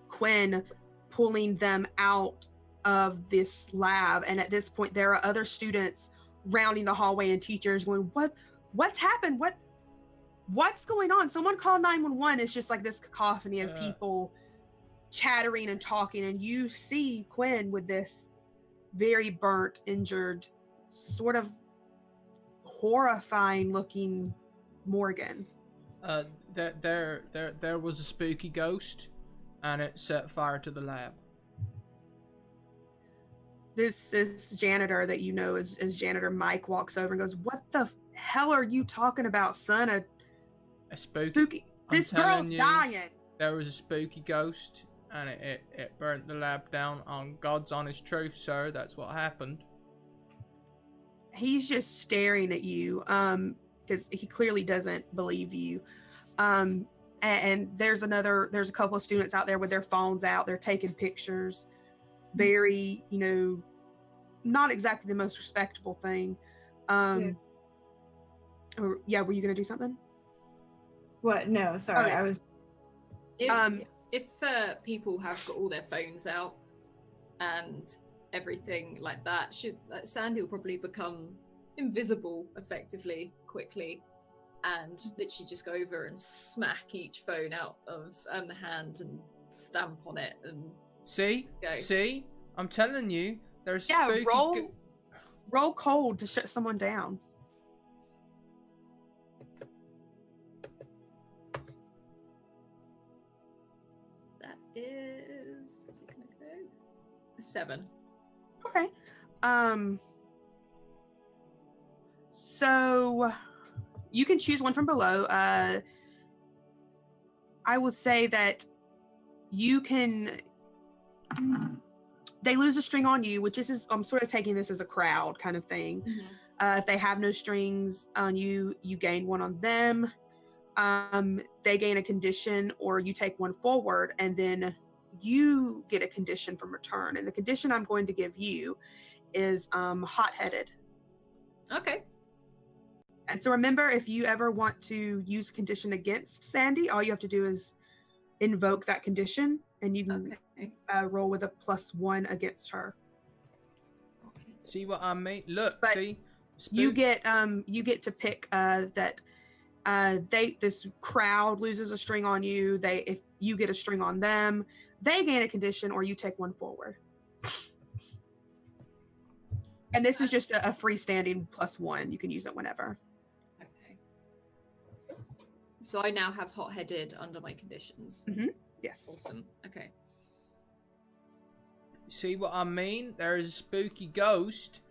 Quinn pulling them out of this lab, and at this point there are other students rounding the hallway and teachers going, what's happened? What's going on? Someone call 911. It's just like this cacophony of people chattering and talking, and you see Quinn with this very burnt, injured, sort of horrifying looking Morgan. There was a spooky ghost, and it set fire to the lab. This janitor that as janitor Mike walks over and goes, "What the hell are you talking about, son? A spooky. This girl's dying." There was a spooky ghost, and it burnt the lab down. On God's honest truth, sir, that's what happened. He's just staring at you, because he clearly doesn't believe you. And there's a couple of students out there with their phones out. They're taking pictures. Very, not exactly the most respectable thing. Were you gonna do something? What? No, sorry. Okay. I was. If people have got all their phones out and everything like that, Sandy will probably become invisible effectively quickly, and literally just go over and smack each phone out of the hand and stamp on it and See, I'm telling you, there's Yeah, spooky. roll cold to shut someone down. That is it gonna go? 7. Okay. So you can choose one from below. I will say that you can. They lose a string on you, which I'm sort of taking this as a crowd kind of thing. If they have no strings on you, you gain one on them. They gain a condition, or you take one forward, and then you get a condition from return. And the condition I'm going to give you is hot-headed. Okay. And so remember, if you ever want to use a condition against Sandy, all you have to do is invoke that condition, and you can Okay. roll with a +1 against her. See what I mean? Look, But see? You get to pick that this crowd loses a string on you. If you get a string on them, they gain a condition or you take one forward. And this is just a freestanding +1. You can use it whenever. Okay. So I now have hot-headed under my conditions. Yes. Awesome. Okay. See what I mean? There is a spooky ghost,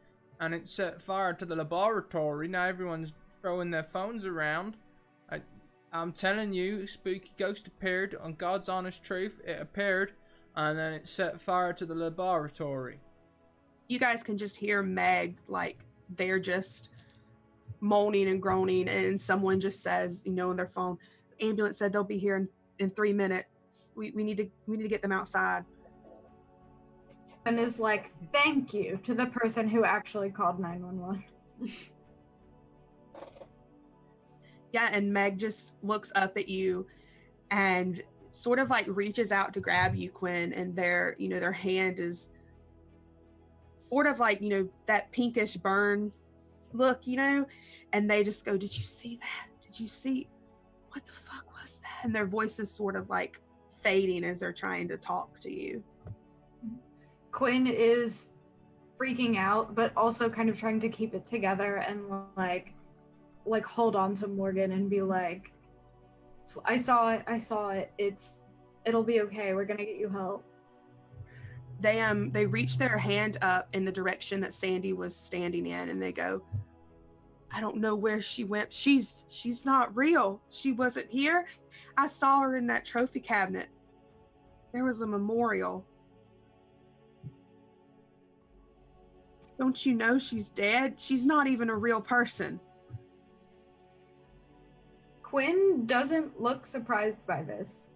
and it set fire to the laboratory. Now everyone's throwing their phones around. I'm telling you, spooky ghost appeared. On God's honest truth, it appeared, and then it set fire to the laboratory. You guys can just hear Meg, like, they're just moaning and groaning, and someone just says, in their phone, ambulance said they'll be here in 3 minutes. We need to get them outside. And is like, thank you to the person who actually called 911. Yeah, and Meg just looks up at you and sort of like reaches out to grab you, Quinn, and their hand is sort of like, that pinkish burn look, and they just go, did you see that? Did you see? What the fuck was that? And their voice is sort of like fading as they're trying to talk to you. Quinn is freaking out, but also kind of trying to keep it together and like hold on to Morgan and be like, I saw it. It'll be okay. We're gonna get you help. They reach their hand up in the direction that Sandy was standing in, and they go, I don't know where she went. She's not real. She wasn't here. I saw her in that trophy cabinet. There was a memorial. Don't you know she's dead? She's not even a real person. Quinn doesn't look surprised by this.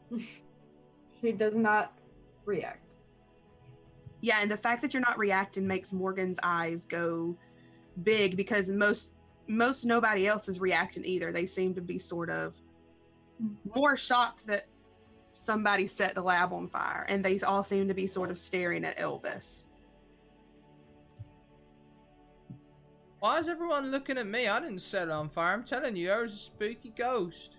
She does not react. Yeah, and the fact that you're not reacting makes Morgan's eyes go big, because most nobody else is reacting either. They seem to be sort of more shocked that somebody set the lab on fire, and they all seem to be sort of staring at Elvis. Why is everyone looking at me? I didn't set it on fire. I'm telling you, there was a spooky ghost.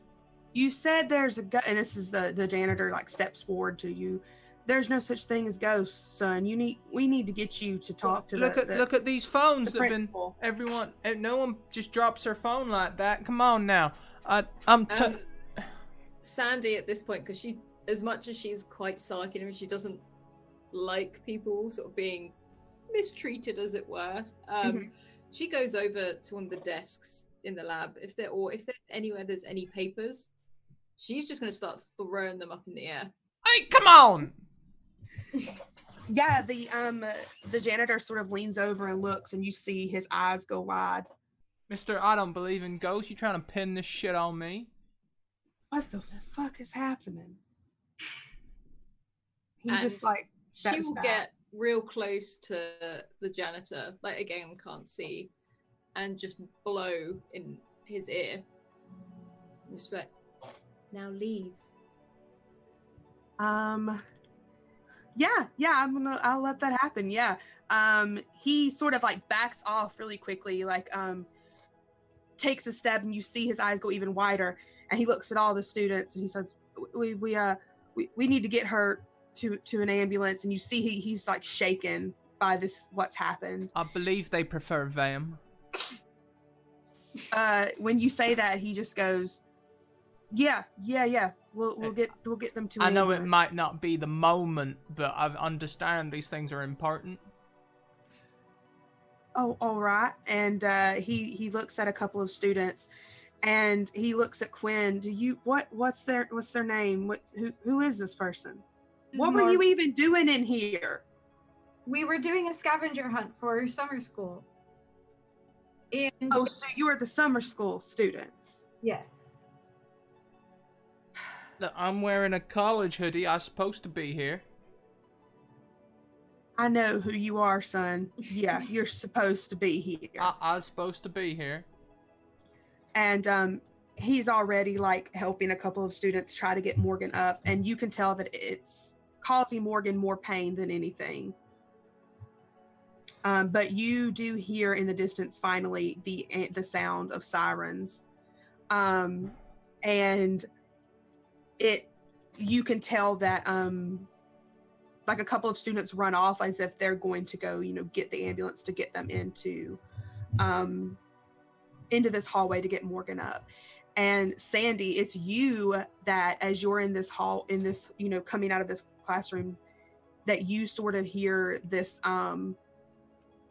You said there's a and this is the janitor like steps forward to you. There's no such thing as ghosts, son. We need to get you to talk to look at these phones the that have been principal. everyone. No one just drops their phone like that. Come on now. Sandy at this point, because she, as much as she's quite sarky and she doesn't like people sort of being mistreated, as it were, she goes over to one of the desks in the lab. If there's anywhere there's any papers, she's just going to start throwing them up in the air. Hey, come on! Yeah, the janitor sort of leans over and looks, and you see his eyes go wide. Mister, I don't believe in ghosts. You trying to pin this shit on me? What the fuck is happening? He And just like she will get real close to the janitor, like again can't see, and just blow in his ear. And just be like, now leave. Yeah, I'll let that happen. Yeah. He sort of like backs off really quickly, like takes a step, and you see his eyes go even wider, and he looks at all the students and he says, we need to get her to an ambulance. And you see he's like shaken by what's happened. I believe they prefer them. When you say that, he just goes, yeah. We'll get them to. I know it might not be the moment, but I understand these things are important. Oh, all right. And he looks at a couple of students, and he looks at Quinn. What's their name? Who is this person? What were you even doing in here? We were doing a scavenger hunt for summer school. And Oh, so you are the summer school students. yes. Look, I'm wearing a college hoodie. I'm supposed to be here. I know who you are, son. Yeah, you're supposed to be here. I was supposed to be here. And he's already like helping a couple of students try to get Morgan up, and you can tell that it's causing Morgan more pain than anything. But you do hear in the distance finally the sound of sirens, and you can tell that like a couple of students run off as if they're going to go, get the ambulance to get them into this hallway to get Morgan up. And Sandy, it's you that, as you're in this hall, in this, coming out of this classroom, that you sort of hear this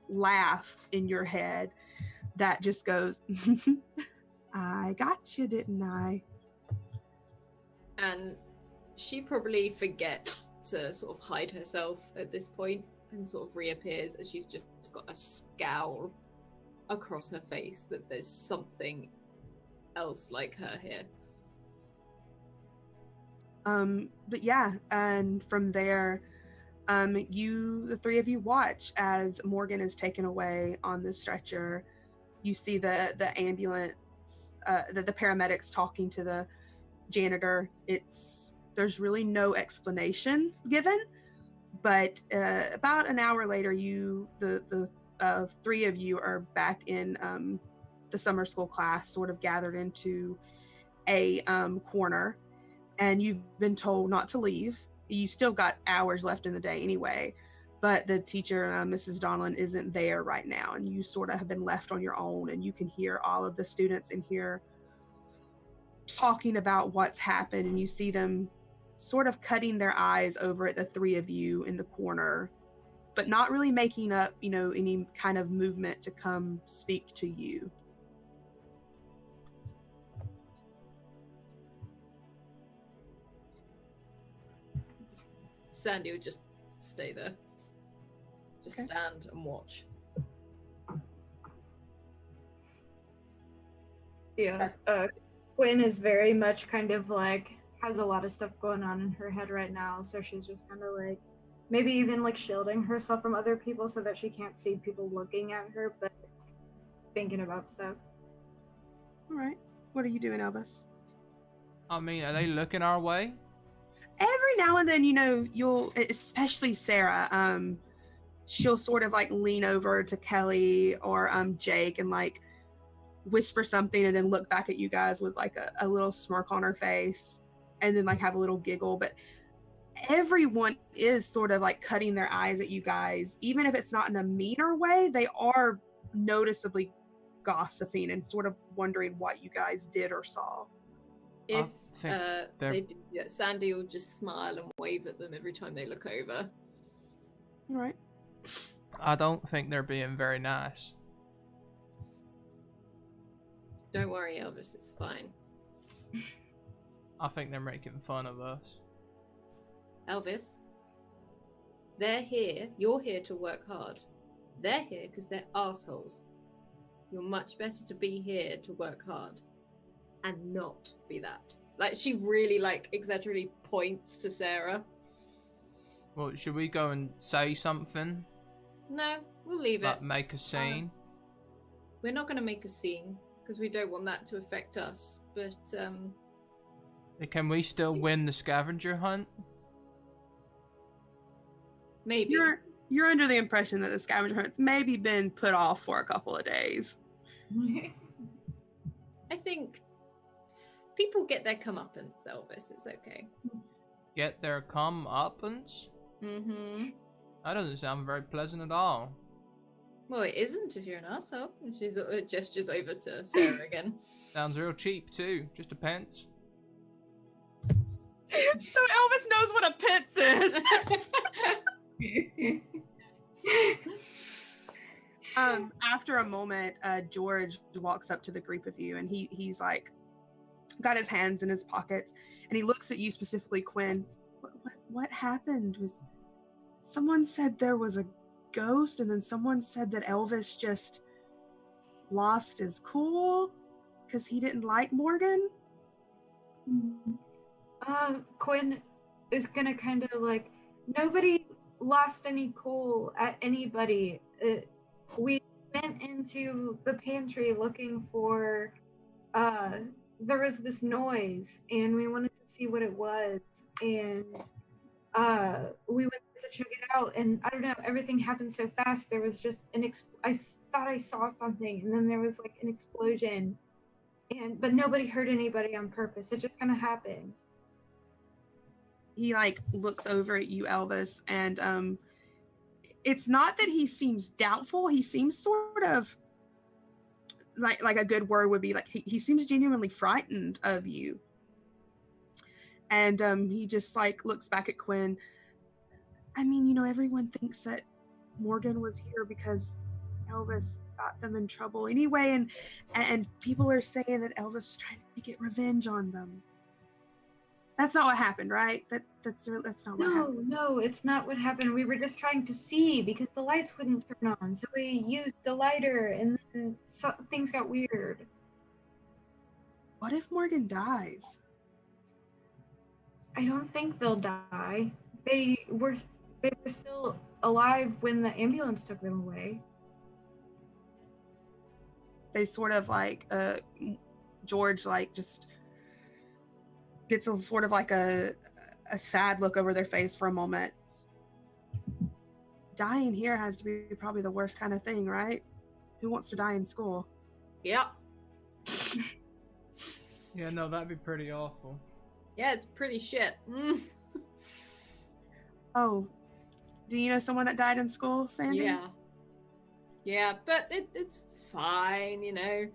laugh in your head that just goes, I got you, didn't I? And she probably forgets to sort of hide herself at this point and sort of reappears as she's just got a scowl across her face that there's something else like her here. But yeah, and from there, the three of you watch as Morgan is taken away on the stretcher. You see the ambulance, the paramedics talking to the janitor. There's really no explanation given, but about an hour later, the three of you are back in the summer school class, sort of gathered into a corner, and you've been told not to leave. You still got hours left in the day anyway, but the teacher, Mrs. Donlin, isn't there right now, and you sort of have been left on your own, and you can hear all of the students in here talking about what's happened, and you see them sort of cutting their eyes over at the three of you in the corner, but not really making up, any kind of movement to come speak to you. Sandy would just stay there. Just stand and watch. Yeah. Quinn is very much kind of like, has a lot of stuff going on in her head right now, so she's just kind of like, maybe even like shielding herself from other people so that she can't see people looking at her, but thinking about stuff. All right. What are you doing, Elvis? I mean, are they looking our way? Every now and then, you'll, especially Sarah, she'll sort of like lean over to Kelly or Jake and like whisper something and then look back at you guys with like a little smirk on her face and then like have a little giggle. But everyone is sort of like cutting their eyes at you guys, even if it's not in a meaner way. They are noticeably gossiping and sort of wondering what you guys did or saw. If they do, Sandy will just smile and wave at them every time they look over. All right. I don't think they're being very nice. Don't worry, Elvis, it's fine. I think they're making fun of us. Elvis, they're here. You're here to work hard. They're here because they're assholes. You're much better to be here to work hard and not be that. Like, she really, exaggeratedly points to Sarah. Well, should we go and say something? No, we'll leave it. Make a scene? We're not going to make a scene, because we don't want that to affect us, but, Can we still win the scavenger hunt? Maybe. You're under the impression that the scavenger hunt's maybe been put off for a couple of days. I think people get their comeuppance, Elvis. It's okay. Get their comeuppance? Mm-hmm. That doesn't sound very pleasant at all. Well, it isn't if you're an asshole. She gestures over to Sarah again. Sounds real cheap too. Just a pence. So Elvis knows what a pence is. After a moment, George walks up to the group of you, and he's like, got his hands in his pockets, and he looks at you specifically, Quinn. What happened? Was someone said there was a ghost, and then someone said that Elvis just lost his cool because he didn't like Morgan? Quinn is gonna kind of like, nobody lost any cool at anybody. We went into the pantry looking for, there was this noise and we wanted to see what it was, and we went to to check it out, and I don't know, everything happened so fast. There was just thought I saw something, and then there was like an explosion, but nobody hurt anybody on purpose. It just kind of happened. He like looks over at you, Elvis, and it's not that he seems doubtful. He seems sort of like a good word would be like he seems genuinely frightened of you. And he just like looks back at Quinn. I mean, you know, everyone thinks that Morgan was here because Elvis got them in trouble anyway, and people are saying that Elvis was trying to get revenge on them. That's not what happened, right? That's not what happened. No, it's not what happened. We were just trying to see because the lights wouldn't turn on, so we used the lighter, and then things got weird. What if Morgan dies? I don't think they'll die. They were still alive when the ambulance took them away. They sort of like George like just gets a sort of like a sad look over their face for a moment. Dying here has to be probably the worst kind of thing, right? Who wants to die in school? Yep. Yeah, no, that'd be pretty awful. Yeah, it's pretty shit. Oh, do you know someone that died in school, Sandy? Yeah. Yeah, but it's fine, you know.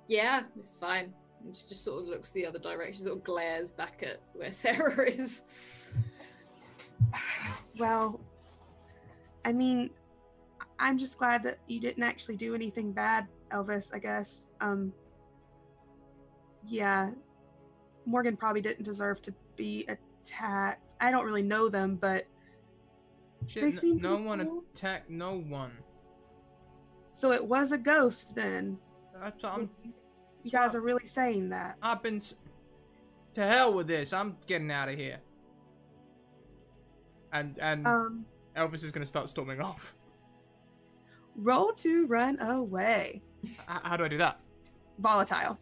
Yeah, it's fine. And she just sort of looks the other direction, sort of glares back at where Sarah is. Well, I mean, I'm just glad that you didn't actually do anything bad, Elvis, I guess. Yeah, Morgan probably didn't deserve to be attacked. I don't really know them, but Shit, they seem no pretty one cool. attacked no one. So it was a ghost then. You guys are really saying that. I've been to hell with this. I'm getting out of here. And Elvis is gonna start storming off. Roll to run away. How do I do that? Volatile.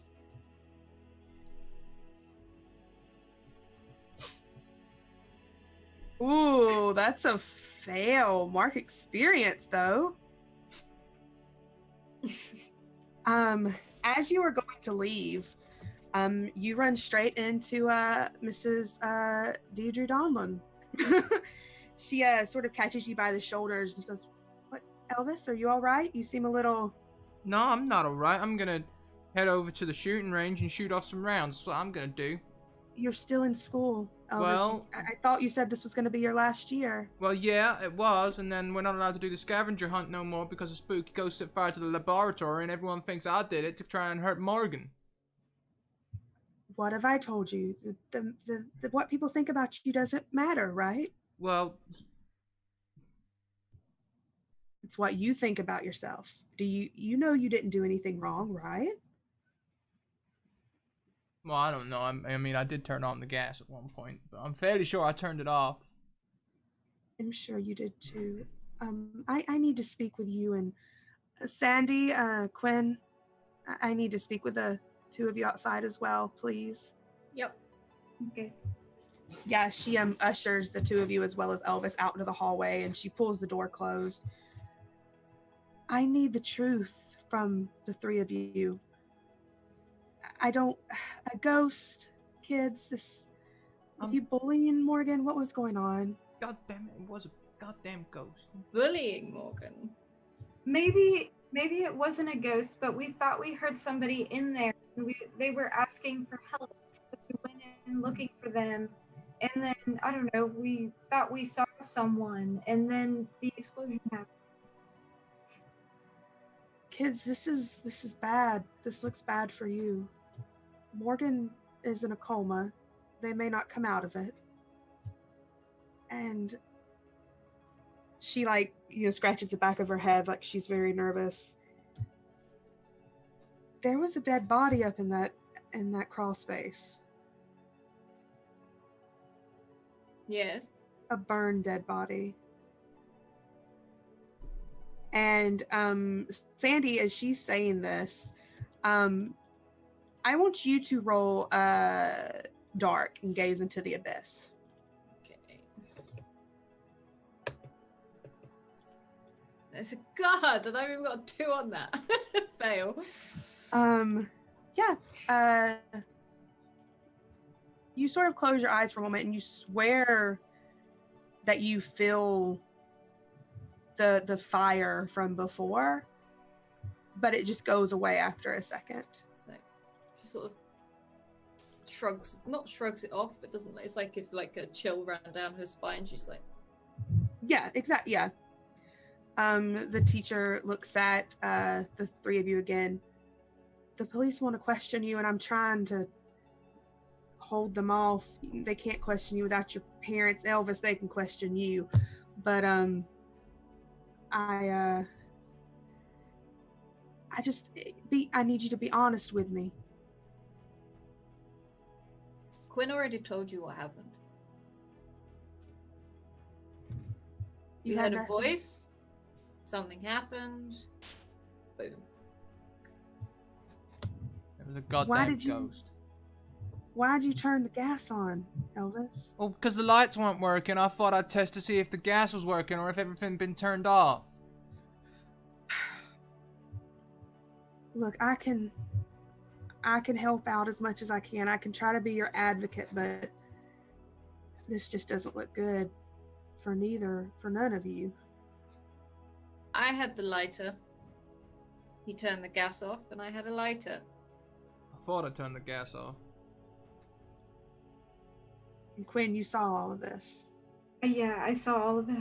Ooh, that's a fail. Mark experience though. As you are going to leave, you run straight into Mrs. Deidre Donlin. She sort of catches you by the shoulders and goes, "What, Elvis? Are you all right? You seem a little." No, I'm not alright. I'm gonna head over to the shooting range and shoot off some rounds. That's what I'm gonna do. You're still in school, Elvis. Well, I thought you said this was going to be your last year. Well, yeah, it was, and then we're not allowed to do the scavenger hunt no more because a spooky ghost set fire to the laboratory, and everyone thinks I did it to try and hurt Morgan. What have I told you? The what people think about you doesn't matter, right? Well, It's what you think about yourself. Do you know you didn't do anything wrong, right? I don't know. I mean, I did turn on the gas at one point, but I'm fairly sure I turned it off. I'm sure you did too. I need to speak with you and Sandy, Quinn. I need to speak with the two of you outside as well, please. Yep. Okay. Yeah, she ushers the two of you as well as Elvis out into the hallway, and she pulls the door closed. I need the truth from the three of you. A ghost, kids, you bullying Morgan? What was going on? God damn it was a goddamn ghost. Bullying Morgan. Maybe it wasn't a ghost, but we thought we heard somebody in there. And they were asking for help, so we went in looking for them. And then I don't know. We thought we saw someone, and then the explosion happened. Kids, this is bad. This looks bad for you. Morgan is in a coma. They may not come out of it. And she scratches the back of her head like she's very nervous. There was a dead body up in that crawl space. Yes. A burned dead body. And Sandy, as she's saying this, I want you to roll dark and gaze into the abyss. Okay. It's a god, and I've even got a 2 on that. Fail. Yeah. You sort of close your eyes for a moment and you swear that you feel the fire from before, but it just goes away after a second. So she sort of shrugs it off, but doesn't. It's like if like a chill ran down her spine. She's like, Yeah, exactly. Yeah. The teacher looks at the three of you again. The police want to question you, and I'm trying to hold them off. They can't question you without your parents. Elvis, they can question you, but I need you to be honest with me. Quinn already told you what happened. You had heard a nothing? voice. Something happened. Boom. It was a goddamn Why did you- ghost. Why'd you turn the gas on, Elvis? Well, because the lights weren't working, I thought I'd test to see if the gas was working or if everything had been turned off. Look, I can help out as much as I can. I can try to be your advocate, but this just doesn't look good for none of you. I had the lighter. He turned the gas off, and I had a lighter. I thought I turned the gas off. And Quinn, you saw all of this. Yeah, I saw all of it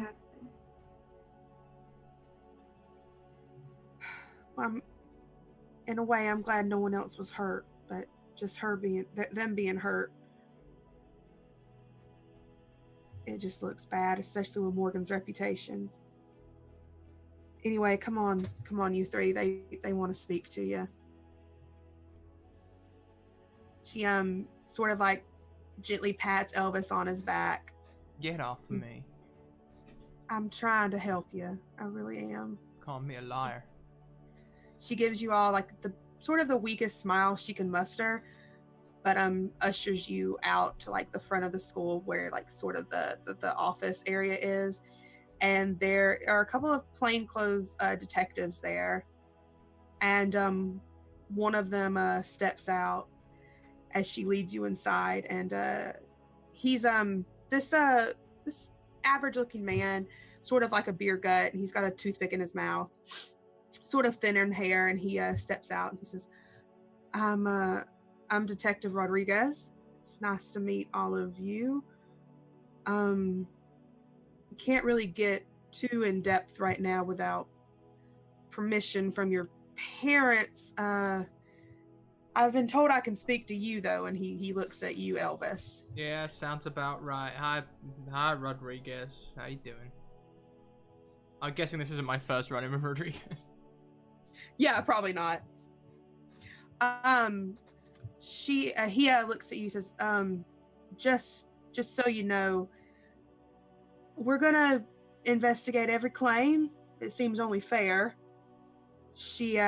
happen. In a way, I'm glad no one else was hurt, but just them being hurt, it just looks bad, especially with Morgan's reputation. Anyway, come on, you three. They want to speak to you. She sort of like gently pats Elvis on his back. Get off of me. I'm trying to help you. I really am. Call me a liar. She gives you all like the sort of the weakest smile she can muster, but ushers you out to like the front of the school where like sort of the office area is, and there are a couple of plainclothes detectives there, and one of them steps out as she leads you inside, and he's this average looking man, sort of like a beer gut, and he's got a toothpick in his mouth, sort of thin in hair, and he steps out and he says, I'm Detective Rodriguez. It's nice to meet all of you. Can't really get too in depth right now without permission from your parents. I've been told I can speak to you though, and he looks at you, Elvis. Yeah, sounds about right. Hi, Rodriguez. How you doing? I'm guessing this isn't my first run-in with Rodriguez. Yeah, probably not. He looks at you, says, just so you know, we're gonna investigate every claim. It seems only fair. He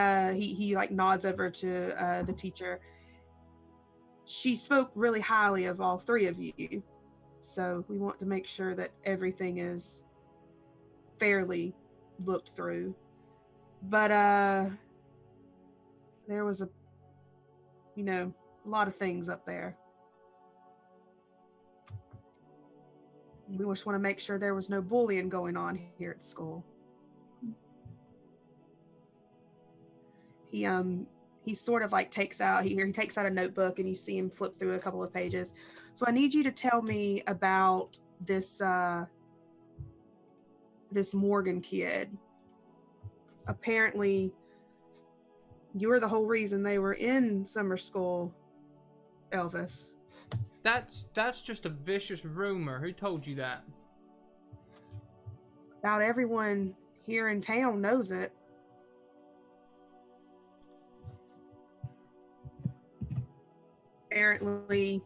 like nods over to the teacher. She spoke really highly of all three of you, so we want to make sure that everything is fairly looked through. But there was a lot of things up there. We just want to make sure there was no bullying going on here at school. He sort of like takes out a notebook, and you see him flip through a couple of pages. So I need you to tell me about this Morgan kid. Apparently you're the whole reason they were in summer school, Elvis. That's just a vicious rumor. Who told you that? About everyone here in town knows it. Apparently,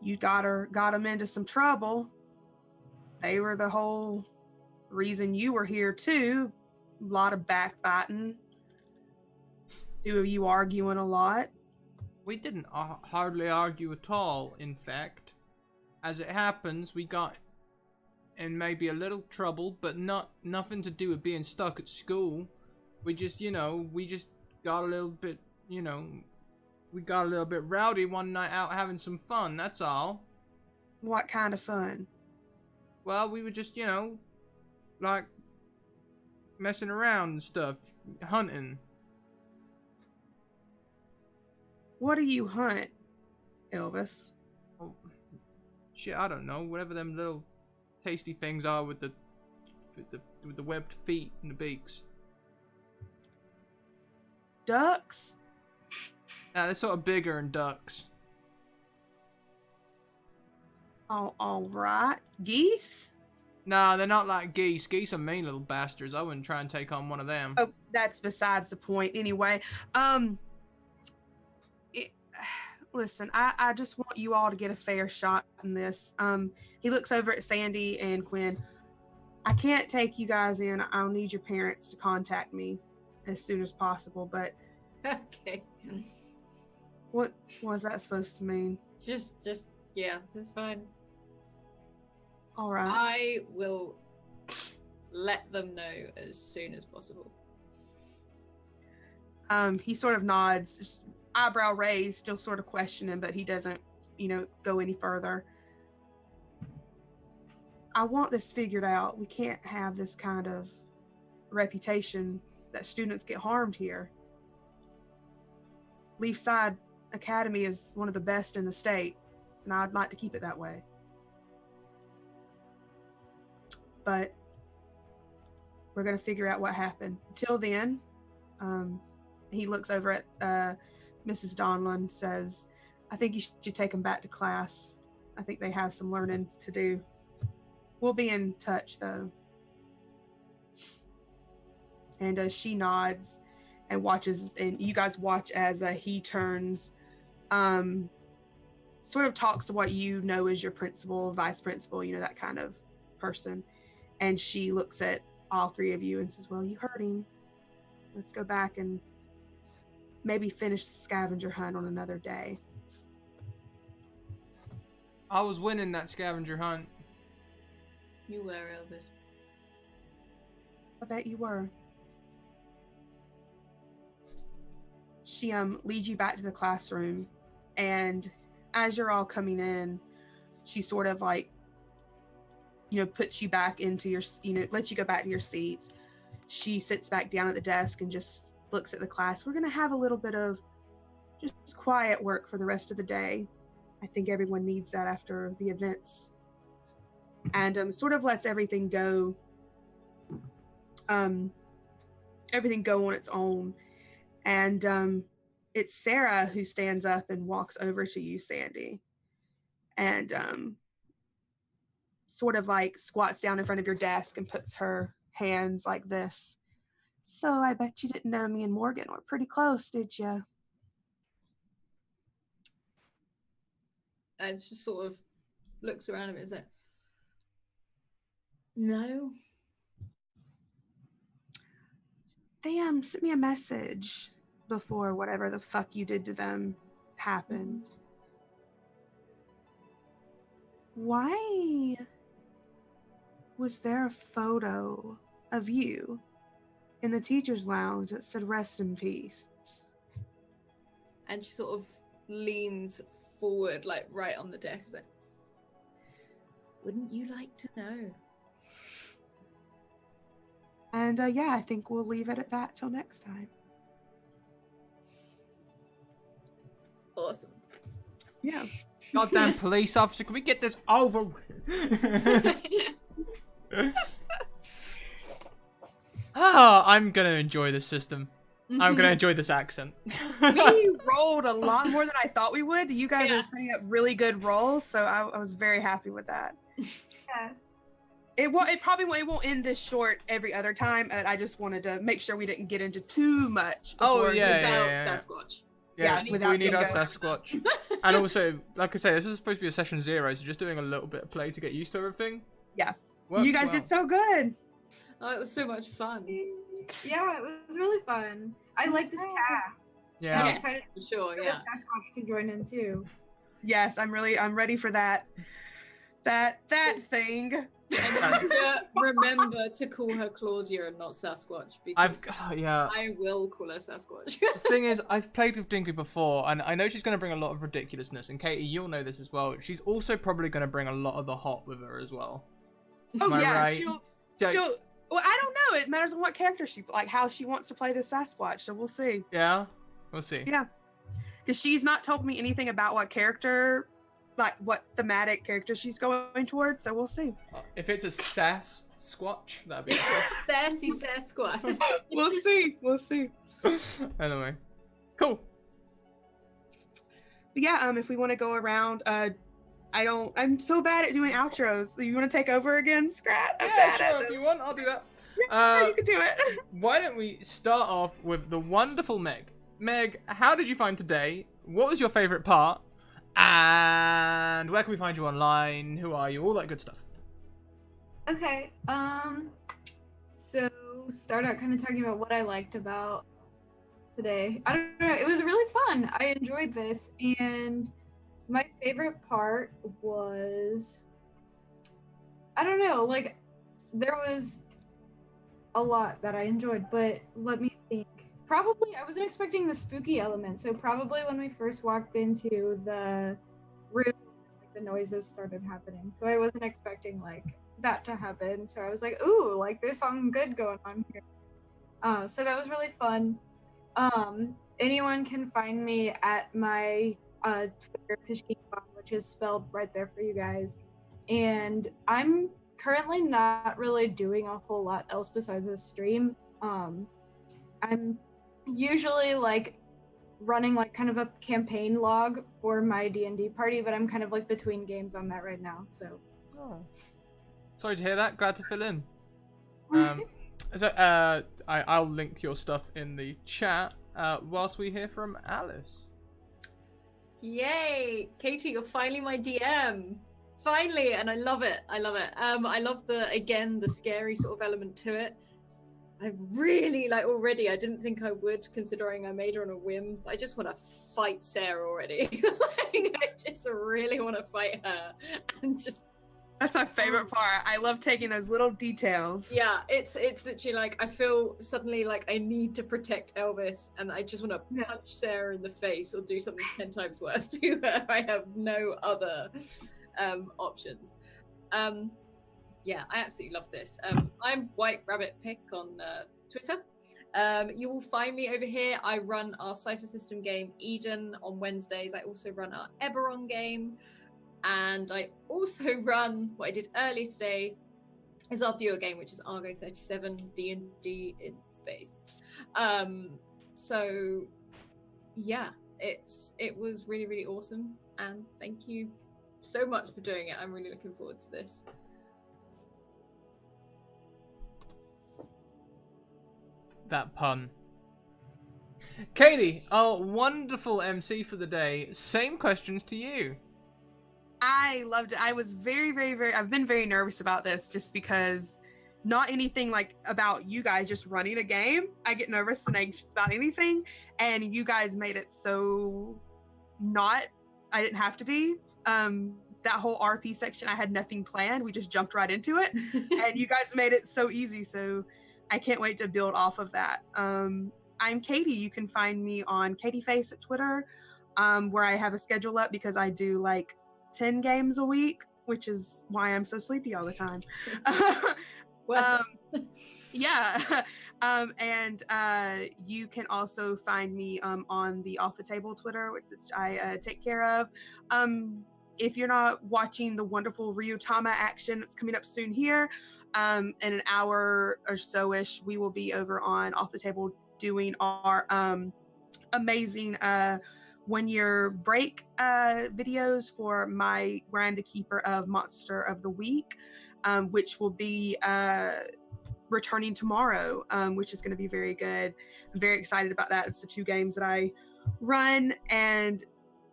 you got them into some trouble. They were the whole reason you were here too. A lot of backbiting. Two of you arguing a lot. We didn't hardly argue at all, in fact. As it happens, we got in maybe a little trouble, but nothing to do with being stuck at school. We just, we just got a little bit, we got a little bit rowdy one night out having some fun, that's all. What kind of fun? Well, we were just, like, messing around and stuff, hunting. What do you hunt, Elvis? Oh, shit, I don't know. Whatever them little tasty things are with the webbed feet and the beaks. Ducks? They're sort of bigger than ducks. Oh, all right. Geese? Nah, they're not like geese. Geese are mean little bastards. I wouldn't try and take on one of them. Oh, that's besides the point. Anyway, listen, I just want you all to get a fair shot in this. He looks over at Sandy and Quinn. I can't take you guys in. I'll need your parents to contact me as soon as possible, but Okay. what was that supposed to mean? Just, yeah, that's fine. All right. I will let them know as soon as possible. He sort of nods, just eyebrow raised, still sort of questioning, but he doesn't, go any further. I want this figured out. We can't have this kind of reputation that students get harmed here. Leafside Academy is one of the best in the state, and I'd like to keep it that way. But we're going to figure out what happened. Till then, he looks over at Mrs. Donlin, says, I think you should take them back to class. I think they have some learning to do. We'll be in touch, though. And she nods and watches, and you guys watch as he turns, sort of talks to what you know as your principal, vice principal, that kind of person. And she looks at all three of you and says, well, you heard him. Let's go back and maybe finish the scavenger hunt on another day. I was winning that scavenger hunt. You were, Elvis. I bet you were. She leads you back to the classroom, and as you're all coming in, she sort of like, puts you back into your, lets you go back to your seats. She sits back down at the desk and just looks at the class. We're going to have a little bit of just quiet work for the rest of the day. I think everyone needs that after the events. And sort of lets everything go on its own. And it's Sarah who stands up and walks over to you, Sandy, and sort of like squats down in front of your desk and puts her hands like this. So I bet you didn't know me and Morgan were pretty close, did you? And she sort of looks around him and is like, no. They sent me a message before whatever the fuck you did to them happened. Why was there a photo of you in the teacher's lounge that said rest in peace? And she sort of leans forward, like right on the desk. Like, wouldn't you like to know? And yeah, I think we'll leave it at that till next time. Awesome. Yeah. Goddamn police officer, can we get this over with? I'm gonna enjoy this system. I'm gonna enjoy this accent. We rolled a lot more than I thought we would. You guys Yeah. are setting up really good rolls, so I was very happy with that. Yeah. It probably won't end this short every other time. I just wanted to make sure we didn't get into too much. Oh, before- yeah. Without Sasquatch. Yeah, we without need our Dingo. Sasquatch. And also, like I say, this was supposed to be a session 0, so just doing a little bit of play to get used to everything. Yeah. Worked You guys well. did so good. Oh, it was so much fun. Yeah, it was really fun. I like this cast. Yeah. I'm Yes, excited for sure, for yeah. this Sasquatch to join in too. Yes, I'm ready for that. That thing. Remember to call her Claudia and not Sasquatch, because I will call her Sasquatch. The thing is, I've played with Dinky before, and I know she's going to bring a lot of ridiculousness. And Katie, you'll know this as well. She's also probably going to bring a lot of the hot with her as well. Oh Am I yeah, right? she'll. Well, I don't know. It matters on what character how she wants to play this Sasquatch. So we'll see. Yeah, we'll see. Yeah, because she's not told me anything about what character, like what thematic character she's going towards. So we'll see. If it's a Sasquatch, that'd be Sassy Sasquatch. We'll see. We'll see. Anyway, cool. But yeah, if we want to go around, I'm so bad at doing outros. You want to take over again, Scrat? Yeah, sure. If you want, I'll do that. You can do it. Why don't we start off with the wonderful Meg? Meg, how did you find today? What was your favorite part? And where can we find you online? Who are you? All that good stuff. Okay. So start out kind of talking about what I liked about today. I don't know. It was really fun. I enjoyed this, and my favorite part was, I don't know, like there was a lot that I enjoyed, but let me think. Probably I wasn't expecting the spooky element, so probably when we first walked into the room, like, the noises started happening. So I wasn't expecting like that to happen. So I was like, ooh, like there's something good going on here. So that was really fun. Anyone can find me at my Twitter, Pishkinbon, which is spelled right there for you guys. And I'm currently not really doing a whole lot else besides this stream. I'm usually like running like kind of a campaign log for my D&D party, but I'm kind of like between games on that right now. So sorry to hear that. Glad to fill in. I'll link your stuff in the chat whilst we hear from Alice. Yay, Katie, you're finally my DM. Finally, and I love it. I love the scary sort of element to it. I really like already. I didn't think I would, considering I made her on a whim. I just want to fight Sarah already. Like, I just really want to fight her, and just. That's my favorite part. I love taking those little details. Yeah, it's literally like I feel suddenly like I need to protect Elvis, and I just want to punch Sarah in the face or do something 10 times worse to her. I have no other options. Yeah, I absolutely love this. I'm White Rabbit Pick on Twitter. You will find me over here. I run our Cypher System game Eden on Wednesdays. I also run our Eberron game. And I also run what I did earlier today is our viewer game, which is Argo 37 D&D in space. So yeah, it was really, really awesome, and thank you so much for doing it. I'm really looking forward to this. That pun. Katie, our wonderful MC for the day, same questions to you. I loved it. I was very, very, very, I've been very nervous about this just because not anything like about you guys just running a game. I get nervous and anxious about anything. And you guys made it so I didn't have to be. That whole RP section, I had nothing planned. We just jumped right into it. And you guys made it so easy. So I can't wait to build off of that. I'm Katie. You can find me on KatieFace at Twitter, where I have a schedule up because I do like 10 games a week, which is why I'm so sleepy all the time. Yeah. And you can also find me on the Off the Table Twitter, which I take care of. If you're not watching the wonderful Ryutama action that's coming up soon here, in an hour or so-ish, we will be over on Off the Table doing our amazing 1-year break videos for where I'm the keeper of Monster of the Week, which will be returning tomorrow, which is going to be very good. I'm very excited about that. It's the 2 games that I run, and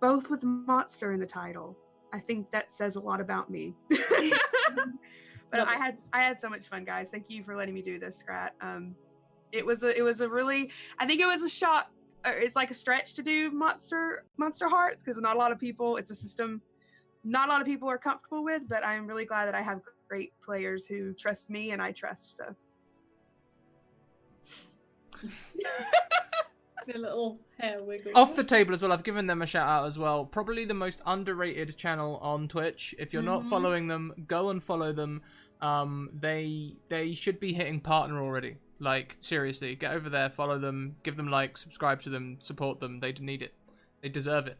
both with monster in the title. I think that says a lot about me. But I had so much fun, guys. Thank you for letting me do this, Scrat. It was a really, I think it was a shock. It's like a stretch to do Monster Hearts because not a lot of people. It's a system not a lot of people are comfortable with, but I'm really glad that I have great players who trust me and I trust. So A little hair wiggle. Off the table as well, I've given them a shout out as well. Probably the most underrated channel on Twitch. If you're not following them, go and follow them. They should be hitting partner already. Like, seriously, get over there, follow them, give them likes, subscribe to them, support them. They need it. They deserve it.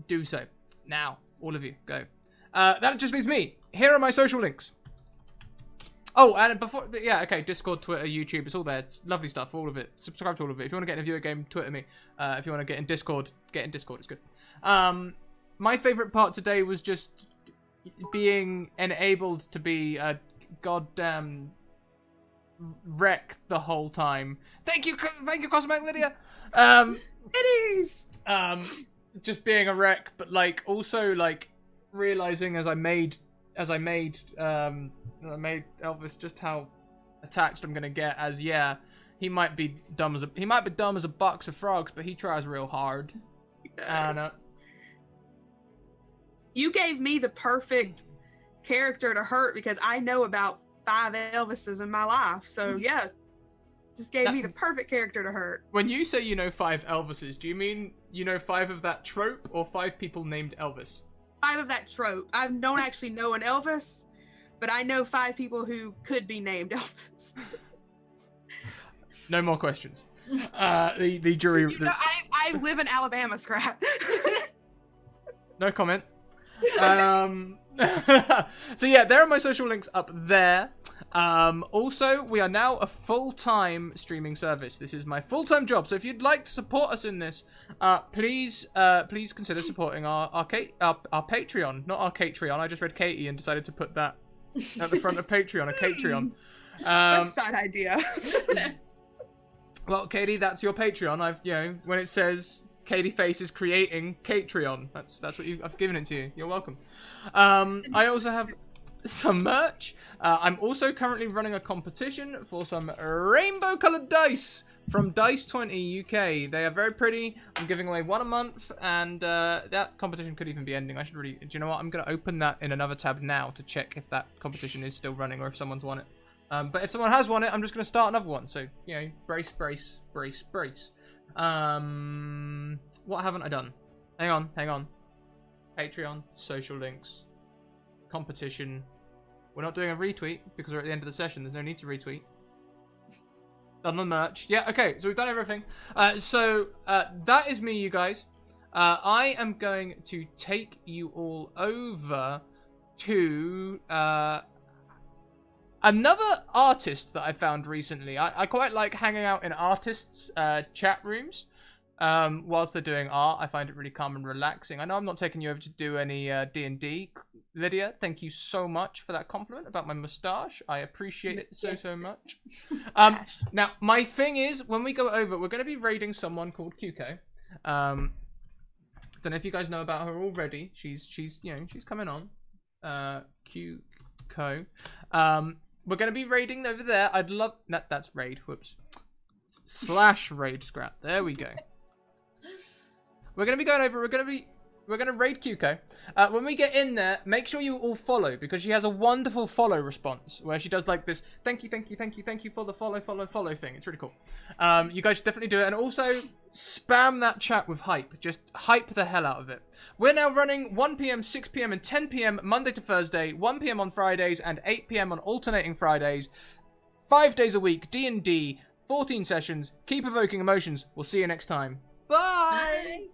Do so. Now, all of you, go. That just leaves me. Here are my social links. Oh, and before, yeah, okay, Discord, Twitter, YouTube, it's all there. It's lovely stuff, all of it. Subscribe to all of it. If you want to get in a viewer game, Twitter me. If you want to get in Discord, it's good. My favorite part today was just being enabled to be a goddamn wreck the whole time. Thank you, Cosmic Lydia. it is. Just being a wreck, but like also like realizing as I made Elvis just how attached I'm gonna get. As he might be dumb as a box of frogs, but he tries real hard. And you gave me the perfect character to hurt because I know about 5 Elvises in my life. So yeah, just gave me the perfect character to hurt. When you say you know 5 Elvises, do you mean you know 5 of that trope or 5 people named Elvis? 5 of that trope. I don't actually know an Elvis, but I know 5 people who could be named Elvis. No more questions. The jury. I live in Alabama, Scrap. No comment. So yeah, there are my social links up there. Also, we are now a full-time streaming service. This is my full-time job. So if you'd like to support us in this, please consider supporting our Patreon, not our Catreon. I just read Katie and decided to put that at the front of Patreon, a Catreon. Website idea. Well, Katie, that's your Patreon. When it says Katie Face is creating Catreon, that's what I've given it to you. You're welcome. I also have some merch. I'm also currently running a competition for some rainbow colored dice from Dice 20 UK. They are very pretty. I'm giving away 1 a month, and that competition could even be ending. I should really, do you know what? I'm going to open that in another tab now to check if that competition is still running or if someone's won it. But if someone has won it, I'm just going to start another one. So, brace. What haven't I done? Hang on. Patreon, social links, competition. We're not doing a retweet because we're at the end of the session. There's no need to retweet. Done the merch. Yeah, okay, so we've done everything. So that is me, you guys. I am going to take you all over to another artist that I found recently. I quite like hanging out in artists' chat rooms whilst they're doing art. I find it really calm and relaxing. I know I'm not taking you over to do any D&D, Lydia. Thank you so much for that compliment about my moustache. I appreciate it so much. Now, my thing is, when we go over, we're going to be raiding someone called Kyuko. Don't know if you guys know about her already. She's coming on. Kyuko. We're going to be raiding over there. I'd love... That's raid. Whoops. / raid scrap. There we go. We're going to be going over... We're going to raid Kyuko. When we get in there, make sure you all follow, because she has a wonderful follow response where she does like this, thank you for the follow thing. It's really cool. You guys should definitely do it. And also, spam that chat with hype. Just hype the hell out of it. We're now running 1 p.m, 6 p.m, and 10 p.m, Monday to Thursday, 1 p.m. on Fridays, and 8 p.m. on alternating Fridays. 5 days a week, D&D, 14 sessions. Keep evoking emotions. We'll see you next time. Bye!